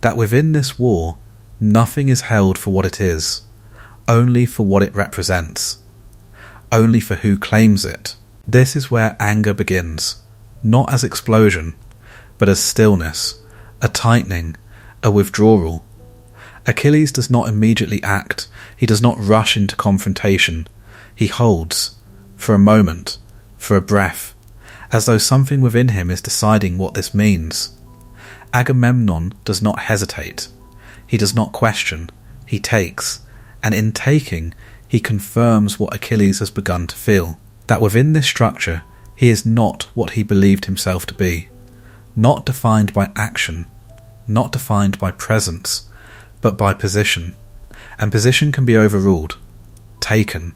That within this war, nothing is held for what it is, only for what it represents, only for who claims it. This is where anger begins, not as explosion, but as stillness, a tightening, a withdrawal. Achilles does not immediately act, he does not rush into confrontation. He holds, for a moment, for a breath, as though something within him is deciding what this means. Agamemnon does not hesitate. He does not question. He takes, and in taking, he confirms what Achilles has begun to feel, that within this structure he is not what he believed himself to be, not defined by action, not defined by presence, but by position. And position can be overruled, taken,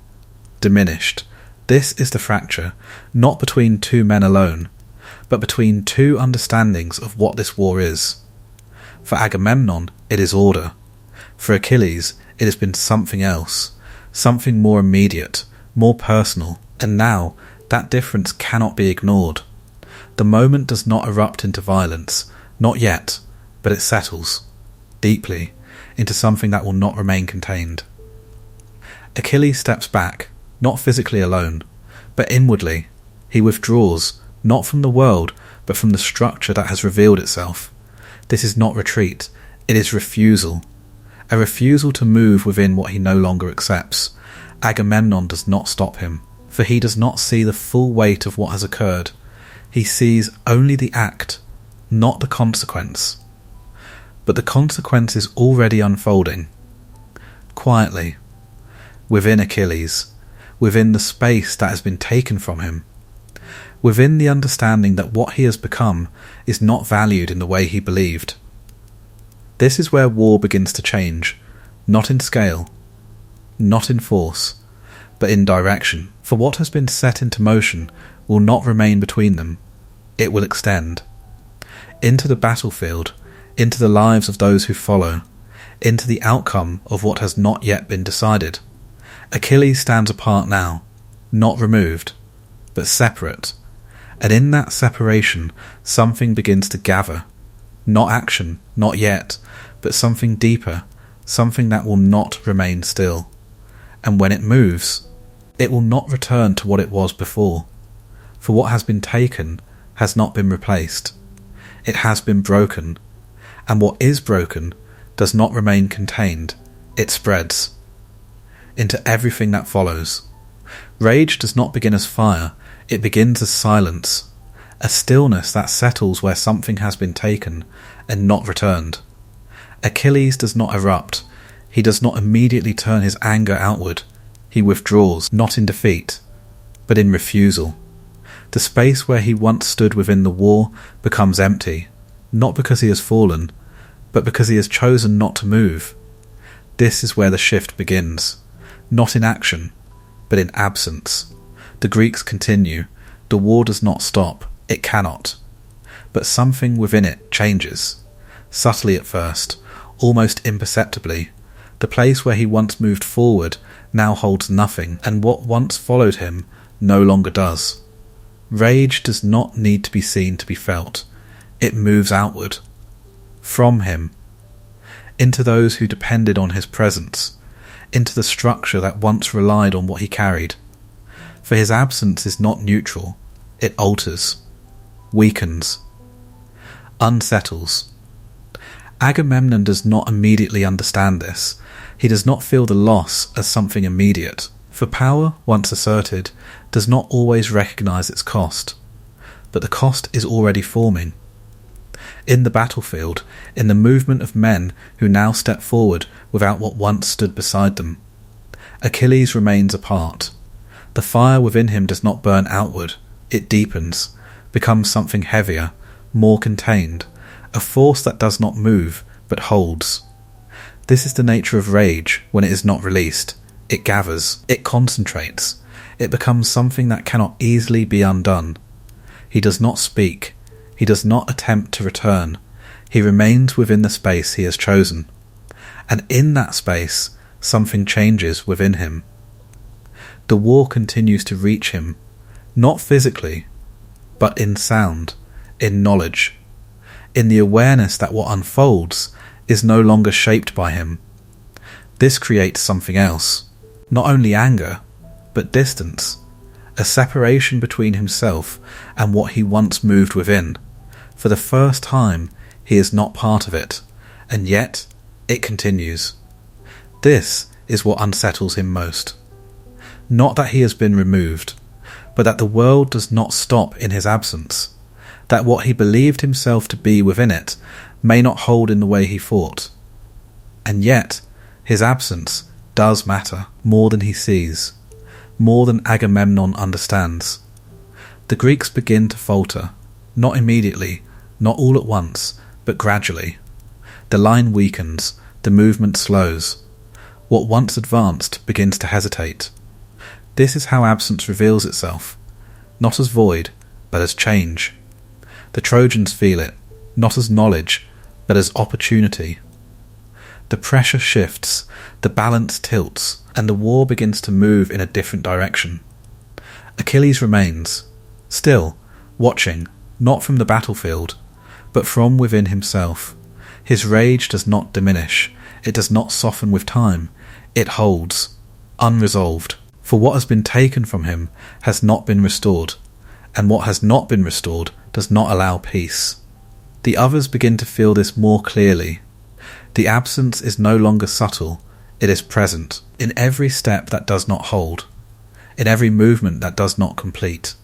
diminished. This is the fracture, not between two men alone, but between two understandings of what this war is. For Agamemnon, it is order. For Achilles, it has been something else, something more immediate, more personal, and now that difference cannot be ignored. The moment does not erupt into violence, not yet, but it settles, deeply, into something that will not remain contained. Achilles steps back, not physically alone, but inwardly. He withdraws, not from the world, but from the structure that has revealed itself. This is not retreat, it is refusal. A refusal to move within what he no longer accepts. Agamemnon does not stop him, for he does not see the full weight of what has occurred. He sees only the act, not the consequence. But the consequence is already unfolding. Quietly, within Achilles, within the space that has been taken from him, within the understanding that what he has become is not valued in the way he believed. This is where war begins to change, not in scale, not in force, but in direction. For what has been set into motion will not remain between them, it will extend into the battlefield, into the lives of those who follow, into the outcome of what has not yet been decided. Achilles stands apart now, not removed, but separate, and in that separation something begins to gather. Not action, not yet, but something deeper, something that will not remain still. And when it moves, it will not return to what it was before, for what has been taken has not been replaced. It has been broken, and what is broken does not remain contained, it spreads into everything that follows. Rage does not begin as fire, it begins as silence, a stillness that settles where something has been taken and not returned. Achilles does not erupt, he does not immediately turn his anger outward, he withdraws, not in defeat, but in refusal. The space where he once stood within the war becomes empty, not because he has fallen, but because he has chosen not to move. This is where the shift begins, not in action, but in absence. The Greeks continue, the war does not stop, it cannot. But something within it changes, subtly at first, almost imperceptibly. The place where he once moved forward now holds nothing, and what once followed him no longer does. Rage does not need to be seen to be felt. It moves outward, from him, into those who depended on his presence, into the structure that once relied on what he carried. For his absence is not neutral, it alters, weakens, unsettles. Agamemnon does not immediately understand this. He does not feel the loss as something immediate, for power, once asserted, does not always recognize its cost, but the cost is already forming. In the battlefield, in the movement of men who now step forward without what once stood beside them. Achilles remains apart. The fire within him does not burn outward, it deepens, becomes something heavier, more contained, a force that does not move, but holds. This is the nature of rage when it is not released. It gathers, it concentrates, it becomes something that cannot easily be undone. He does not speak, he does not attempt to return, he remains within the space he has chosen. And in that space, something changes within him. The war continues to reach him, not physically, but in sound, in knowledge, in the awareness that what unfolds is no longer shaped by him. This creates something else, not only anger, but distance, a separation between himself and what he once moved within. For the first time, he is not part of it, and yet it continues. This is what unsettles him most. Not that he has been removed, but that the world does not stop in his absence, that what he believed himself to be within it may not hold in the way he thought. And yet, his absence does matter more than he sees, more than Agamemnon understands. The Greeks begin to falter, not immediately, not all at once, but gradually. The line weakens, the movement slows. What once advanced begins to hesitate. This is how absence reveals itself, not as void, but as change. The Trojans feel it, not as knowledge, but as opportunity. The pressure shifts, the balance tilts, and the war begins to move in a different direction. Achilles remains, still, watching, not from the battlefield, but from within himself. His rage does not diminish, it does not soften with time, it holds, unresolved. For what has been taken from him has not been restored, and what has not been restored does not allow peace. The others begin to feel this more clearly. The absence is no longer subtle, it is present, in every step that does not hold, in every movement that does not complete,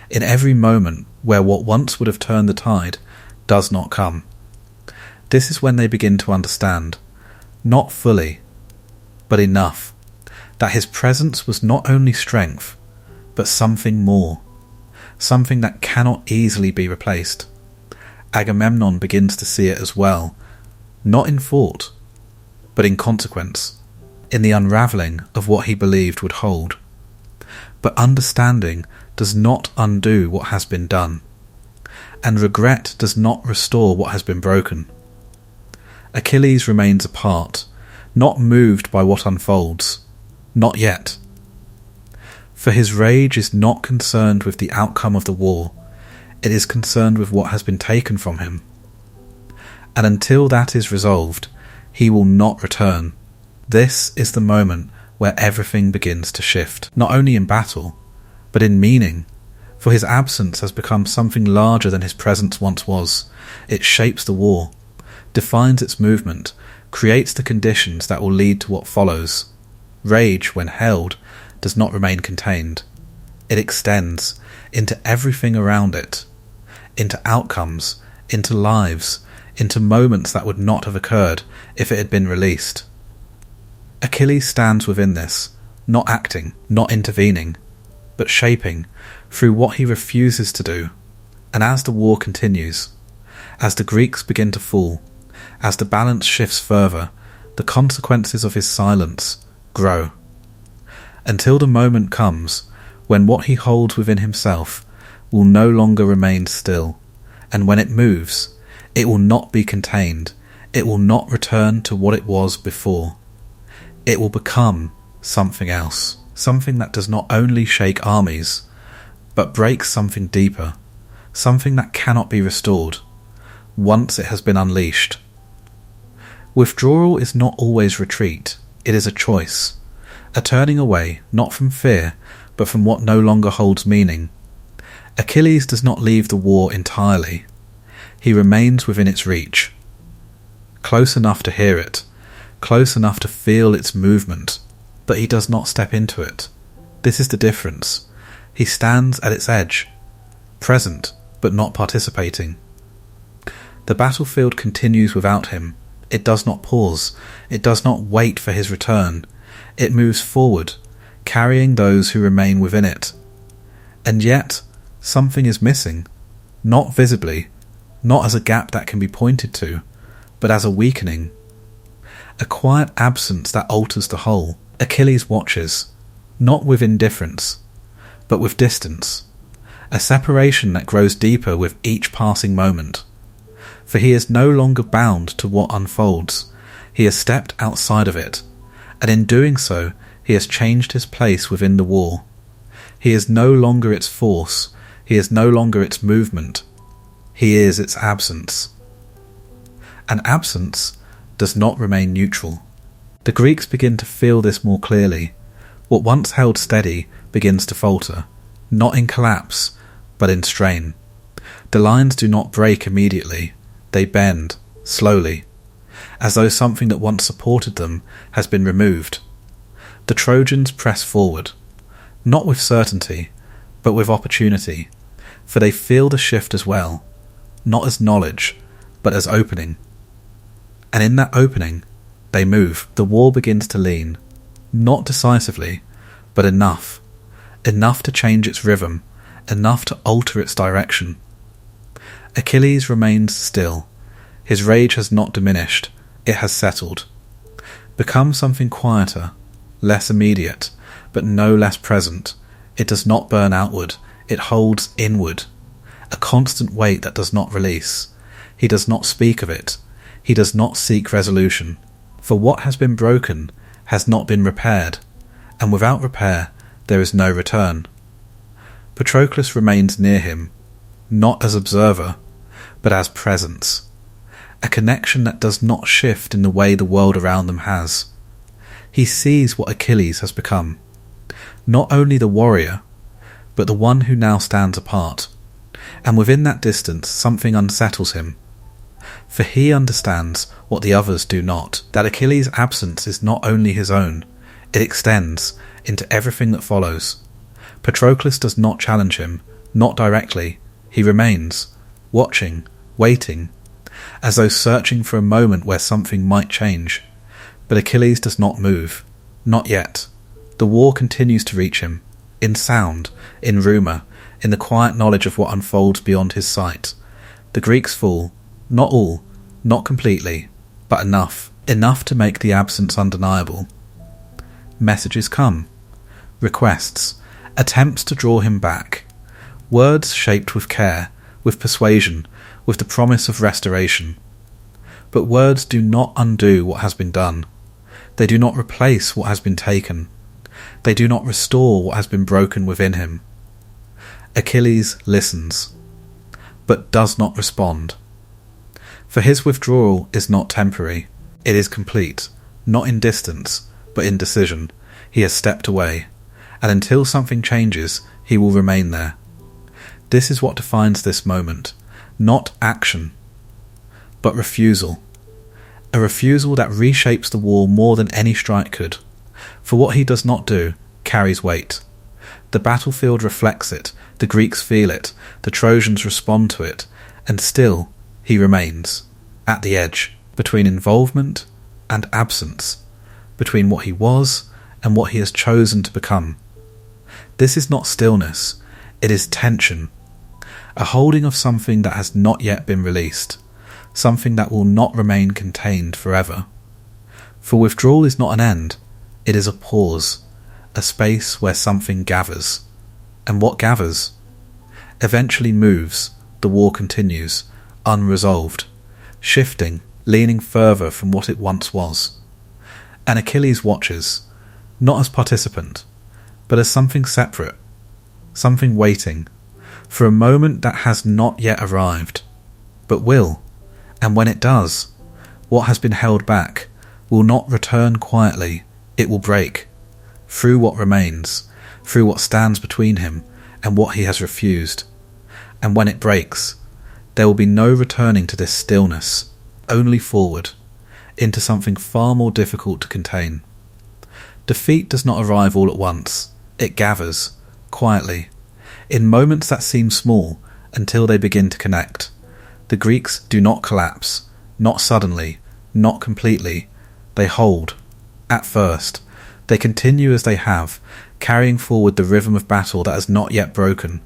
in every moment where what once would have turned the tide does not come. This is when they begin to understand, not fully, but enough, that his presence was not only strength, but something more, something that cannot easily be replaced. Agamemnon begins to see it as well, not in thought, but but in consequence, in the unravelling of what he believed would hold. But understanding does not undo what has been done, and regret does not restore what has been broken. Achilles remains apart, not moved by what unfolds, not yet. For his rage is not concerned with the outcome of the war, it is concerned with what has been taken from him. And until that is resolved, he will not return. This is the moment where everything begins to shift, not only in battle, but in meaning, for his absence has become something larger than his presence once was. It shapes the war, defines its movement, creates the conditions that will lead to what follows. Rage, when held, does not remain contained. It extends into everything around it, into outcomes, into lives, into moments that would not have occurred if it had been released. Achilles stands within this, not acting, not intervening, but shaping through what he refuses to do. And as the war continues, as the Greeks begin to fall, as the balance shifts further, the consequences of his silence grow. Until the moment comes when what he holds within himself will no longer remain still, and when it moves, it will not be contained, it will not return to what it was before. It will become something else, something that does not only shake armies, but breaks something deeper, something that cannot be restored, once it has been unleashed. Withdrawal is not always retreat, it is a choice, a turning away not from fear, but from what no longer holds meaning. Achilles does not leave the war entirely. He remains within its reach, close enough to hear it, close enough to feel its movement, but he does not step into it. This is the difference. He stands at its edge, present but not participating. The battlefield continues without him. It does not pause. It does not wait for his return. It moves forward, carrying those who remain within it. And yet, something is missing, not visibly, not as a gap that can be pointed to, but as a weakening. A quiet absence that alters the whole. Achilles watches, not with indifference, but with distance, a separation that grows deeper with each passing moment. For he is no longer bound to what unfolds, he has stepped outside of it, and in doing so he has changed his place within the war. He is no longer its force, he is no longer its movement, he is its absence. And absence does not remain neutral. The Greeks begin to feel this more clearly. What once held steady begins to falter, not in collapse, but in strain. The lines do not break immediately, they bend, slowly, as though something that once supported them has been removed. The Trojans press forward, not with certainty, but with opportunity, for they feel the shift as well, not as knowledge, but as opening. And in that opening, they move. The war begins to lean, not decisively, but enough to change its rhythm, enough to alter its direction. Achilles remains still. His rage has not diminished, it has settled, become something quieter, less immediate, but no less present. It does not burn outward, it holds inward, a constant weight that does not release. He does not speak of it, he does not seek resolution, for what has been broken has not been repaired, and without repair there is no return. Patroclus remains near him, not as observer, but as presence, a connection that does not shift in the way the world around them has. He sees what Achilles has become, not only the warrior, but the one who now stands apart, and within that distance something unsettles him. For he understands what the others do not, that Achilles' absence is not only his own, it extends into everything that follows. Patroclus does not challenge him, not directly. He remains, watching, waiting, as though searching for a moment where something might change. But Achilles does not move, not yet. The war continues to reach him, in sound, in rumour, in the quiet knowledge of what unfolds beyond his sight. The Greeks fall, not all, not completely, but enough. enough to make the absence undeniable. Messages come, requests, attempts to draw him back, words shaped with care, with persuasion, with the promise of restoration. But words do not undo what has been done. They do not replace what has been taken. They do not restore what has been broken within him. Achilles listens, but does not respond. For his withdrawal is not temporary, it is complete, not in distance, but in decision. He has stepped away, and until something changes, he will remain there. This is what defines this moment, not action, but refusal. A refusal that reshapes the wall more than any strike could, for what he does not do carries weight. The battlefield reflects it, the Greeks feel it, the Trojans respond to it, and still he remains, at the edge, between involvement and absence, between what he was and what he has chosen to become. This is not stillness, it is tension, a holding of something that has not yet been released, something that will not remain contained forever. For withdrawal is not an end, it is a pause, a space where something gathers. And what gathers? Eventually moves, the war continues, unresolved, shifting, leaning further from what it once was. And Achilles watches, not as participant, but as something separate, something waiting, for a moment that has not yet arrived, but will, and when it does, what has been held back will not return quietly, it will break, through what remains, through what stands between him and what he has refused. And when it breaks, there will be no returning to this stillness, only forward, into something far more difficult to contain. Defeat does not arrive all at once, it gathers, quietly, in moments that seem small until they begin to connect. The Greeks do not collapse, not suddenly, not completely, they hold, at first. They continue as they have, carrying forward the rhythm of battle that has not yet broken.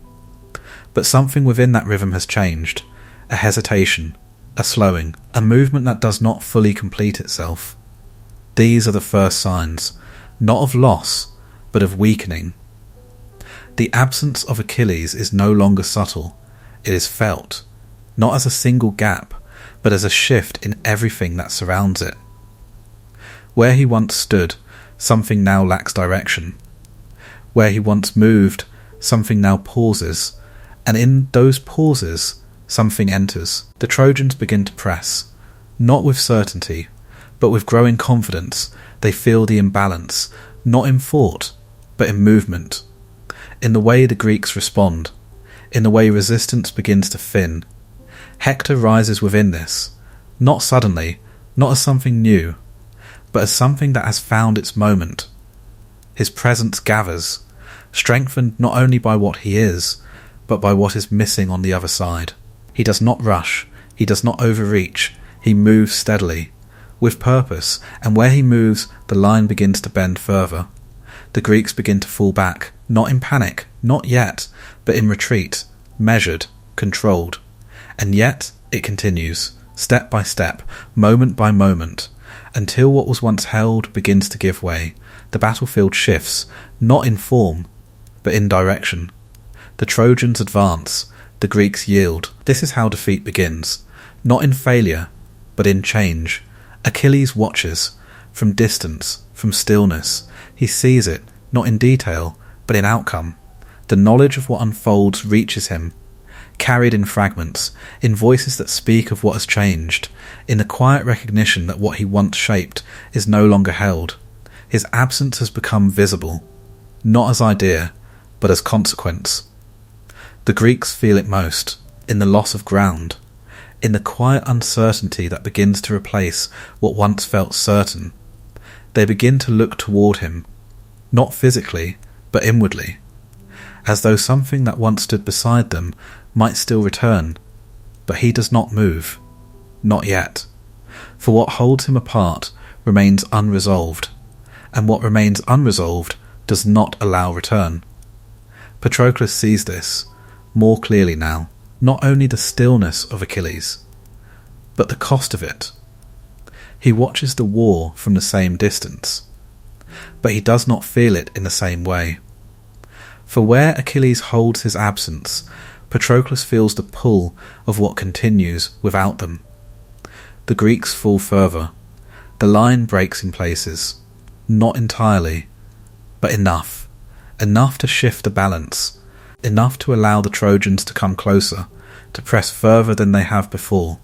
But something within that rhythm has changed, a hesitation, a slowing, a movement that does not fully complete itself. These are the first signs, not of loss, but of weakening. The absence of Achilles is no longer subtle, it is felt, not as a single gap, but as a shift in everything that surrounds it. Where he once stood, something now lacks direction. Where he once moved, something now pauses, and in those pauses, something enters. The Trojans begin to press, not with certainty, but with growing confidence. They feel the imbalance, not in thought, but in movement, in the way the Greeks respond, in the way resistance begins to thin. Hector rises within this, not suddenly, not as something new, but as something that has found its moment. His presence gathers, strengthened not only by what he is, but by what is missing on the other side. He does not rush, he does not overreach, he moves steadily, with purpose, and where he moves, the line begins to bend further. The Greeks begin to fall back, not in panic, not yet, but in retreat, measured, controlled. And yet it continues, step by step, moment by moment, until what was once held begins to give way. The battlefield shifts, not in form, but in direction. The Trojans advance, the Greeks yield. This is how defeat begins, not in failure, but in change. Achilles watches, from distance, from stillness. He sees it, not in detail, but in outcome. The knowledge of what unfolds reaches him, carried in fragments, in voices that speak of what has changed, in the quiet recognition that what he once shaped is no longer held. His absence has become visible, not as idea, but as consequence. The Greeks feel it most, in the loss of ground, in the quiet uncertainty that begins to replace what once felt certain. They begin to look toward him, not physically, but inwardly, as though something that once stood beside them might still return, but he does not move, not yet, for what holds him apart remains unresolved, and what remains unresolved does not allow return. Patroclus sees this, more clearly now, not only the stillness of Achilles, but the cost of it. He watches the war from the same distance, but he does not feel it in the same way. For where Achilles holds his absence, Patroclus feels the pull of what continues without them. The Greeks fall further. The line breaks in places, not entirely, but enough to shift the balance, enough to allow the Trojans to come closer, to press further than they have before.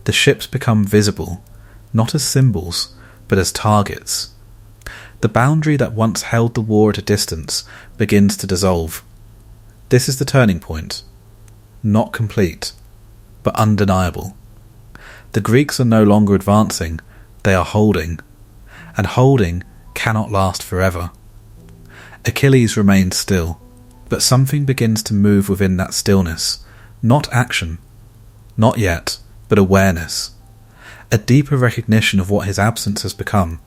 The ships become visible, not as symbols, but as targets. The boundary that once held the war at a distance begins to dissolve. This is the turning point. Not complete, but undeniable. The Greeks are no longer advancing, they are holding, and holding cannot last forever. Achilles remains still, but something begins to move within that stillness, not action, not yet, but awareness. A deeper recognition of what his absence has become,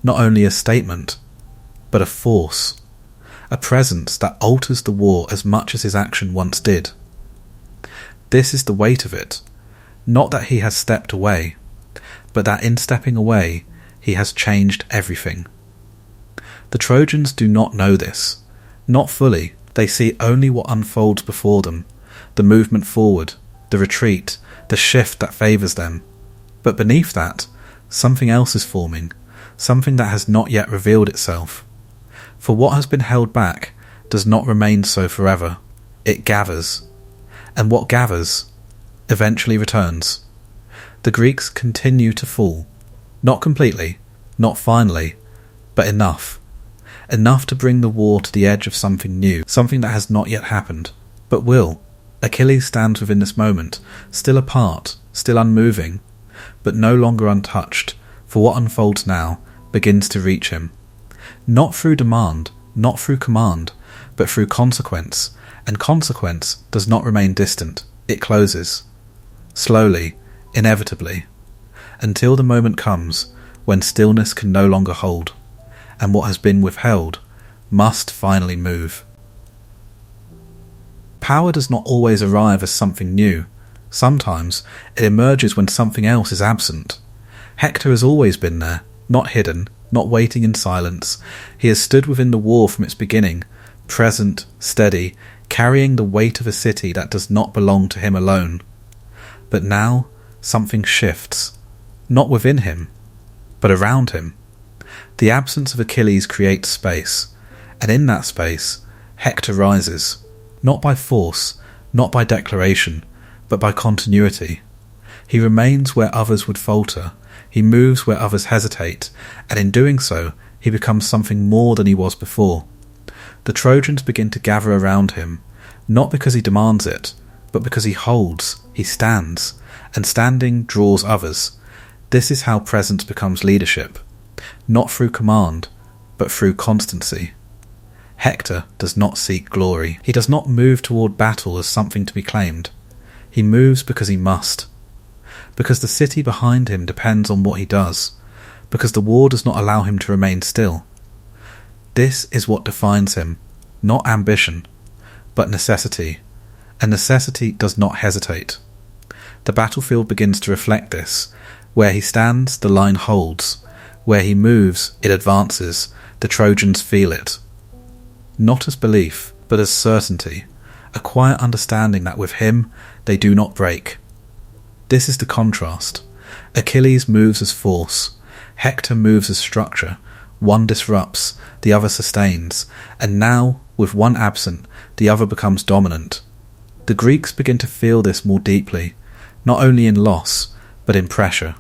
not only a statement, but a force, a presence that alters the war as much as his action once did. This is the weight of it, not that he has stepped away, but that in stepping away he has changed everything. The Trojans do not know this, not fully. They see only what unfolds before them, the movement forward, the retreat, the shift that favours them. But beneath that, something else is forming, something that has not yet revealed itself. For what has been held back does not remain so forever. It gathers, and what gathers eventually returns. The Greeks continue to fall, not completely, not finally, but enough to bring the war to the edge of something new, something that has not yet happened, but will. Achilles stands within this moment, still apart, still unmoving, but no longer untouched, for what unfolds now begins to reach him. Not through demand, not through command, but through consequence, and consequence does not remain distant, it closes. Slowly, inevitably, until the moment comes when stillness can no longer hold, and what has been withheld must finally move. Power does not always arrive as something new. Sometimes it emerges when something else is absent. Hector has always been there, not hidden, not waiting in silence. He has stood within the war from its beginning, present, steady, carrying the weight of a city that does not belong to him alone. But now something shifts, not within him, but around him. The absence of Achilles creates space, and in that space Hector rises, not by force, not by declaration, but by continuity. He remains where others would falter, he moves where others hesitate, and in doing so he becomes something more than he was before. The Trojans begin to gather around him, not because he demands it, but because he holds, he stands, and standing draws others. This is how presence becomes leadership, not through command, but through constancy. Hector does not seek glory. He does not move toward battle as something to be claimed. He moves because he must. Because the city behind him depends on what he does. Because the war does not allow him to remain still. This is what defines him, not ambition, but necessity. And necessity does not hesitate. The battlefield begins to reflect this. Where he stands, the line holds. Where he moves, it advances. The Trojans feel it. Not as belief, but as certainty, a quiet understanding that with him they do not break. This is the contrast. Achilles moves as force, Hector moves as structure. One disrupts, the other sustains, and now, with one absent, the other becomes dominant. The Greeks begin to feel this more deeply, not only in loss, but in pressure.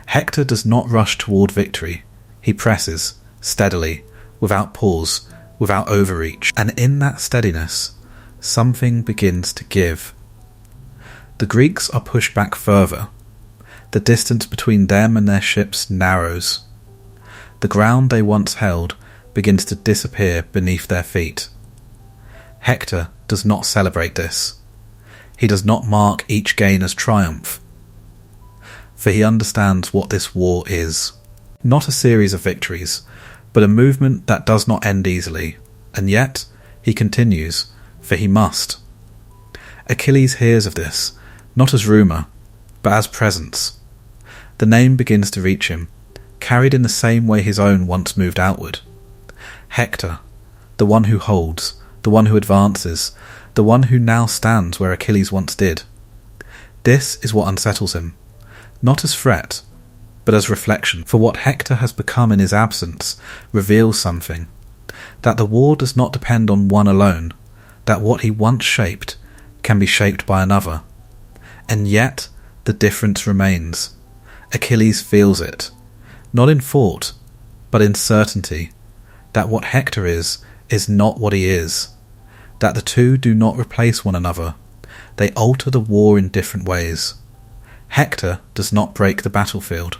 Hector does not rush toward victory. He presses, steadily, without pause, without overreach, and in that steadiness, something begins to give. The Greeks are pushed back further. The distance between them and their ships narrows. The ground they once held begins to disappear beneath their feet. Hector does not celebrate this. He does not mark each gain as triumph, for he understands what this war is. Not a series of victories, but a movement that does not end easily, and yet he continues, for he must. Achilles hears of this, not as rumour, but as presence. The name begins to reach him, carried in the same way his own once moved outward. Hector, the one who holds, the one who advances, the one who now stands where Achilles once did. This is what unsettles him, not as threat, but as reflection, for what Hector has become in his absence reveals something, that the war does not depend on one alone, that what he once shaped can be shaped by another. And yet the difference remains. Achilles feels it, not in thought, but in certainty, that what Hector is not what he is, that the two do not replace one another, they alter the war in different ways. Hector does not break the battlefield.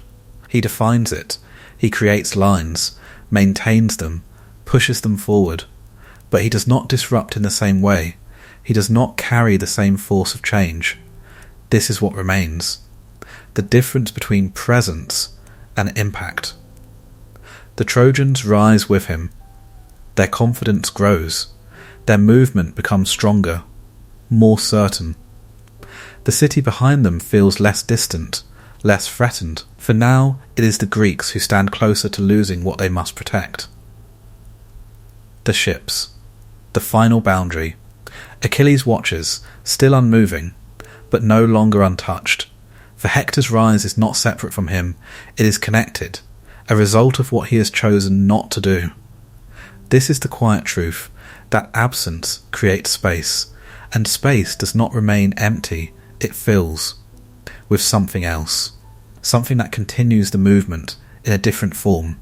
He defines it, he creates lines, maintains them, pushes them forward, but he does not disrupt in the same way, he does not carry the same force of change. This is what remains, the difference between presence and impact. The Trojans rise with him. Their confidence grows. Their movement becomes stronger, more certain. The city behind them feels less distant, less threatened, for now it is the Greeks who stand closer to losing what they must protect. The ships. The final boundary. Achilles watches, still unmoving, but no longer untouched. For Hector's rise is not separate from him, it is connected, a result of what he has chosen not to do. This is the quiet truth, that absence creates space, and space does not remain empty, it fills with something else, something that continues the movement in a different form.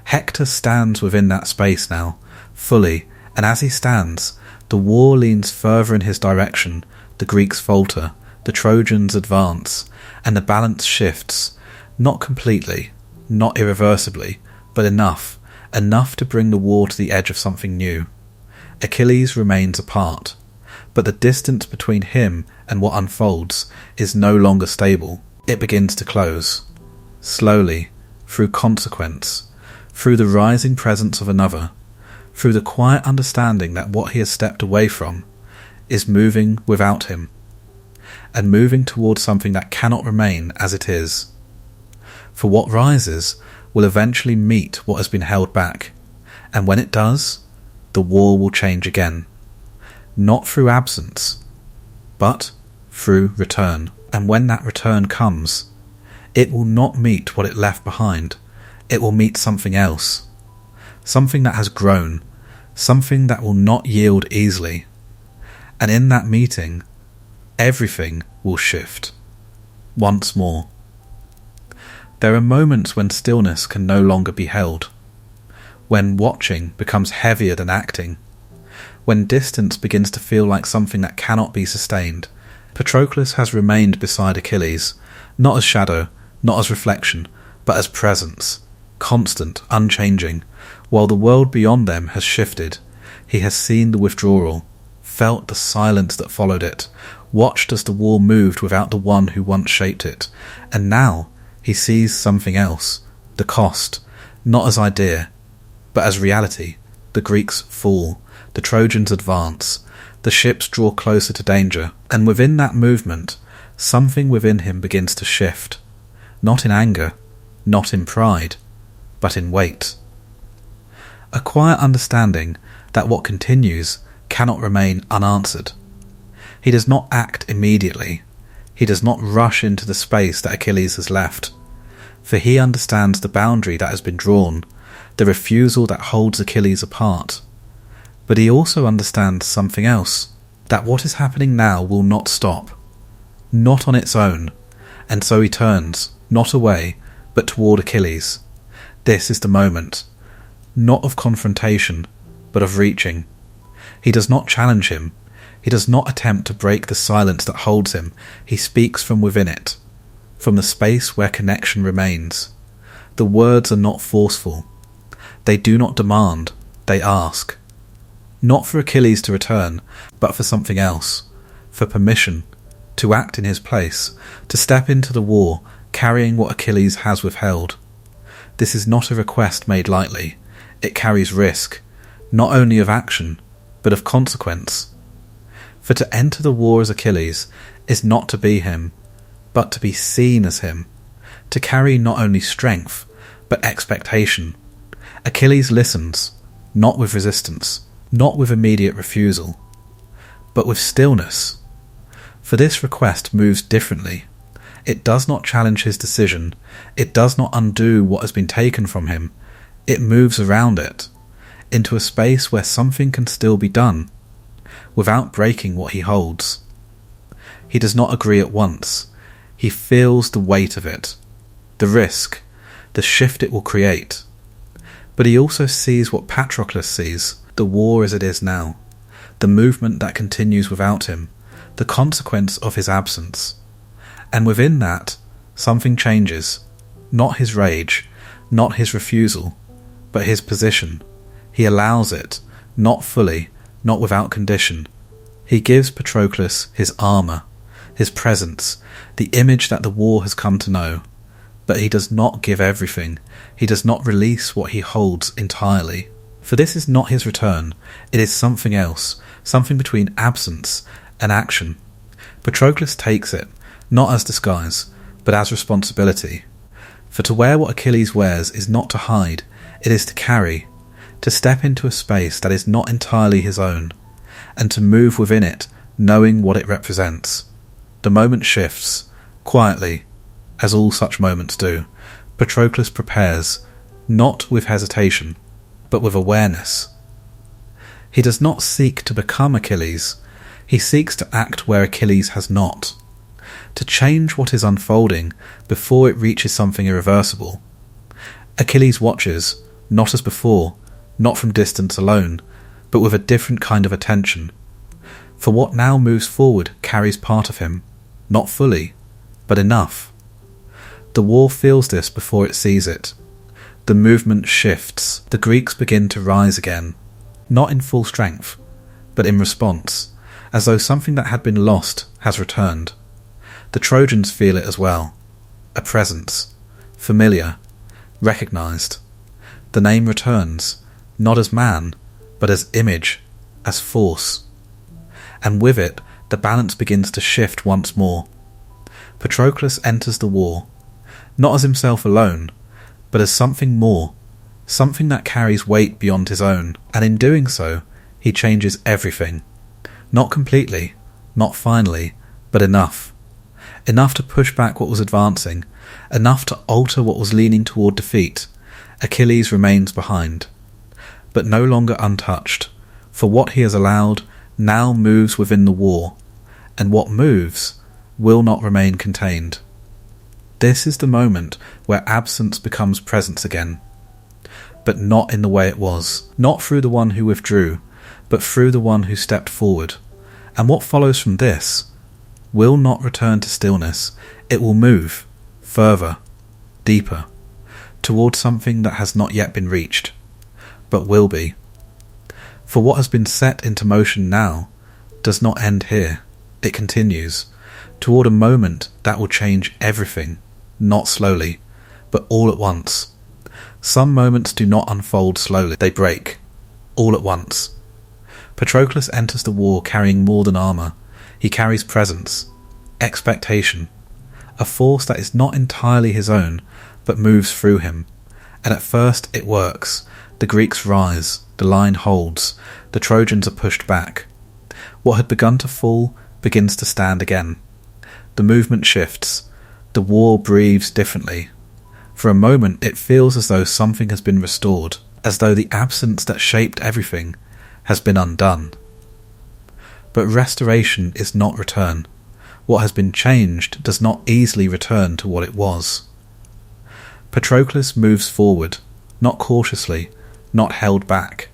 Hector stands within that space now, fully, and as he stands, the war leans further in his direction, the Greeks falter, the Trojans advance, and the balance shifts, not completely, not irreversibly, but enough to bring the war to the edge of something new. Achilles remains apart, but the distance between him and what unfolds is no longer stable. It begins to close, slowly, through consequence, through the rising presence of another, through the quiet understanding that what he has stepped away from is moving without him, and moving towards something that cannot remain as it is. For what rises will eventually meet what has been held back, and when it does, the war will change again. Not through absence, but through return. And when that return comes, it will not meet what it left behind. It will meet something else. Something that has grown. Something that will not yield easily. And in that meeting, everything will shift. Once more. There are moments when stillness can no longer be held. When watching becomes heavier than acting. When distance begins to feel like something that cannot be sustained. Patroclus has remained beside Achilles, not as shadow, not as reflection, but as presence, constant, unchanging. While the world beyond them has shifted, he has seen the withdrawal, felt the silence that followed it, watched as the war moved without the one who once shaped it, and now he sees something else, the cost, not as idea, but as reality. The Greeks fall, the Trojans advance, the ships draw closer to danger, and within that movement, something within him begins to shift, not in anger, not in pride, but in weight. A quiet understanding that what continues cannot remain unanswered. He does not act immediately. He does not rush into the space that Achilles has left, for he understands the boundary that has been drawn, the refusal that holds Achilles apart. But he also understands something else, that what is happening now will not stop, not on its own, and so he turns, not away, but toward Achilles. This is the moment, not of confrontation, but of reaching. He does not challenge him. He does not attempt to break the silence that holds him. He speaks from within it, from the space where connection remains. The words are not forceful. They do not demand, they ask. Not for Achilles to return, but for something else, for permission, to act in his place, to step into the war, carrying what Achilles has withheld. This is not a request made lightly. It carries risk, not only of action, but of consequence. For to enter the war as Achilles is not to be him, but to be seen as him, to carry not only strength, but expectation. Achilles listens, not with resistance, not with immediate refusal, but with stillness. For this request moves differently. It does not challenge his decision. It does not undo what has been taken from him. It moves around it, into a space where something can still be done, without breaking what he holds. He does not agree at once. He feels the weight of it, the risk, the shift it will create. But he also sees what Patroclus sees, the war as it is now, the movement that continues without him, the consequence of his absence. And within that, something changes. Not his rage, not his refusal, but his position. He allows it, not fully, not without condition. He gives Patroclus his armour, his presence, the image that the war has come to know. But he does not give everything. He does not release what he holds entirely. For this is not his return. It is something else, something between absence and action. Patroclus takes it, not as disguise, but as responsibility. For to wear what Achilles wears is not to hide, it is to carry, to step into a space that is not entirely his own, and to move within it, knowing what it represents. The moment shifts, quietly, as all such moments do. Patroclus prepares, not with hesitation, but with awareness. He does not seek to become Achilles. He seeks to act where Achilles has not, to change what is unfolding before it reaches something irreversible. Achilles watches, not as before, not from distance alone, but with a different kind of attention. For what now moves forward carries part of him, not fully, but enough. The war feels this before it sees it. The movement shifts. The Greeks begin to rise again, not in full strength, but in response, as though something that had been lost has returned. The Trojans feel it as well. A presence, familiar, recognised. The name returns, not as man, but as image, as force. And with it, the balance begins to shift once more. Patroclus enters the war, not as himself alone, but as something more, something that carries weight beyond his own, and in doing so, he changes everything. Not completely, not finally, but enough. Enough to push back what was advancing, enough to alter what was leaning toward defeat. Achilles remains behind, but no longer untouched, for what he has allowed now moves within the war, and what moves will not remain contained. This is the moment where absence becomes presence again, but not in the way it was, not through the one who withdrew, but through the one who stepped forward. And what follows from this will not return to stillness. It will move further, deeper, towards something that has not yet been reached, but will be. For what has been set into motion now does not end here. It continues toward a moment that will change everything, not slowly, but all at once. Some moments do not unfold slowly, they break, all at once. Patroclus enters the war carrying more than armour. He carries presence, expectation, a force that is not entirely his own, but moves through him. And at first it works. The Greeks rise, the line holds, the Trojans are pushed back. What had begun to fall begins to stand again. The movement shifts. The war breathes differently. For a moment it feels as though something has been restored, as though the absence that shaped everything has been undone. But restoration is not return. What has been changed does not easily return to what it was. Patroclus moves forward, not cautiously, not held back,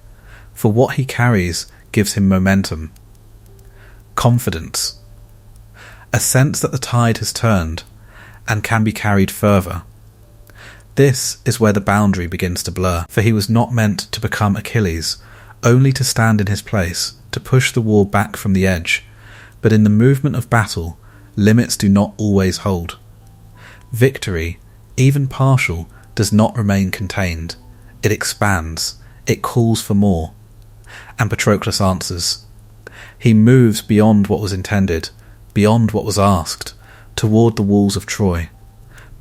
for what he carries gives him momentum, confidence, a sense that the tide has turned and can be carried further. This is where the boundary begins to blur, for he was not meant to become Achilles, only to stand in his place, to push the war back from the edge. But in the movement of battle, limits do not always hold. Victory, even partial, does not remain contained. It expands, it calls for more. And Patroclus answers. He moves beyond what was intended, beyond what was asked, toward the walls of Troy.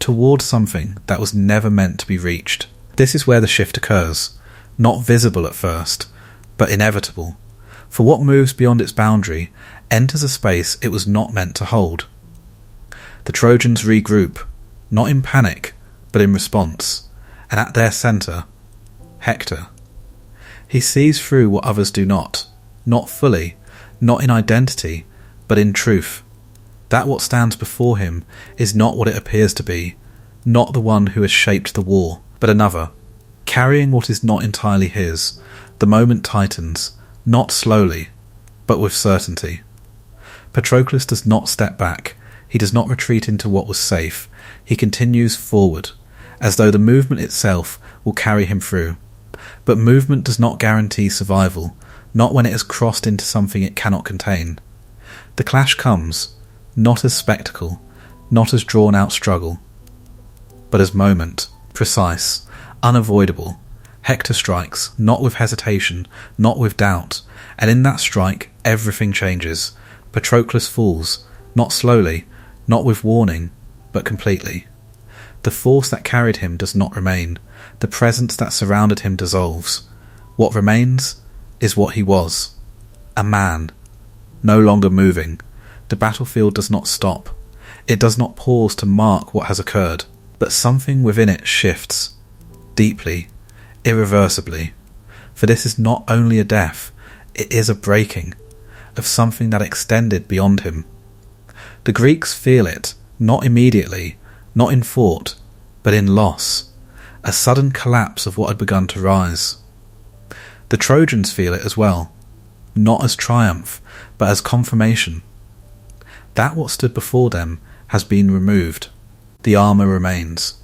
towards something that was never meant to be reached. This is where the shift occurs, not visible at first, but inevitable, for what moves beyond its boundary enters a space it was not meant to hold. The Trojans regroup, not in panic, but in response, and at their centre, Hector. He sees through what others do not fully, not in identity, but in truth. That what stands before him is not what it appears to be, not the one who has shaped the war, but another, carrying what is not entirely his. The moment tightens, not slowly, but with certainty. Patroclus does not step back, he does not retreat into what was safe, he continues forward, as though the movement itself will carry him through. But movement does not guarantee survival, not when it has crossed into something it cannot contain. The clash comes, not as spectacle, not as drawn-out struggle, but as moment, precise, unavoidable. Hector strikes, not with hesitation, not with doubt, and in that strike everything changes. Patroclus falls, not slowly, not with warning, but completely. The force that carried him does not remain. The presence that surrounded him dissolves. What remains is what he was. A man, no longer moving. The battlefield does not stop. It does not pause to mark what has occurred, but something within it shifts, deeply, irreversibly. For this is not only a death, it is a breaking of something that extended beyond him. The Greeks feel it, not immediately, not in thought, but in loss, a sudden collapse of what had begun to rise. The Trojans feel it as well, not as triumph, but as confirmation. That what stood before them has been removed. The armour remains,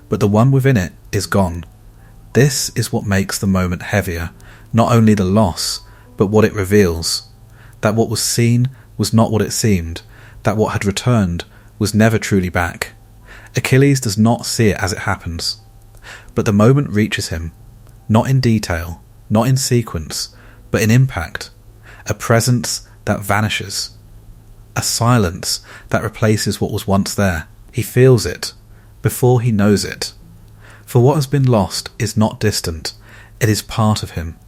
but the one within it is gone. This is what makes the moment heavier, not only the loss, but what it reveals. That what was seen was not what it seemed, that what had returned was never truly back. Achilles does not see it as it happens, but the moment reaches him, not in detail, not in sequence, but in impact, a presence that vanishes, a silence that replaces what was once there. He feels it, before he knows it. For what has been lost is not distant, it is part of him.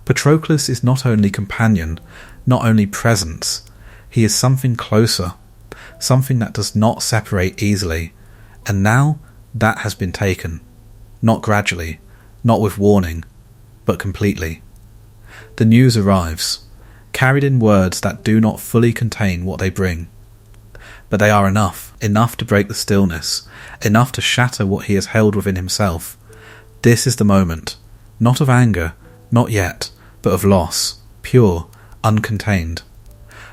Patroclus is not only companion, not only presence, he is something closer, something that does not separate easily, and now that has been taken, not gradually, not with warning, but completely. The news arrives, carried in words that do not fully contain what they bring. But they are enough to break the stillness, enough to shatter what he has held within himself. This is the moment, not of anger, not yet, but of loss, pure, uncontained.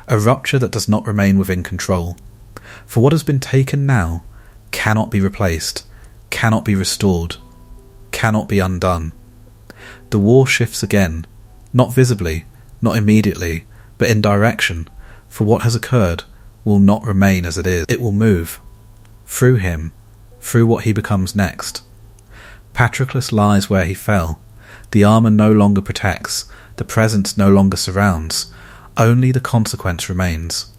A rupture that does not remain within control. For what has been taken now cannot be replaced, cannot be restored, cannot be undone. The war shifts again, not visibly, not immediately, but in direction, for what has occurred will not remain as it is. It will move, through him, through what he becomes next. Patroclus lies where he fell. The armour no longer protects, the presence no longer surrounds, only the consequence remains.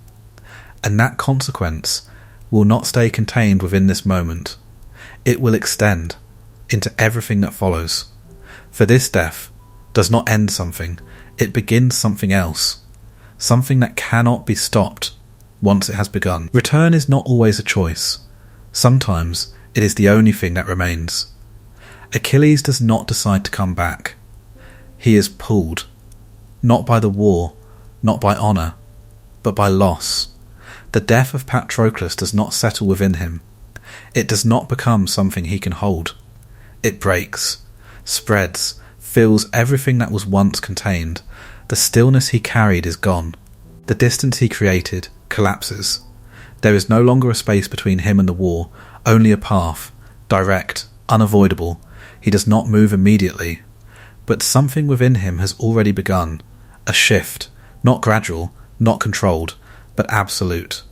And that consequence will not stay contained within this moment. It will extend into everything that follows. For this death does not end something, it begins something else, something that cannot be stopped once it has begun. Return is not always a choice. Sometimes it is the only thing that remains. Achilles does not decide to come back. He is pulled, not by the war, not by honour, but by loss. The death of Patroclus does not settle within him. It does not become something he can hold. It breaks, spreads, fills everything that was once contained. The stillness he carried is gone. The distance he created collapses. There is no longer a space between him and the war, only a path, direct, unavoidable. He does not move immediately. But something within him has already begun. A shift, not gradual, not controlled, but absolute.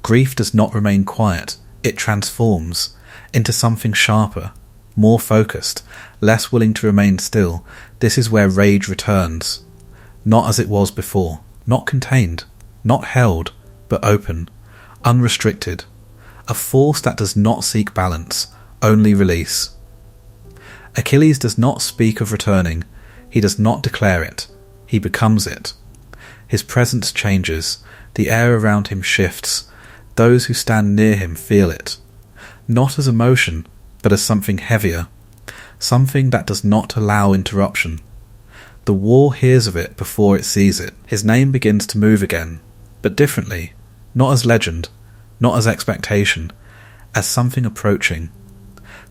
Grief does not remain quiet. It transforms into something sharper, more focused, less willing to remain still. This is where rage returns. Not as it was before, not contained, not held, but open, unrestricted. a force that does not seek balance, only release. Achilles does not speak of returning, he does not declare it, he becomes it. His presence changes, the air around him shifts, those who stand near him feel it, not as emotion, but as something heavier, something that does not allow interruption. The war hears of it before it sees it. His name begins to move again, but differently, not as legend, not as expectation, as something approaching,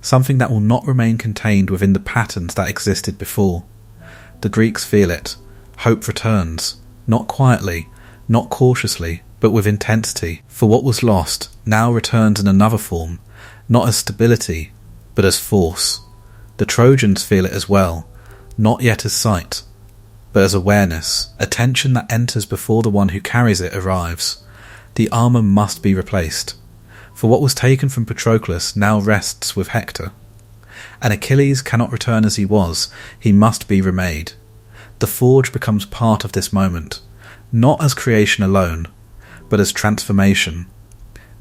something that will not remain contained within the patterns that existed before. The Greeks feel it. Hope returns, not quietly, not cautiously, but with intensity, for what was lost now returns in another form, not as stability, but as force. The Trojans feel it as well, not yet as sight, but as awareness, a tension that enters before the one who carries it arrives. The armour must be replaced, for what was taken from Patroclus now rests with Hector. And Achilles cannot return as he was, he must be remade. The forge becomes part of this moment, not as creation alone, but as transformation.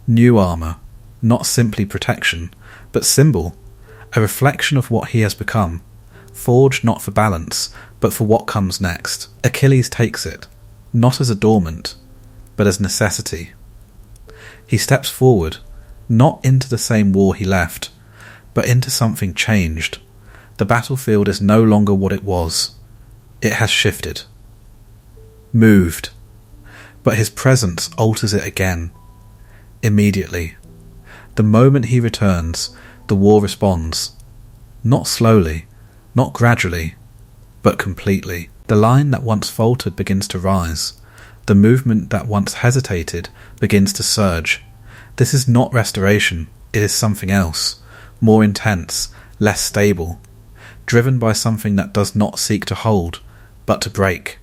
New armour, not simply protection, but symbol, a reflection of what he has become, forged not for balance, but for what comes next. Achilles takes it, not as adornment, but as necessity. He steps forward, not into the same war he left, but into something changed. The battlefield is no longer what it was. It has shifted. Moved. But his presence alters it again. Immediately. The moment he returns, the war responds. Not slowly, not gradually, but completely. The line that once faltered begins to rise. The movement that once hesitated begins to surge. This is not restoration, it is something else, more intense, less stable, driven by something that does not seek to hold, but to break.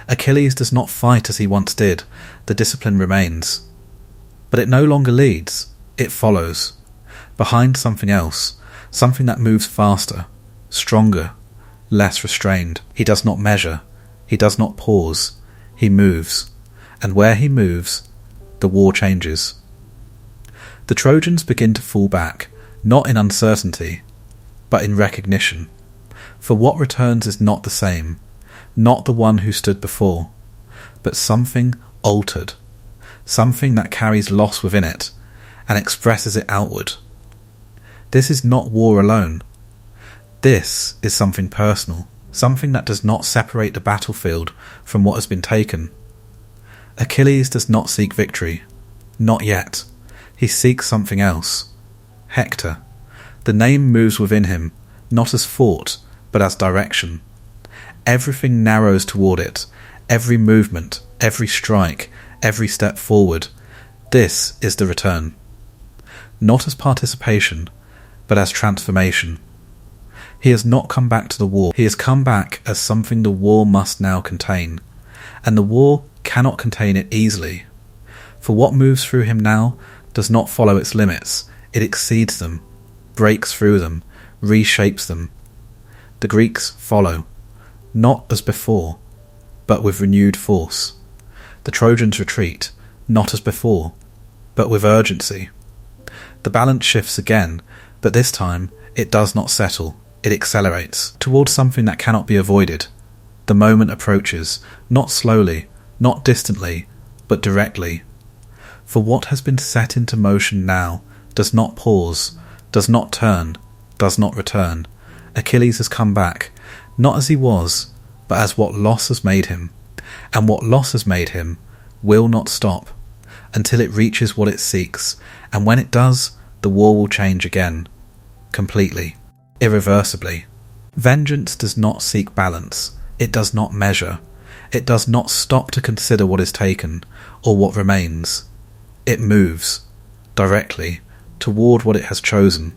Achilles does not fight as he once did, the discipline remains. But it no longer leads, it follows, behind something else, something that moves faster, stronger, less restrained. He does not measure, he does not pause, he moves, and where he moves, the war changes. The Trojans begin to fall back, not in uncertainty, but in recognition. For what returns is not the same, not the one who stood before, but something altered, something that carries loss within it, and expresses it outward. This is not war alone. This is something personal, something that does not separate the battlefield from what has been taken. Achilles does not seek victory, not yet. He seeks something else. Hector. The name moves within him, not as fought, but as direction. Everything narrows toward it, every movement, every strike, every step forward. This is the return. Not as participation, but as transformation. He has not come back to the war, he has come back as something the war must now contain, and the war cannot contain it easily. For what moves through him now does not follow its limits, it exceeds them, breaks through them, reshapes them. The Greeks follow, not as before, but with renewed force. The Trojans retreat, not as before, but with urgency. The balance shifts again, but this time it does not settle, it accelerates, towards something that cannot be avoided. The moment approaches, not slowly, not distantly, but directly. For what has been set into motion now does not pause, does not turn, does not return. Achilles has come back, not as he was, but as what loss has made him. And what loss has made him will not stop, until it reaches what it seeks, and when it does, the war will change again, completely, irreversibly. Vengeance does not seek balance, it does not measure, it does not stop to consider what is taken, or what remains. It moves, directly, toward what it has chosen.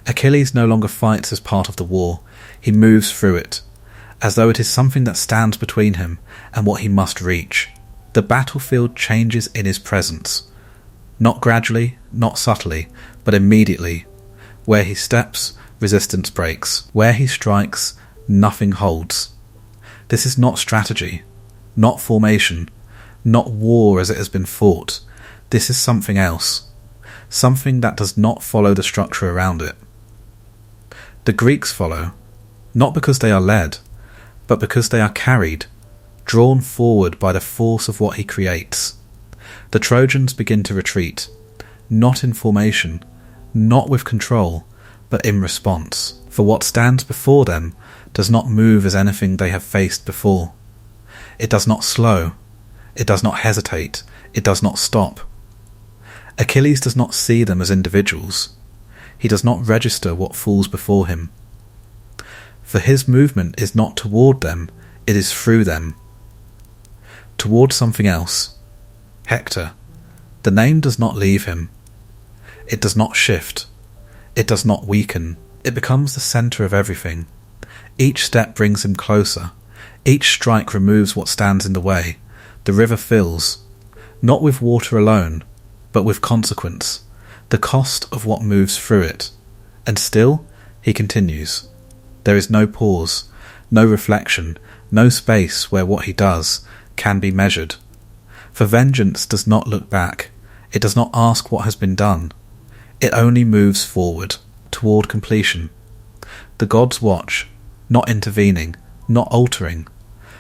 Achilles no longer fights as part of the war, he moves through it, as though it is something that stands between him and what he must reach. The battlefield changes in his presence, not gradually, not subtly, but immediately. Where he steps, resistance breaks. Where he strikes, nothing holds. This is not strategy, not formation, not war as it has been fought. This is something else. something that does not follow the structure around it. The Greeks follow, not because they are led, but because they are carried, drawn forward by the force of what he creates. The Trojans begin to retreat, not in formation, not with control, but in response, for what stands before them does not move as anything they have faced before. It does not slow, it does not hesitate, it does not stop. Achilles does not see them as individuals. He does not register what falls before him. For his movement is not toward them, it is through them. Toward something else. Hector. The name does not leave him. It does not shift. It does not weaken. It becomes the centre of everything. Each step brings him closer. Each strike removes what stands in the way. The river fills, not with water alone, but with consequence, the cost of what moves through it. And still, he continues. There is no pause, no reflection, no space where what he does can be measured. For vengeance does not look back. It does not ask what has been done. It only moves forward, toward completion. The gods watch, not intervening, not altering.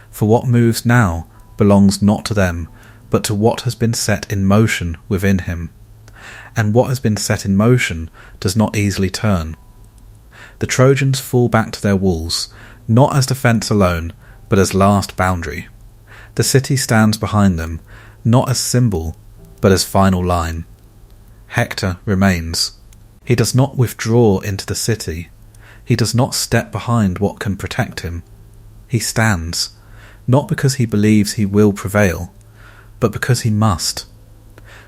For what moves now belongs not to them, but to what has been set in motion within him. And what has been set in motion does not easily turn. The Trojans fall back to their walls, not as defence alone, but as last boundary. The city stands behind them, not as symbol, but as final line. Hector remains. He does not withdraw into the city. He does not step behind what can protect him. He stands, not because he believes he will prevail, but because he must.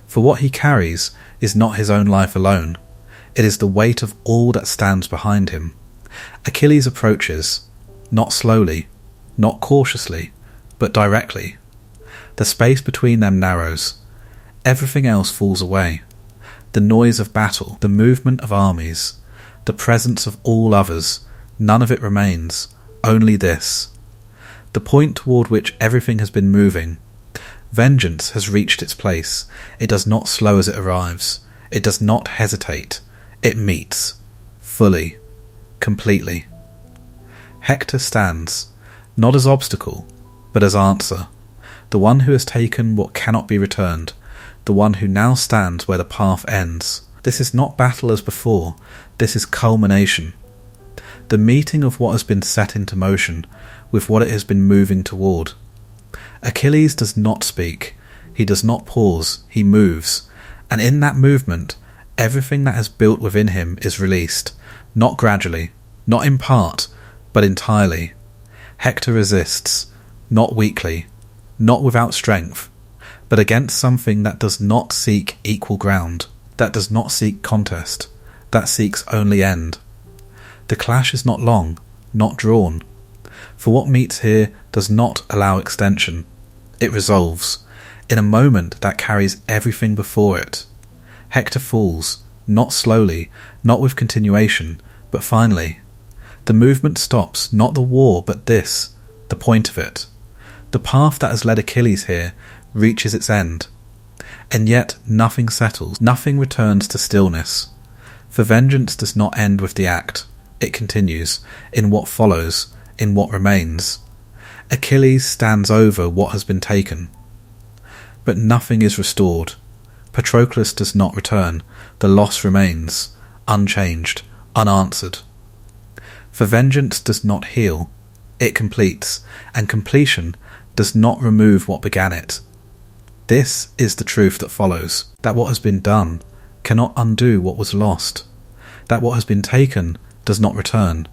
For what he carries is not his own life alone. It is the weight of all that stands behind him. Achilles approaches, not slowly, not cautiously, but directly. The space between them narrows. Everything else falls away. The noise of battle, the movement of armies, the presence of all others, none of it remains, only this. The point toward which everything has been moving. Vengeance has reached its place. It does not slow as it arrives. It does not hesitate. It meets. Fully. Completely. Hector stands, not as obstacle, but as answer. The one who has taken what cannot be returned. The one who now stands where the path ends. This is not battle as before. This is culmination. The meeting of what has been set into motion with what it has been moving toward. Achilles does not speak. He does not pause. He moves. And in that movement, everything that has built within him is released. Not gradually, not in part, but entirely. Hector resists, not weakly, not without strength, but against something that does not seek equal ground, that does not seek contest, that seeks only end. The clash is not long, not drawn, for what meets here does not allow extension. It resolves, in a moment that carries everything before it. Hector falls, not slowly, not with continuation, but finally. The movement stops, not the war, but this, the point of it. The path that has led Achilles here reaches its end. And yet nothing settles, nothing returns to stillness. For vengeance does not end with the act. It continues, in what follows, in what remains. Achilles stands over what has been taken. But nothing is restored. Patroclus does not return. The loss remains, unchanged, unanswered. For vengeance does not heal. It completes, and completion does not remove what began it. This is the truth that follows, that what has been done cannot undo what was lost, that what has been taken does not return.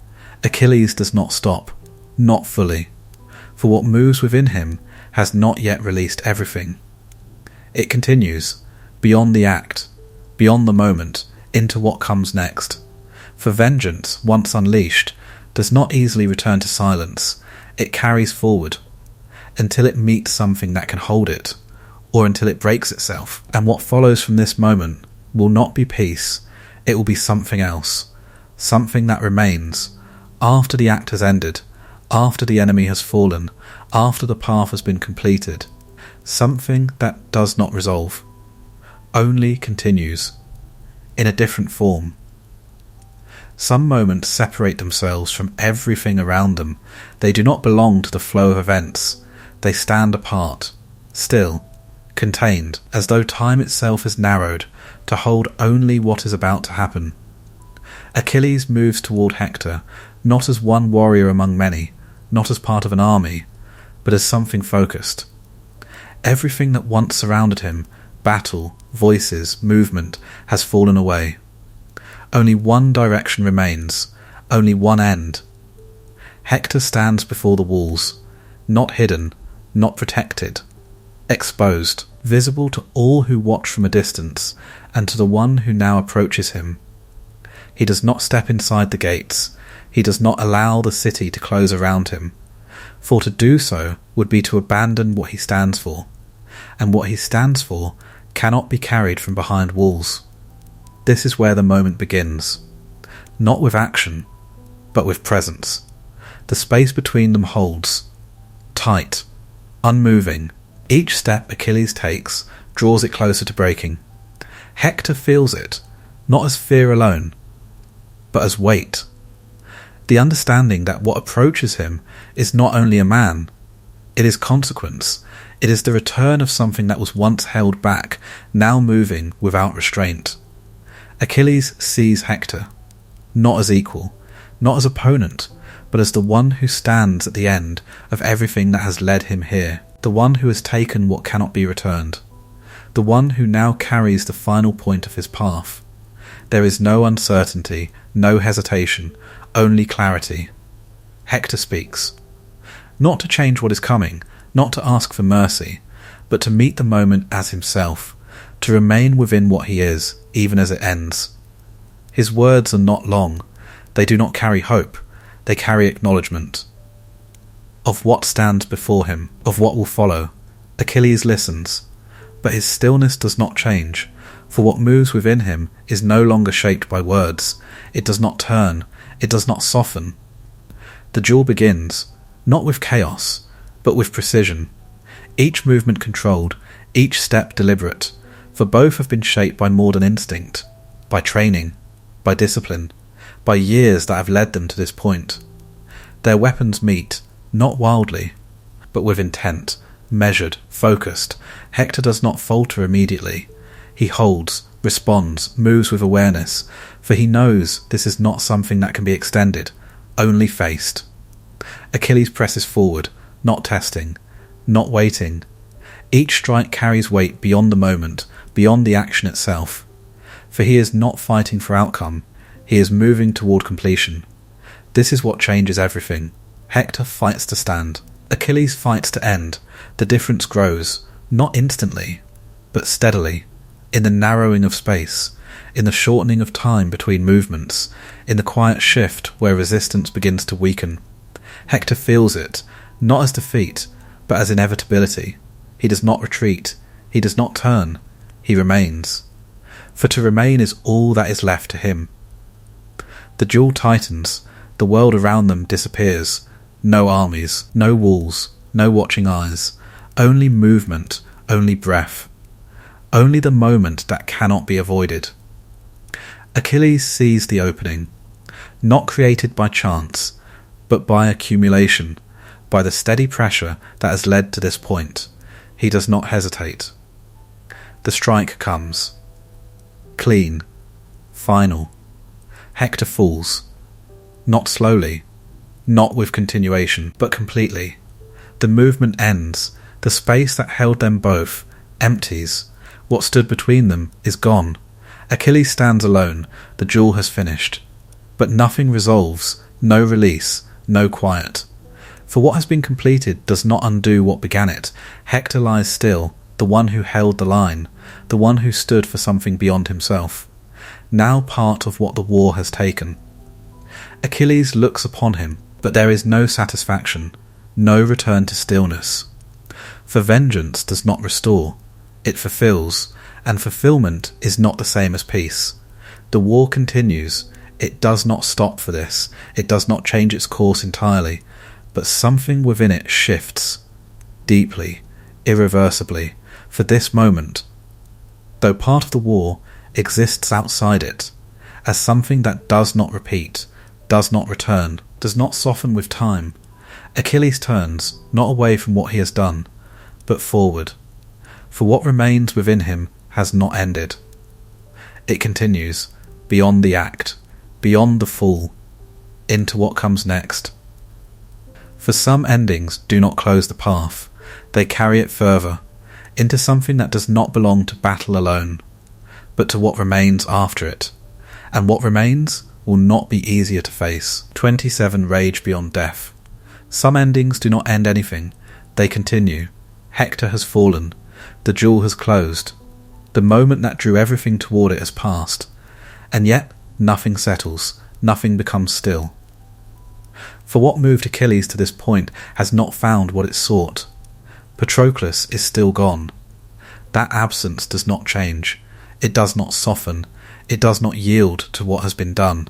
Achilles does not stop, not fully, for what moves within him has not yet released everything. It continues, beyond the act, beyond the moment, into what comes next. For vengeance, once unleashed, does not easily return to silence. It carries forward, until it meets something that can hold it, or until it breaks itself. And what follows from this moment will not be peace, it will be something else, something that remains, after the act has ended, after the enemy has fallen, after the path has been completed, something that does not resolve, only continues. in a different form. Some moments separate themselves from everything around them. They do not belong to the flow of events. They stand apart, still, contained, as though time itself is narrowed to hold only what is about to happen. Achilles moves toward Hector, not as one warrior among many, not as part of an army, but as something focused. Everything that once surrounded him, battle, voices, movement, has fallen away. Only one direction remains, only one end. Hector stands before the walls, not hidden, not protected, exposed, visible to all who watch from a distance, and to the one who now approaches him. He does not step inside the gates. He does not allow the city to close around him, for to do so would be to abandon what he stands for, and what he stands for cannot be carried from behind walls. This is where the moment begins, not with action, but with presence. The space between them holds, tight, unmoving. Each step Achilles takes draws it closer to breaking. Hector feels it, not as fear alone, but as weight. The understanding that what approaches him is not only a man, it is consequence. It is the return of something that was once held back, now moving without restraint. Achilles sees Hector, not as equal, not as opponent, but as the one who stands at the end of everything that has led him here, the one who has taken what cannot be returned, the one who now carries the final point of his path. There is no uncertainty, no hesitation, only clarity. Hector speaks, not to change what is coming, not to ask for mercy, but to meet the moment as himself, to remain within what he is, even as it ends. His words are not long. They do not carry hope. They carry acknowledgement. Of what stands before him, of what will follow, Achilles listens, but his stillness does not change, for what moves within him is no longer shaped by words. It does not turn. It does not soften. The duel begins, not with chaos, but with precision. Each movement controlled, each step deliberate, for both have been shaped by more than instinct, by training, by discipline, by years that have led them to this point. Their weapons meet, not wildly, but with intent, measured, focused. Hector does not falter immediately. He holds, responds, moves with awareness, for he knows this is not something that can be extended, only faced. Achilles presses forward, not testing, not waiting. Each strike carries weight beyond the moment, beyond the action itself. For he is not fighting for outcome, he is moving toward completion. This is what changes everything. Hector fights to stand. Achilles fights to end. The difference grows, not instantly, but steadily, in the narrowing of space, in the shortening of time between movements, in the quiet shift where resistance begins to weaken. Hector feels it, not as defeat, but as inevitability. He does not retreat. He does not turn. He remains. For to remain is all that is left to him. The duel tightens. The world around them disappears. No armies, no walls, no watching eyes. Only movement, only breath. Only the moment that cannot be avoided. Achilles sees the opening, not created by chance, but by accumulation, by the steady pressure that has led to this point. He does not hesitate. The strike comes. Clean. Final. Hector falls. Not slowly, not with continuation, but completely. The movement ends. The space that held them both empties. What stood between them is gone. Achilles stands alone. The duel has finished. But nothing resolves, no release, no quiet. For what has been completed does not undo what began it. Hector lies still, the one who held the line, the one who stood for something beyond himself, now part of what the war has taken. Achilles looks upon him, but there is no satisfaction, no return to stillness. For vengeance does not restore, it fulfills, and fulfillment is not the same as peace. The war continues. It does not stop for this. It does not change its course entirely, but something within it shifts, deeply, irreversibly, for this moment. Though part of the war, exists outside it, as something that does not repeat, does not return, does not soften with time. Achilles turns, not away from what he has done, but forward, for what remains within him has not ended. It continues, beyond the act, beyond the fall, into what comes next. For some endings do not close the path, they carry it further, into something that does not belong to battle alone, but to what remains after it, and what remains will not be easier to face. 27 Rage Beyond Death. Some endings do not end anything, they continue. Hector has fallen, the duel has closed, the moment that drew everything toward it has passed, and yet nothing settles, nothing becomes still. For what moved Achilles to this point has not found what it sought. Patroclus is still gone. That absence does not change, it does not soften, it does not yield to what has been done,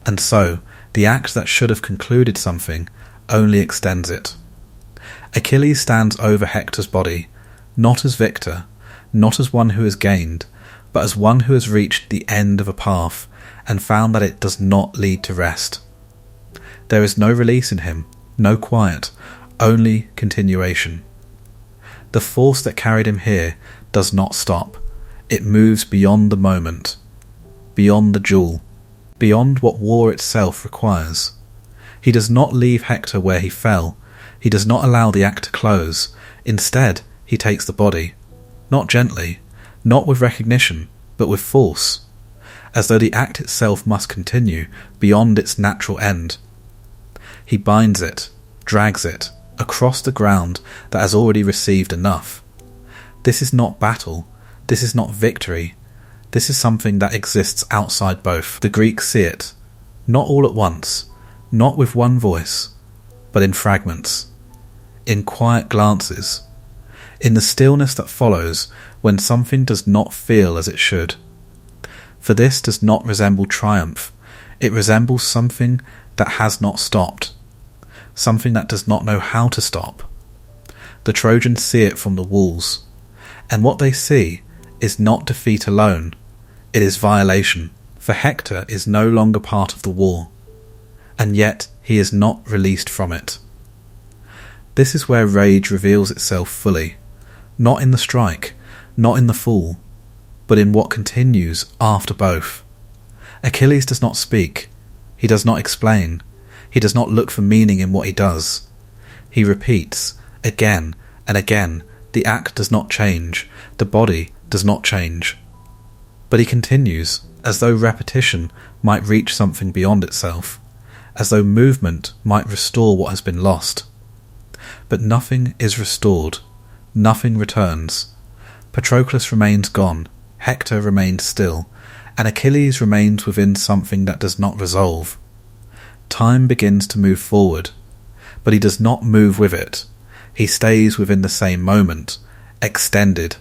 and so the act that should have concluded something only extends it. Achilles stands over Hector's body, not as victor, not as one who has gained, but as one who has reached the end of a path and found that it does not lead to rest. There is no release in him, no quiet, only continuation. The force that carried him here does not stop, it moves beyond the moment, beyond the duel, beyond what war itself requires. He does not leave Hector where he fell, he does not allow the act to close, instead he takes the body, not gently, not with recognition, but with force, as though the act itself must continue beyond its natural end. He binds it, drags it, across the ground that has already received enough. This is not battle, this is not victory, this is something that exists outside both. The Greeks see it, not all at once, not with one voice, but in fragments, in quiet glances, in the stillness that follows when something does not feel as it should. For this does not resemble triumph, it resembles something that has not stopped, something that does not know how to stop. The Trojans see it from the walls, and what they see is not defeat alone, it is violation, for Hector is no longer part of the war, and yet he is not released from it. This is where rage reveals itself fully, not in the strike, not in the fall, but in what continues after both. Achilles does not speak, he does not explain, he does not look for meaning in what he does. He repeats, again and again, the act does not change, the body does not change. But he continues, as though repetition might reach something beyond itself, as though movement might restore what has been lost. But nothing is restored, nothing returns. Patroclus remains gone, Hector remains still, and Achilles remains within something that does not resolve. Time begins to move forward, but he does not move with it. He stays within the same moment, extended,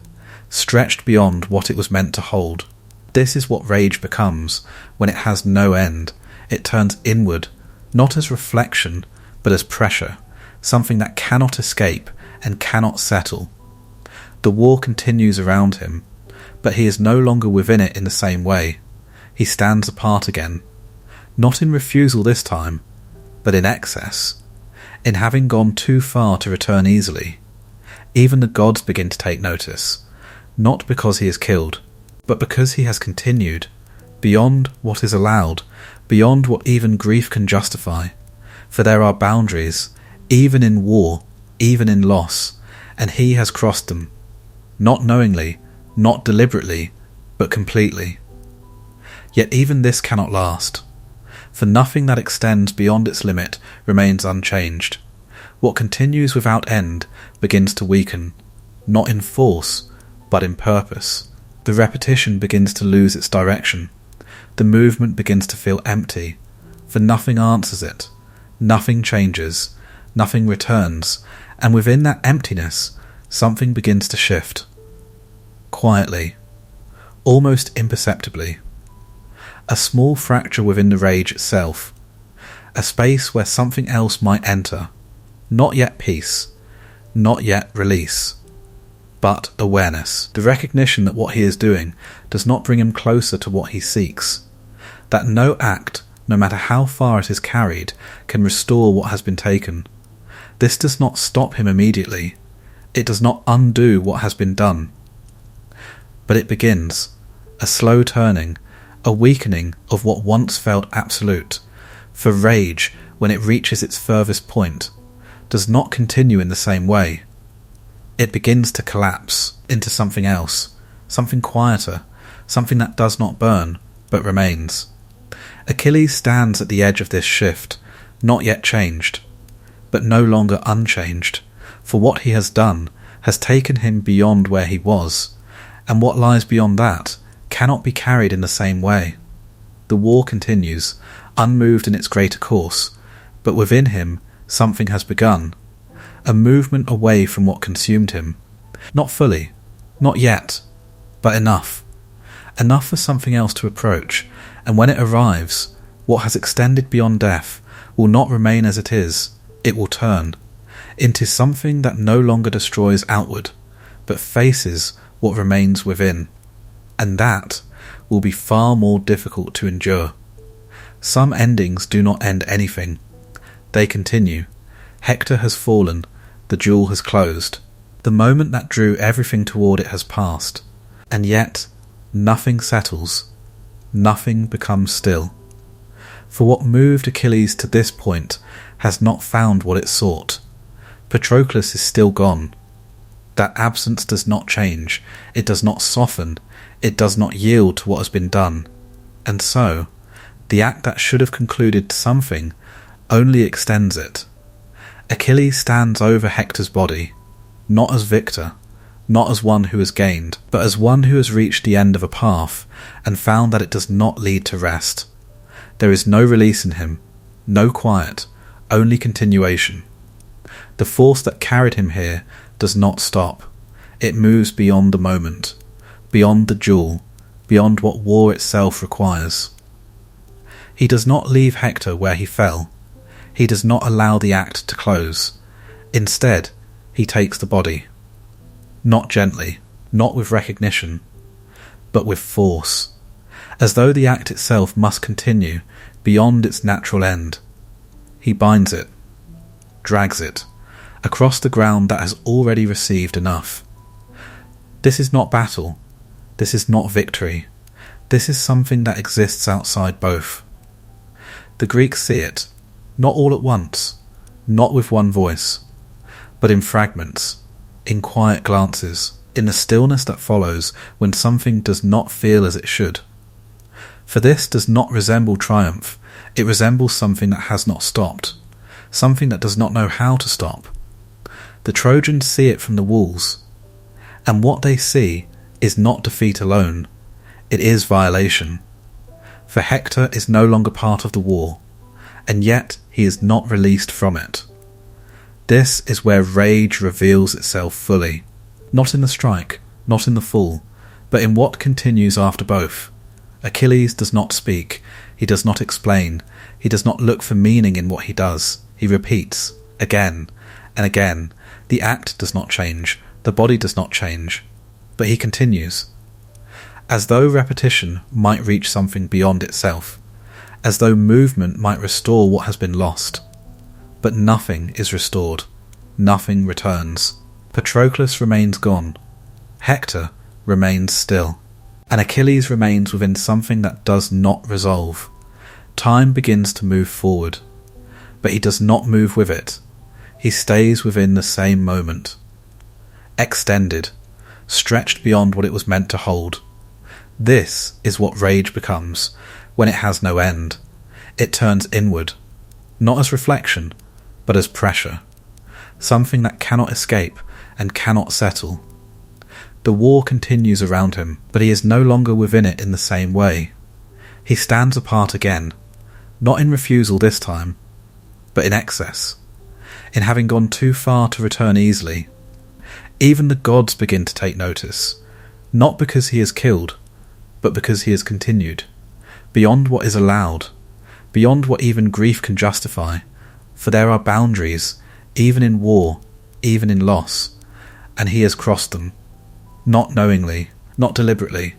stretched beyond what it was meant to hold. This is what rage becomes when it has no end. It turns inward, not as reflection, but as pressure, something that cannot escape and cannot settle. The war continues around him, but he is no longer within it in the same way. He stands apart again, not in refusal this time, but in excess, in having gone too far to return easily. Even the gods begin to take notice, not because he is killed, but because he has continued, beyond what is allowed, beyond what even grief can justify. For there are boundaries, even in war, even in loss, and he has crossed them, not knowingly, not deliberately, but completely. Yet even this cannot last, for nothing that extends beyond its limit remains unchanged. What continues without end begins to weaken, not in force, but in purpose. The repetition begins to lose its direction. The movement begins to feel empty, for nothing answers it, nothing changes, nothing returns, and within that emptiness, something begins to shift. Quietly, almost imperceptibly. A small fracture within the rage itself, a space where something else might enter, not yet peace, not yet release. but awareness. The recognition that what he is doing does not bring him closer to what he seeks. That no act, no matter how far it is carried, can restore what has been taken. This does not stop him immediately. It does not undo what has been done. But it begins, a slow turning, a weakening of what once felt absolute. For rage, when it reaches its furthest point, does not continue in the same way. It begins to collapse into something else, something quieter, something that does not burn, but remains. Achilles stands at the edge of this shift, not yet changed, but no longer unchanged, for what he has done has taken him beyond where he was, and what lies beyond that cannot be carried in the same way. The war continues, unmoved in its greater course, but within him something has begun, a movement away from what consumed him. Not fully, not yet, but enough. Enough for something else to approach, and when it arrives, what has extended beyond death will not remain as it is, it will turn into something that no longer destroys outward, but faces what remains within, and that will be far more difficult to endure. Some endings do not end anything. They continue. Hector has fallen, the duel has closed. The moment that drew everything toward it has passed, and yet nothing settles, nothing becomes still. For what moved Achilles to this point has not found what it sought. Patroclus is still gone. That absence does not change, it does not soften, it does not yield to what has been done. And so, the act that should have concluded something only extends it. Achilles stands over Hector's body, not as victor, not as one who has gained, but as one who has reached the end of a path and found that it does not lead to rest. There is no release in him, no quiet, only continuation. The force that carried him here does not stop. It moves beyond the moment, beyond the duel, beyond what war itself requires. He does not leave Hector where he fell. He does not allow the act to close. Instead, he takes the body. Not gently, not with recognition, but with force, as though the act itself must continue beyond its natural end. He binds it, drags it, across the ground that has already received enough. This is not battle. This is not victory. This is something that exists outside both. The Greeks see it, not all at once, not with one voice, but in fragments, in quiet glances, in the stillness that follows when something does not feel as it should. For this does not resemble triumph, it resembles something that has not stopped, something that does not know how to stop. The Trojans see it from the walls, and what they see is not defeat alone, it is violation. For Hector is no longer part of the war, and yet he is not released from it. This is where rage reveals itself fully, not in the strike, not in the fall, but in what continues after both. Achilles does not speak, he does not explain, he does not look for meaning in what he does. He repeats, again and again. The act does not change, the body does not change, but he continues. As though repetition might reach something beyond itself, as though movement might restore what has been lost. But nothing is restored, nothing returns. Patroclus remains gone, Hector remains still, and Achilles remains within something that does not resolve. Time begins to move forward, but he does not move with it. He stays within the same moment, extended, stretched beyond what it was meant to hold. This is what rage becomes when it has no end. It turns inward, not as reflection, but as pressure, something that cannot escape and cannot settle. The war continues around him, but he is no longer within it in the same way. He stands apart again, not in refusal this time, but in excess, in having gone too far to return easily. Even the gods begin to take notice, not because he is killed, but because he has continued, beyond what is allowed, beyond what even grief can justify, for there are boundaries, even in war, even in loss, and he has crossed them. Not knowingly, not deliberately,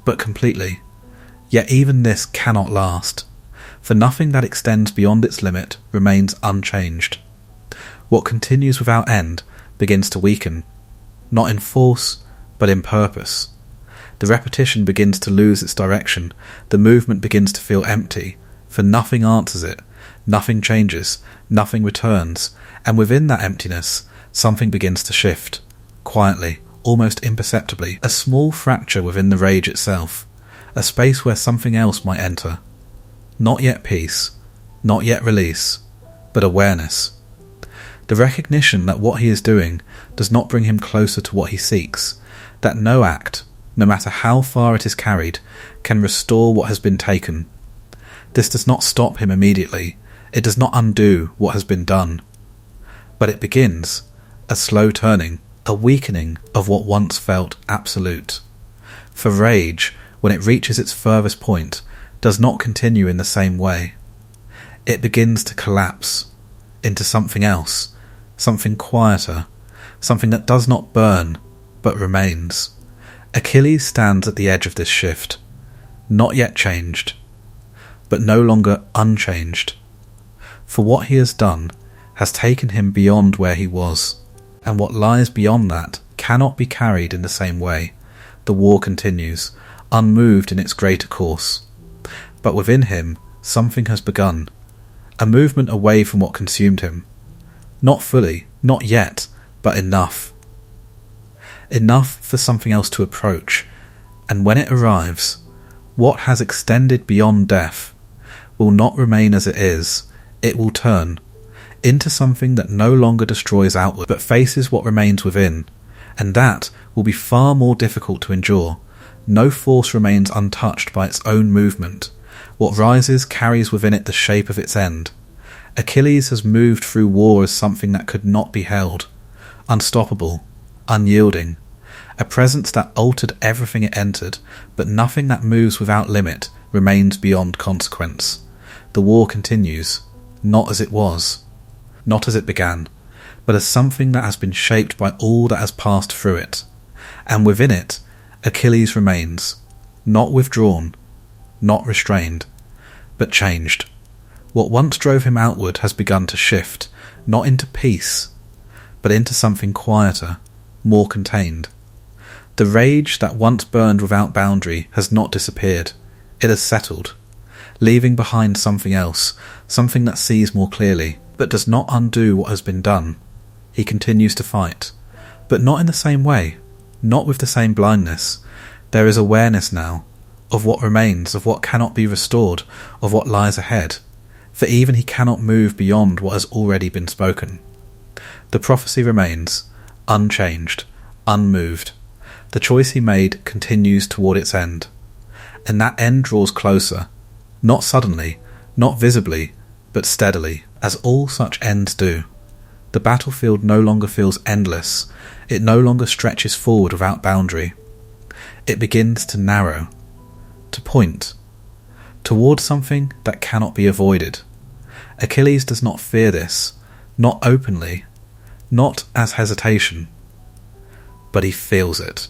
but completely. Yet even this cannot last, for nothing that extends beyond its limit remains unchanged. What continues without end begins to weaken, not in force, but in purpose. The repetition begins to lose its direction, the movement begins to feel empty, for nothing answers it, nothing changes, nothing returns, and within that emptiness, something begins to shift, quietly, almost imperceptibly, a small fracture within the rage itself, a space where something else might enter. Not yet peace, not yet release, but awareness. The recognition that what he is doing does not bring him closer to what he seeks, that no act, no matter how far it is carried, can restore what has been taken. This does not stop him immediately, it does not undo what has been done. But it begins a slow turning, a weakening of what once felt absolute. For rage, when it reaches its furthest point, does not continue in the same way. It begins to collapse into something else, something quieter, something that does not burn, but remains. Achilles stands at the edge of this shift, not yet changed, but no longer unchanged. For what he has done has taken him beyond where he was, and what lies beyond that cannot be carried in the same way. The war continues, unmoved in its greater course. But within him, something has begun, a movement away from what consumed him. Not fully, not yet, but enough. Enough for something else to approach, and when it arrives, what has extended beyond death will not remain as it is, it will turn into something that no longer destroys outward, but faces what remains within, and that will be far more difficult to endure. No force remains untouched by its own movement. What rises carries within it the shape of its end. Achilles has moved through war as something that could not be held, unstoppable, unyielding, a presence that altered everything it entered, but nothing that moves without limit remains beyond consequence. The war continues, not as it was, not as it began, but as something that has been shaped by all that has passed through it. And within it, Achilles remains, not withdrawn, not restrained, but changed. What once drove him outward has begun to shift, not into peace, but into something quieter, more contained. The rage that once burned without boundary has not disappeared, it has settled, leaving behind something else, something that sees more clearly, but does not undo what has been done. He continues to fight, but not in the same way, not with the same blindness. There is awareness now, of what remains, of what cannot be restored, of what lies ahead, for even he cannot move beyond what has already been spoken. The prophecy remains, unchanged, unmoved. The choice he made continues toward its end, and that end draws closer, not suddenly, not visibly, but steadily, as all such ends do. The battlefield no longer feels endless, it no longer stretches forward without boundary. It begins to narrow, to point, towards something that cannot be avoided. Achilles does not fear this, not openly, not as hesitation, but he feels it,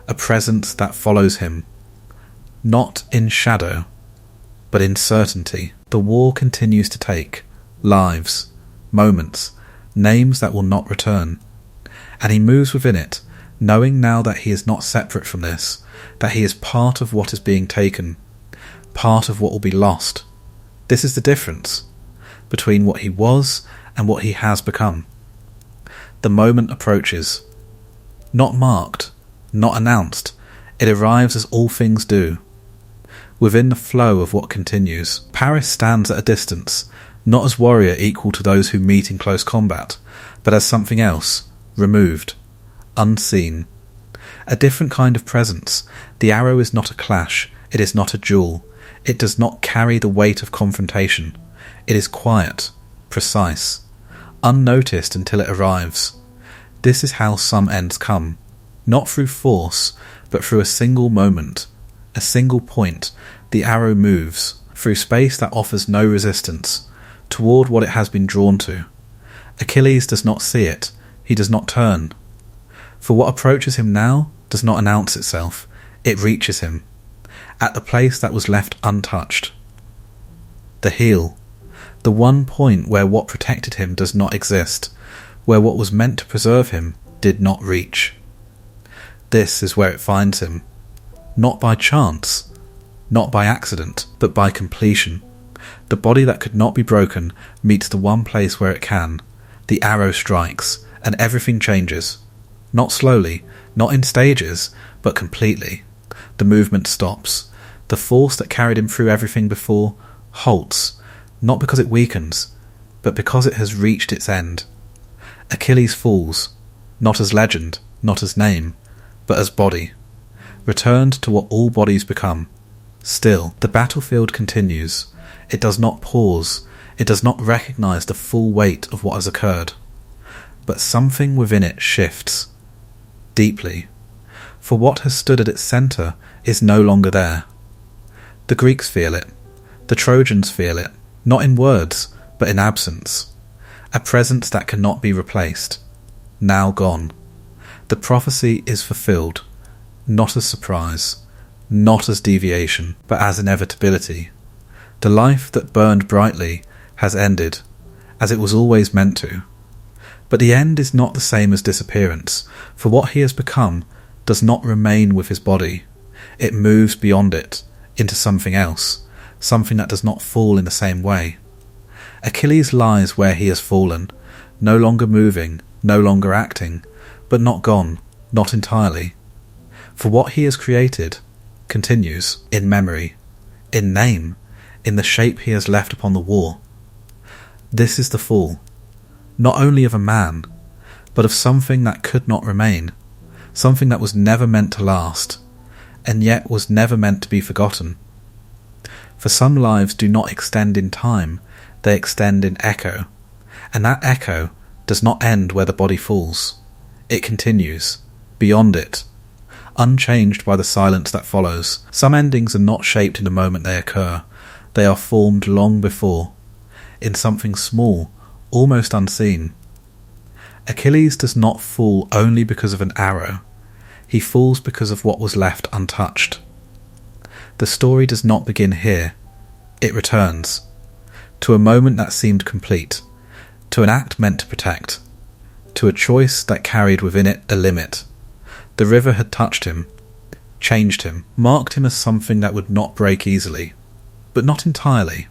a presence that follows him, not in shadow, but in certainty. The war continues to take lives, moments, names that will not return, and he moves within it, knowing now that he is not separate from this, that he is part of what is being taken, part of what will be lost. This is the difference between what he was and what he has become. The moment approaches, not marked, not announced, it arrives as all things do, within the flow of what continues. Paris stands at a distance, not as warrior equal to those who meet in close combat, but as something else, removed, unseen. A different kind of presence. The arrow is not a clash, it is not a duel, it does not carry the weight of confrontation. It is quiet, precise, unnoticed until it arrives. This is how some ends come, not through force, but through a single moment, a single point. The arrow moves, through space that offers no resistance, toward what it has been drawn to. Achilles does not see it, he does not turn. For what approaches him now does not announce itself, it reaches him, at the place that was left untouched. The heel, the one point where what protected him does not exist, where what was meant to preserve him did not reach. This is where it finds him, not by chance, not by accident, but by completion. The body that could not be broken meets the one place where it can. The arrow strikes, and everything changes. Not slowly, not in stages, but completely. The movement stops. The force that carried him through everything before halts, not because it weakens, but because it has reached its end. Achilles falls, not as legend, not as name, but as body, returned to what all bodies become. Still, the battlefield continues. It does not pause. It does not recognize the full weight of what has occurred. But something within it shifts, deeply, for what has stood at its centre is no longer there. The Greeks feel it. The Trojans feel it, not in words, but in absence. A presence that cannot be replaced, now gone. The prophecy is fulfilled, not as surprise, not as deviation, but as inevitability. The life that burned brightly has ended, as it was always meant to. But the end is not the same as disappearance, for what he has become does not remain with his body. It moves beyond it, into something else, something that does not fall in the same way. Achilles lies where he has fallen, no longer moving, no longer acting, but not gone, not entirely. For what he has created continues, in memory, in name, in the shape he has left upon the war. This is the fall, not only of a man, but of something that could not remain, something that was never meant to last, and yet was never meant to be forgotten. For some lives do not extend in time, they extend in echo, and that echo does not end where the body falls. It continues, beyond it, unchanged by the silence that follows. Some endings are not shaped in the moment they occur, they are formed long before, in something small, almost unseen. Achilles does not fall only because of an arrow, he falls because of what was left untouched. The story does not begin here, it returns, to a moment that seemed complete, to an act meant to protect, to a choice that carried within it a limit. The river had touched him, changed him, marked him as something that would not break easily, but not entirely.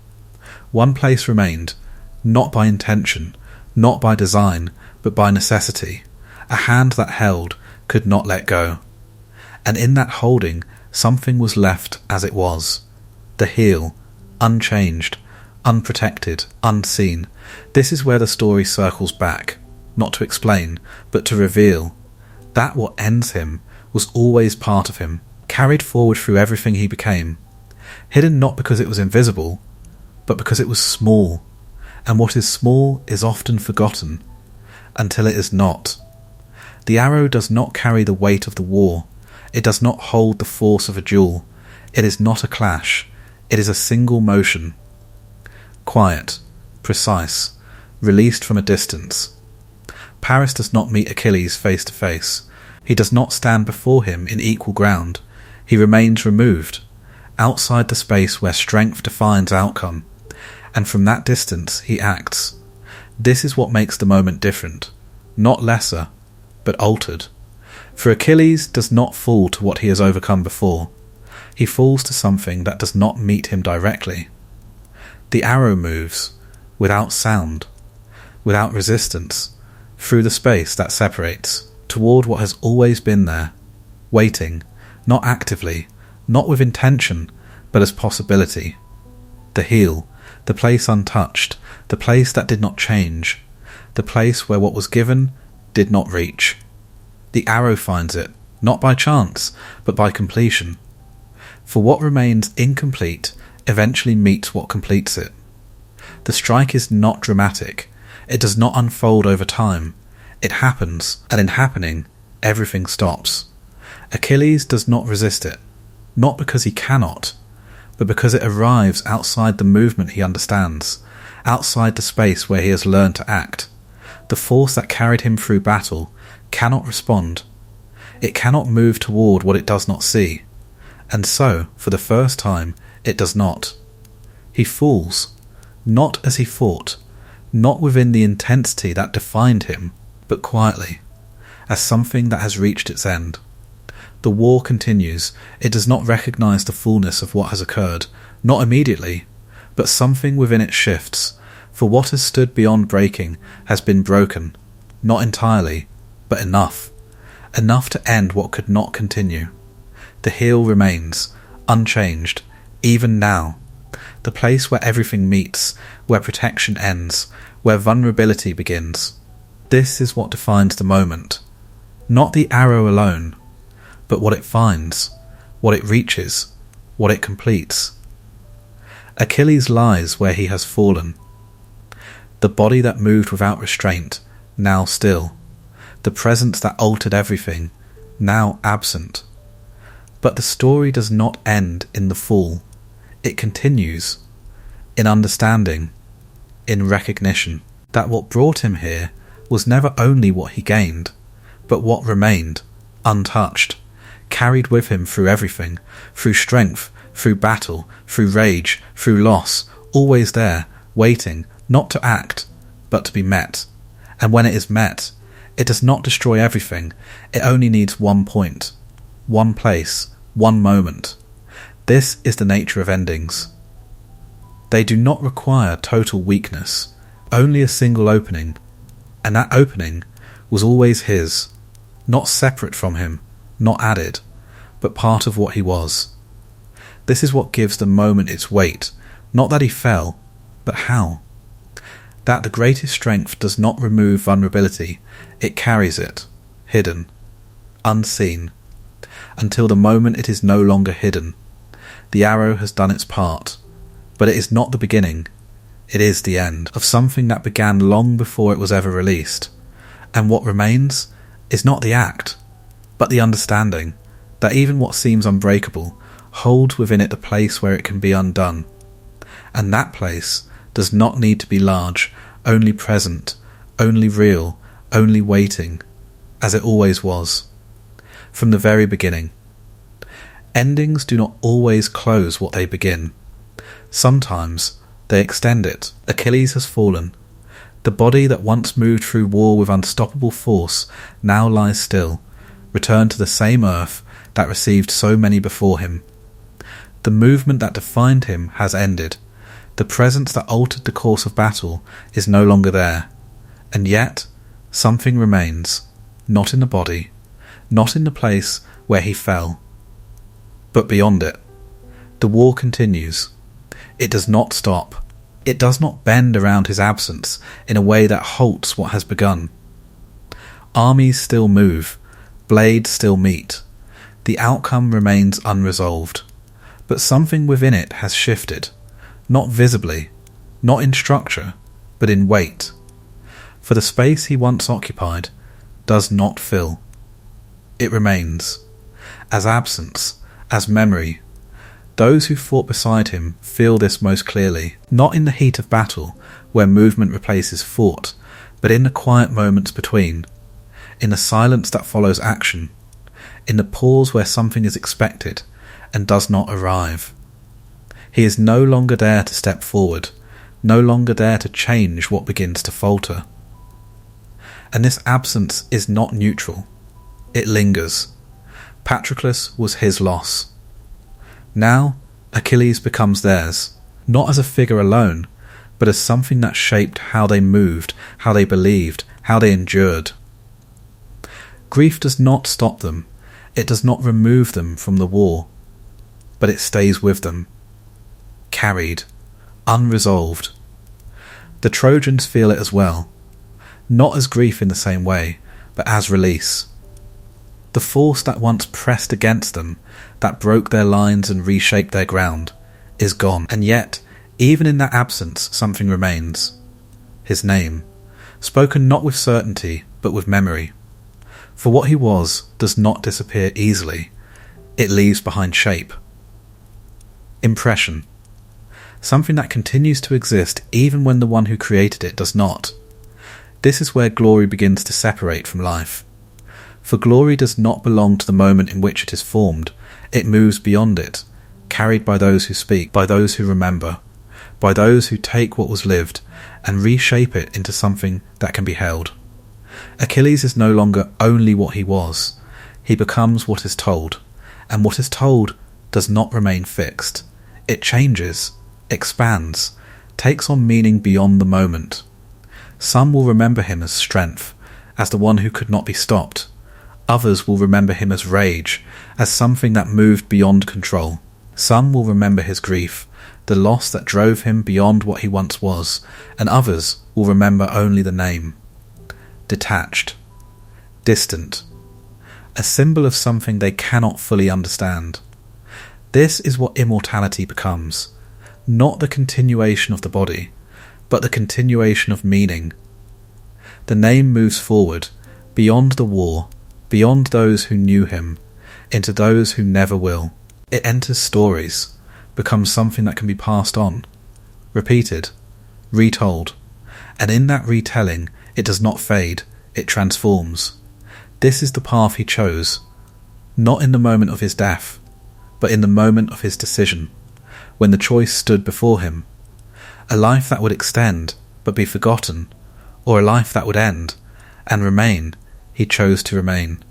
One place remained, not by intention, not by design, but by necessity. A hand that held could not let go. And in that holding, something was left as it was. The heel, unchanged, unprotected, unseen. This is where the story circles back, not to explain, but to reveal. That what ends him was always part of him, carried forward through everything he became. Hidden not because it was invisible, but because it was small, and what is small is often forgotten, until it is not. The arrow does not carry the weight of the war, it does not hold the force of a duel, it is not a clash, it is a single motion. Quiet, precise, released from a distance. Paris does not meet Achilles face to face. He does not stand before him in equal ground. He remains removed, outside the space where strength defines outcome, and from that distance he acts. This is what makes the moment different, not lesser, but altered. For Achilles does not fall to what he has overcome before. He falls to something that does not meet him directly. The arrow moves, without sound, without resistance, through the space that separates, toward what has always been there, waiting, not actively, not with intention, but as possibility. The heel, the place untouched, the place that did not change, the place where what was given did not reach. The arrow finds it, not by chance, but by completion. For what remains incomplete eventually meets what completes it. The strike is not dramatic, it does not unfold over time. It happens, and in happening, everything stops. Achilles does not resist it, not because he cannot, but because it arrives outside the movement he understands, outside the space where he has learned to act. The force that carried him through battle cannot respond, It cannot move toward what it does not see, and so, for the first time, it does not. He falls, not as he fought, not within the intensity that defined him, but quietly, as something that has reached its end. The war continues. It does not recognize the fullness of what has occurred, not immediately, but something within it shifts, for what has stood beyond breaking has been broken, not entirely, but enough to end what could not continue. The heel remains, unchanged, even now, the place where everything meets, where protection ends, where vulnerability begins. This is what defines the moment. Not the arrow alone, but what it finds, what it reaches, what it completes. Achilles lies where he has fallen. The body that moved without restraint, now still. The presence that altered everything, now absent. But the story does not end in the fall. It continues, in understanding, in recognition, that what brought him here was never only what he gained, but what remained, untouched, carried with him through everything, through strength, through battle, through rage, through loss, always there, waiting, not to act, but to be met. And when it is met, it does not destroy everything, it only needs one point, one place, one moment. This is the nature of endings. They do not require total weakness, only a single opening, and that opening was always his, not separate from him, not added, but part of what he was. This is what gives the moment its weight, not that he fell, but how. That the greatest strength does not remove vulnerability, it carries it, hidden, unseen, until the moment it is no longer hidden. The arrow has done its part, but it is not the beginning, it is the end of something that began long before it was ever released. And what remains is not the act, but the understanding that even what seems unbreakable holds within it the place where it can be undone. And that place does not need to be large, only present, only real, only waiting, as it always was, from the very beginning. Endings do not always close what they begin. Sometimes they extend it. Achilles has fallen. The body that once moved through war with unstoppable force now lies still, returned to the same earth that received so many before him. The movement that defined him has ended. The presence that altered the course of battle is no longer there. And yet, something remains, not in the body, not in the place where he fell, but beyond it. The war continues. It does not stop. It does not bend around his absence in a way that halts what has begun. Armies still move, blades still meet. The outcome remains unresolved, but something within it has shifted, not visibly, not in structure, but in weight. For the space he once occupied does not fill. It remains, as absence, as memory. Those who fought beside him feel this most clearly, not in the heat of battle, where movement replaces thought, but in the quiet moments between, in the silence that follows action, in the pause where something is expected and does not arrive. He is no longer there to step forward, no longer there to change what begins to falter. And this absence is not neutral. It lingers. Patroclus was his loss. Now, Achilles becomes theirs, not as a figure alone, but as something that shaped how they moved, how they believed, how they endured. Grief does not stop them, it does not remove them from the war, but it stays with them, carried, unresolved. The Trojans feel it as well, not as grief in the same way, but as release. The force that once pressed against them, that broke their lines and reshaped their ground, is gone. And yet, even in that absence, something remains. His name, spoken not with certainty, but with memory. For what he was does not disappear easily. It leaves behind shape. Impression. Something that continues to exist even when the one who created it does not. This is where glory begins to separate from life. For glory does not belong to the moment in which it is formed. It moves beyond it, carried by those who speak, by those who remember, by those who take what was lived and reshape it into something that can be held. Achilles is no longer only what he was. He becomes what is told, and what is told does not remain fixed. It changes, expands, takes on meaning beyond the moment. Some will remember him as strength, as the one who could not be stopped. Others will remember him as rage, as something that moved beyond control. Some will remember his grief, the loss that drove him beyond what he once was, and others will remember only the name. Detached, distant, a symbol of something they cannot fully understand. This is what immortality becomes, not the continuation of the body, but the continuation of meaning. The name moves forward, beyond the war, beyond those who knew him, into those who never will. It enters stories, becomes something that can be passed on, repeated, retold, and in that retelling it does not fade, it transforms. This is the path he chose, not in the moment of his death, but in the moment of his decision, when the choice stood before him. A life that would extend, but be forgotten, or a life that would end, and remain. He chose to remain.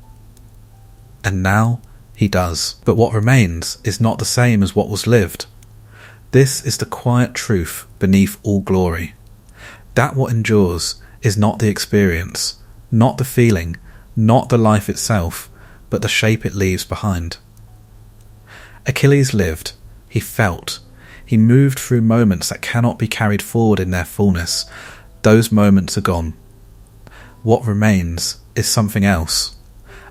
And now he does. But what remains is not the same as what was lived. This is the quiet truth beneath all glory. That what endures is not the experience, not the feeling, not the life itself, but the shape it leaves behind. Achilles lived. He felt. He moved through moments that cannot be carried forward in their fullness. Those moments are gone. What remains is something else,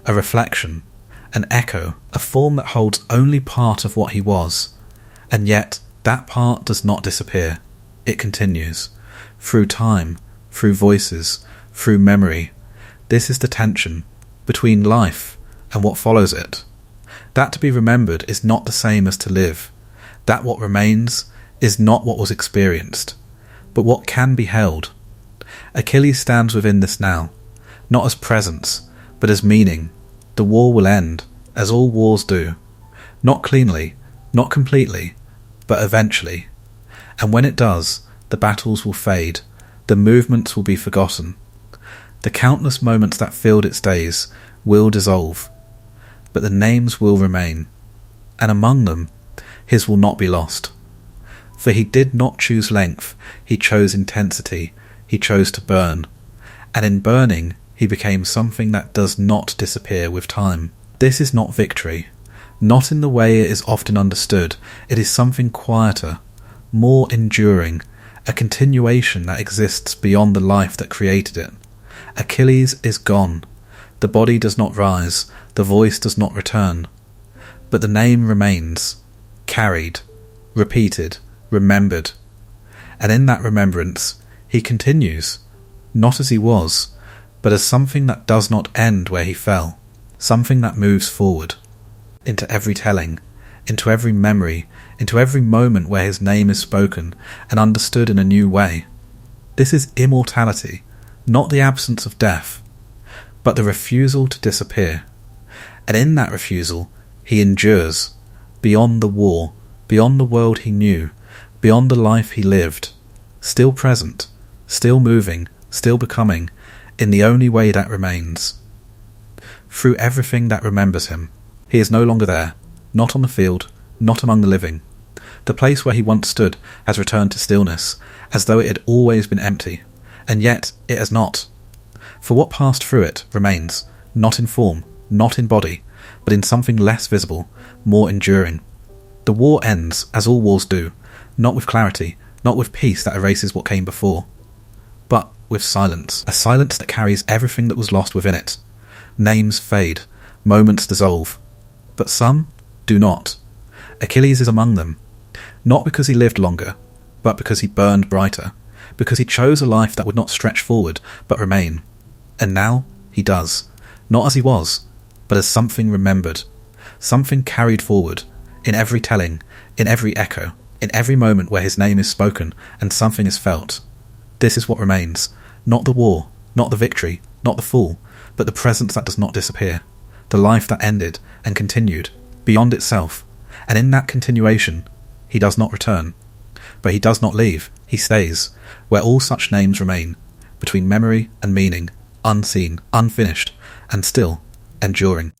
a reflection, an echo, a form that holds only part of what he was, and yet that part does not disappear. It continues, through time, through voices, through memory. This is the tension between life and what follows it. That to be remembered is not the same as to live. That what remains is not what was experienced, but what can be held. Achilles stands within this now, not as presence, but as meaning. The war will end, as all wars do. Not cleanly, not completely, but eventually. And when it does, the battles will fade, the movements will be forgotten. The countless moments that filled its days will dissolve, but the names will remain, and among them, his will not be lost. For he did not choose length, he chose intensity, he chose to burn, and in burning he became something that does not disappear with time. This is not victory, not in the way it is often understood. It is something quieter, more enduring, a continuation that exists beyond the life that created it. Achilles is gone. The body does not rise, the voice does not return, but the name remains, carried, repeated, remembered. And in that remembrance, he continues, not as he was, but as something that does not end where he fell, something that moves forward, into every telling, into every memory, into every moment where his name is spoken and understood in a new way. This is immortality, not the absence of death, but the refusal to disappear. And in that refusal, he endures, beyond the war, beyond the world he knew, beyond the life he lived, still present, still moving, still becoming, in the only way that remains. Through everything that remembers him, he is no longer there, not on the field, not among the living. The place where he once stood has returned to stillness, as though it had always been empty, and yet it has not. For what passed through it remains, not in form, not in body, but in something less visible, more enduring. The war ends, as all wars do, not with clarity, not with peace that erases what came before, but with silence, a silence that carries everything that was lost within it. Names fade, moments dissolve, but some do not. Achilles is among them, not because he lived longer, but because he burned brighter, because he chose a life that would not stretch forward, but remain. And now he does, not as he was, but as something remembered, something carried forward, in every telling, in every echo, in every moment where his name is spoken and something is felt. This is what remains, not the war, not the victory, not the full, but the presence that does not disappear, the life that ended and continued, beyond itself, and in that continuation, he does not return. But he does not leave, he stays, where all such names remain, between memory and meaning, unseen, unfinished, and still enduring.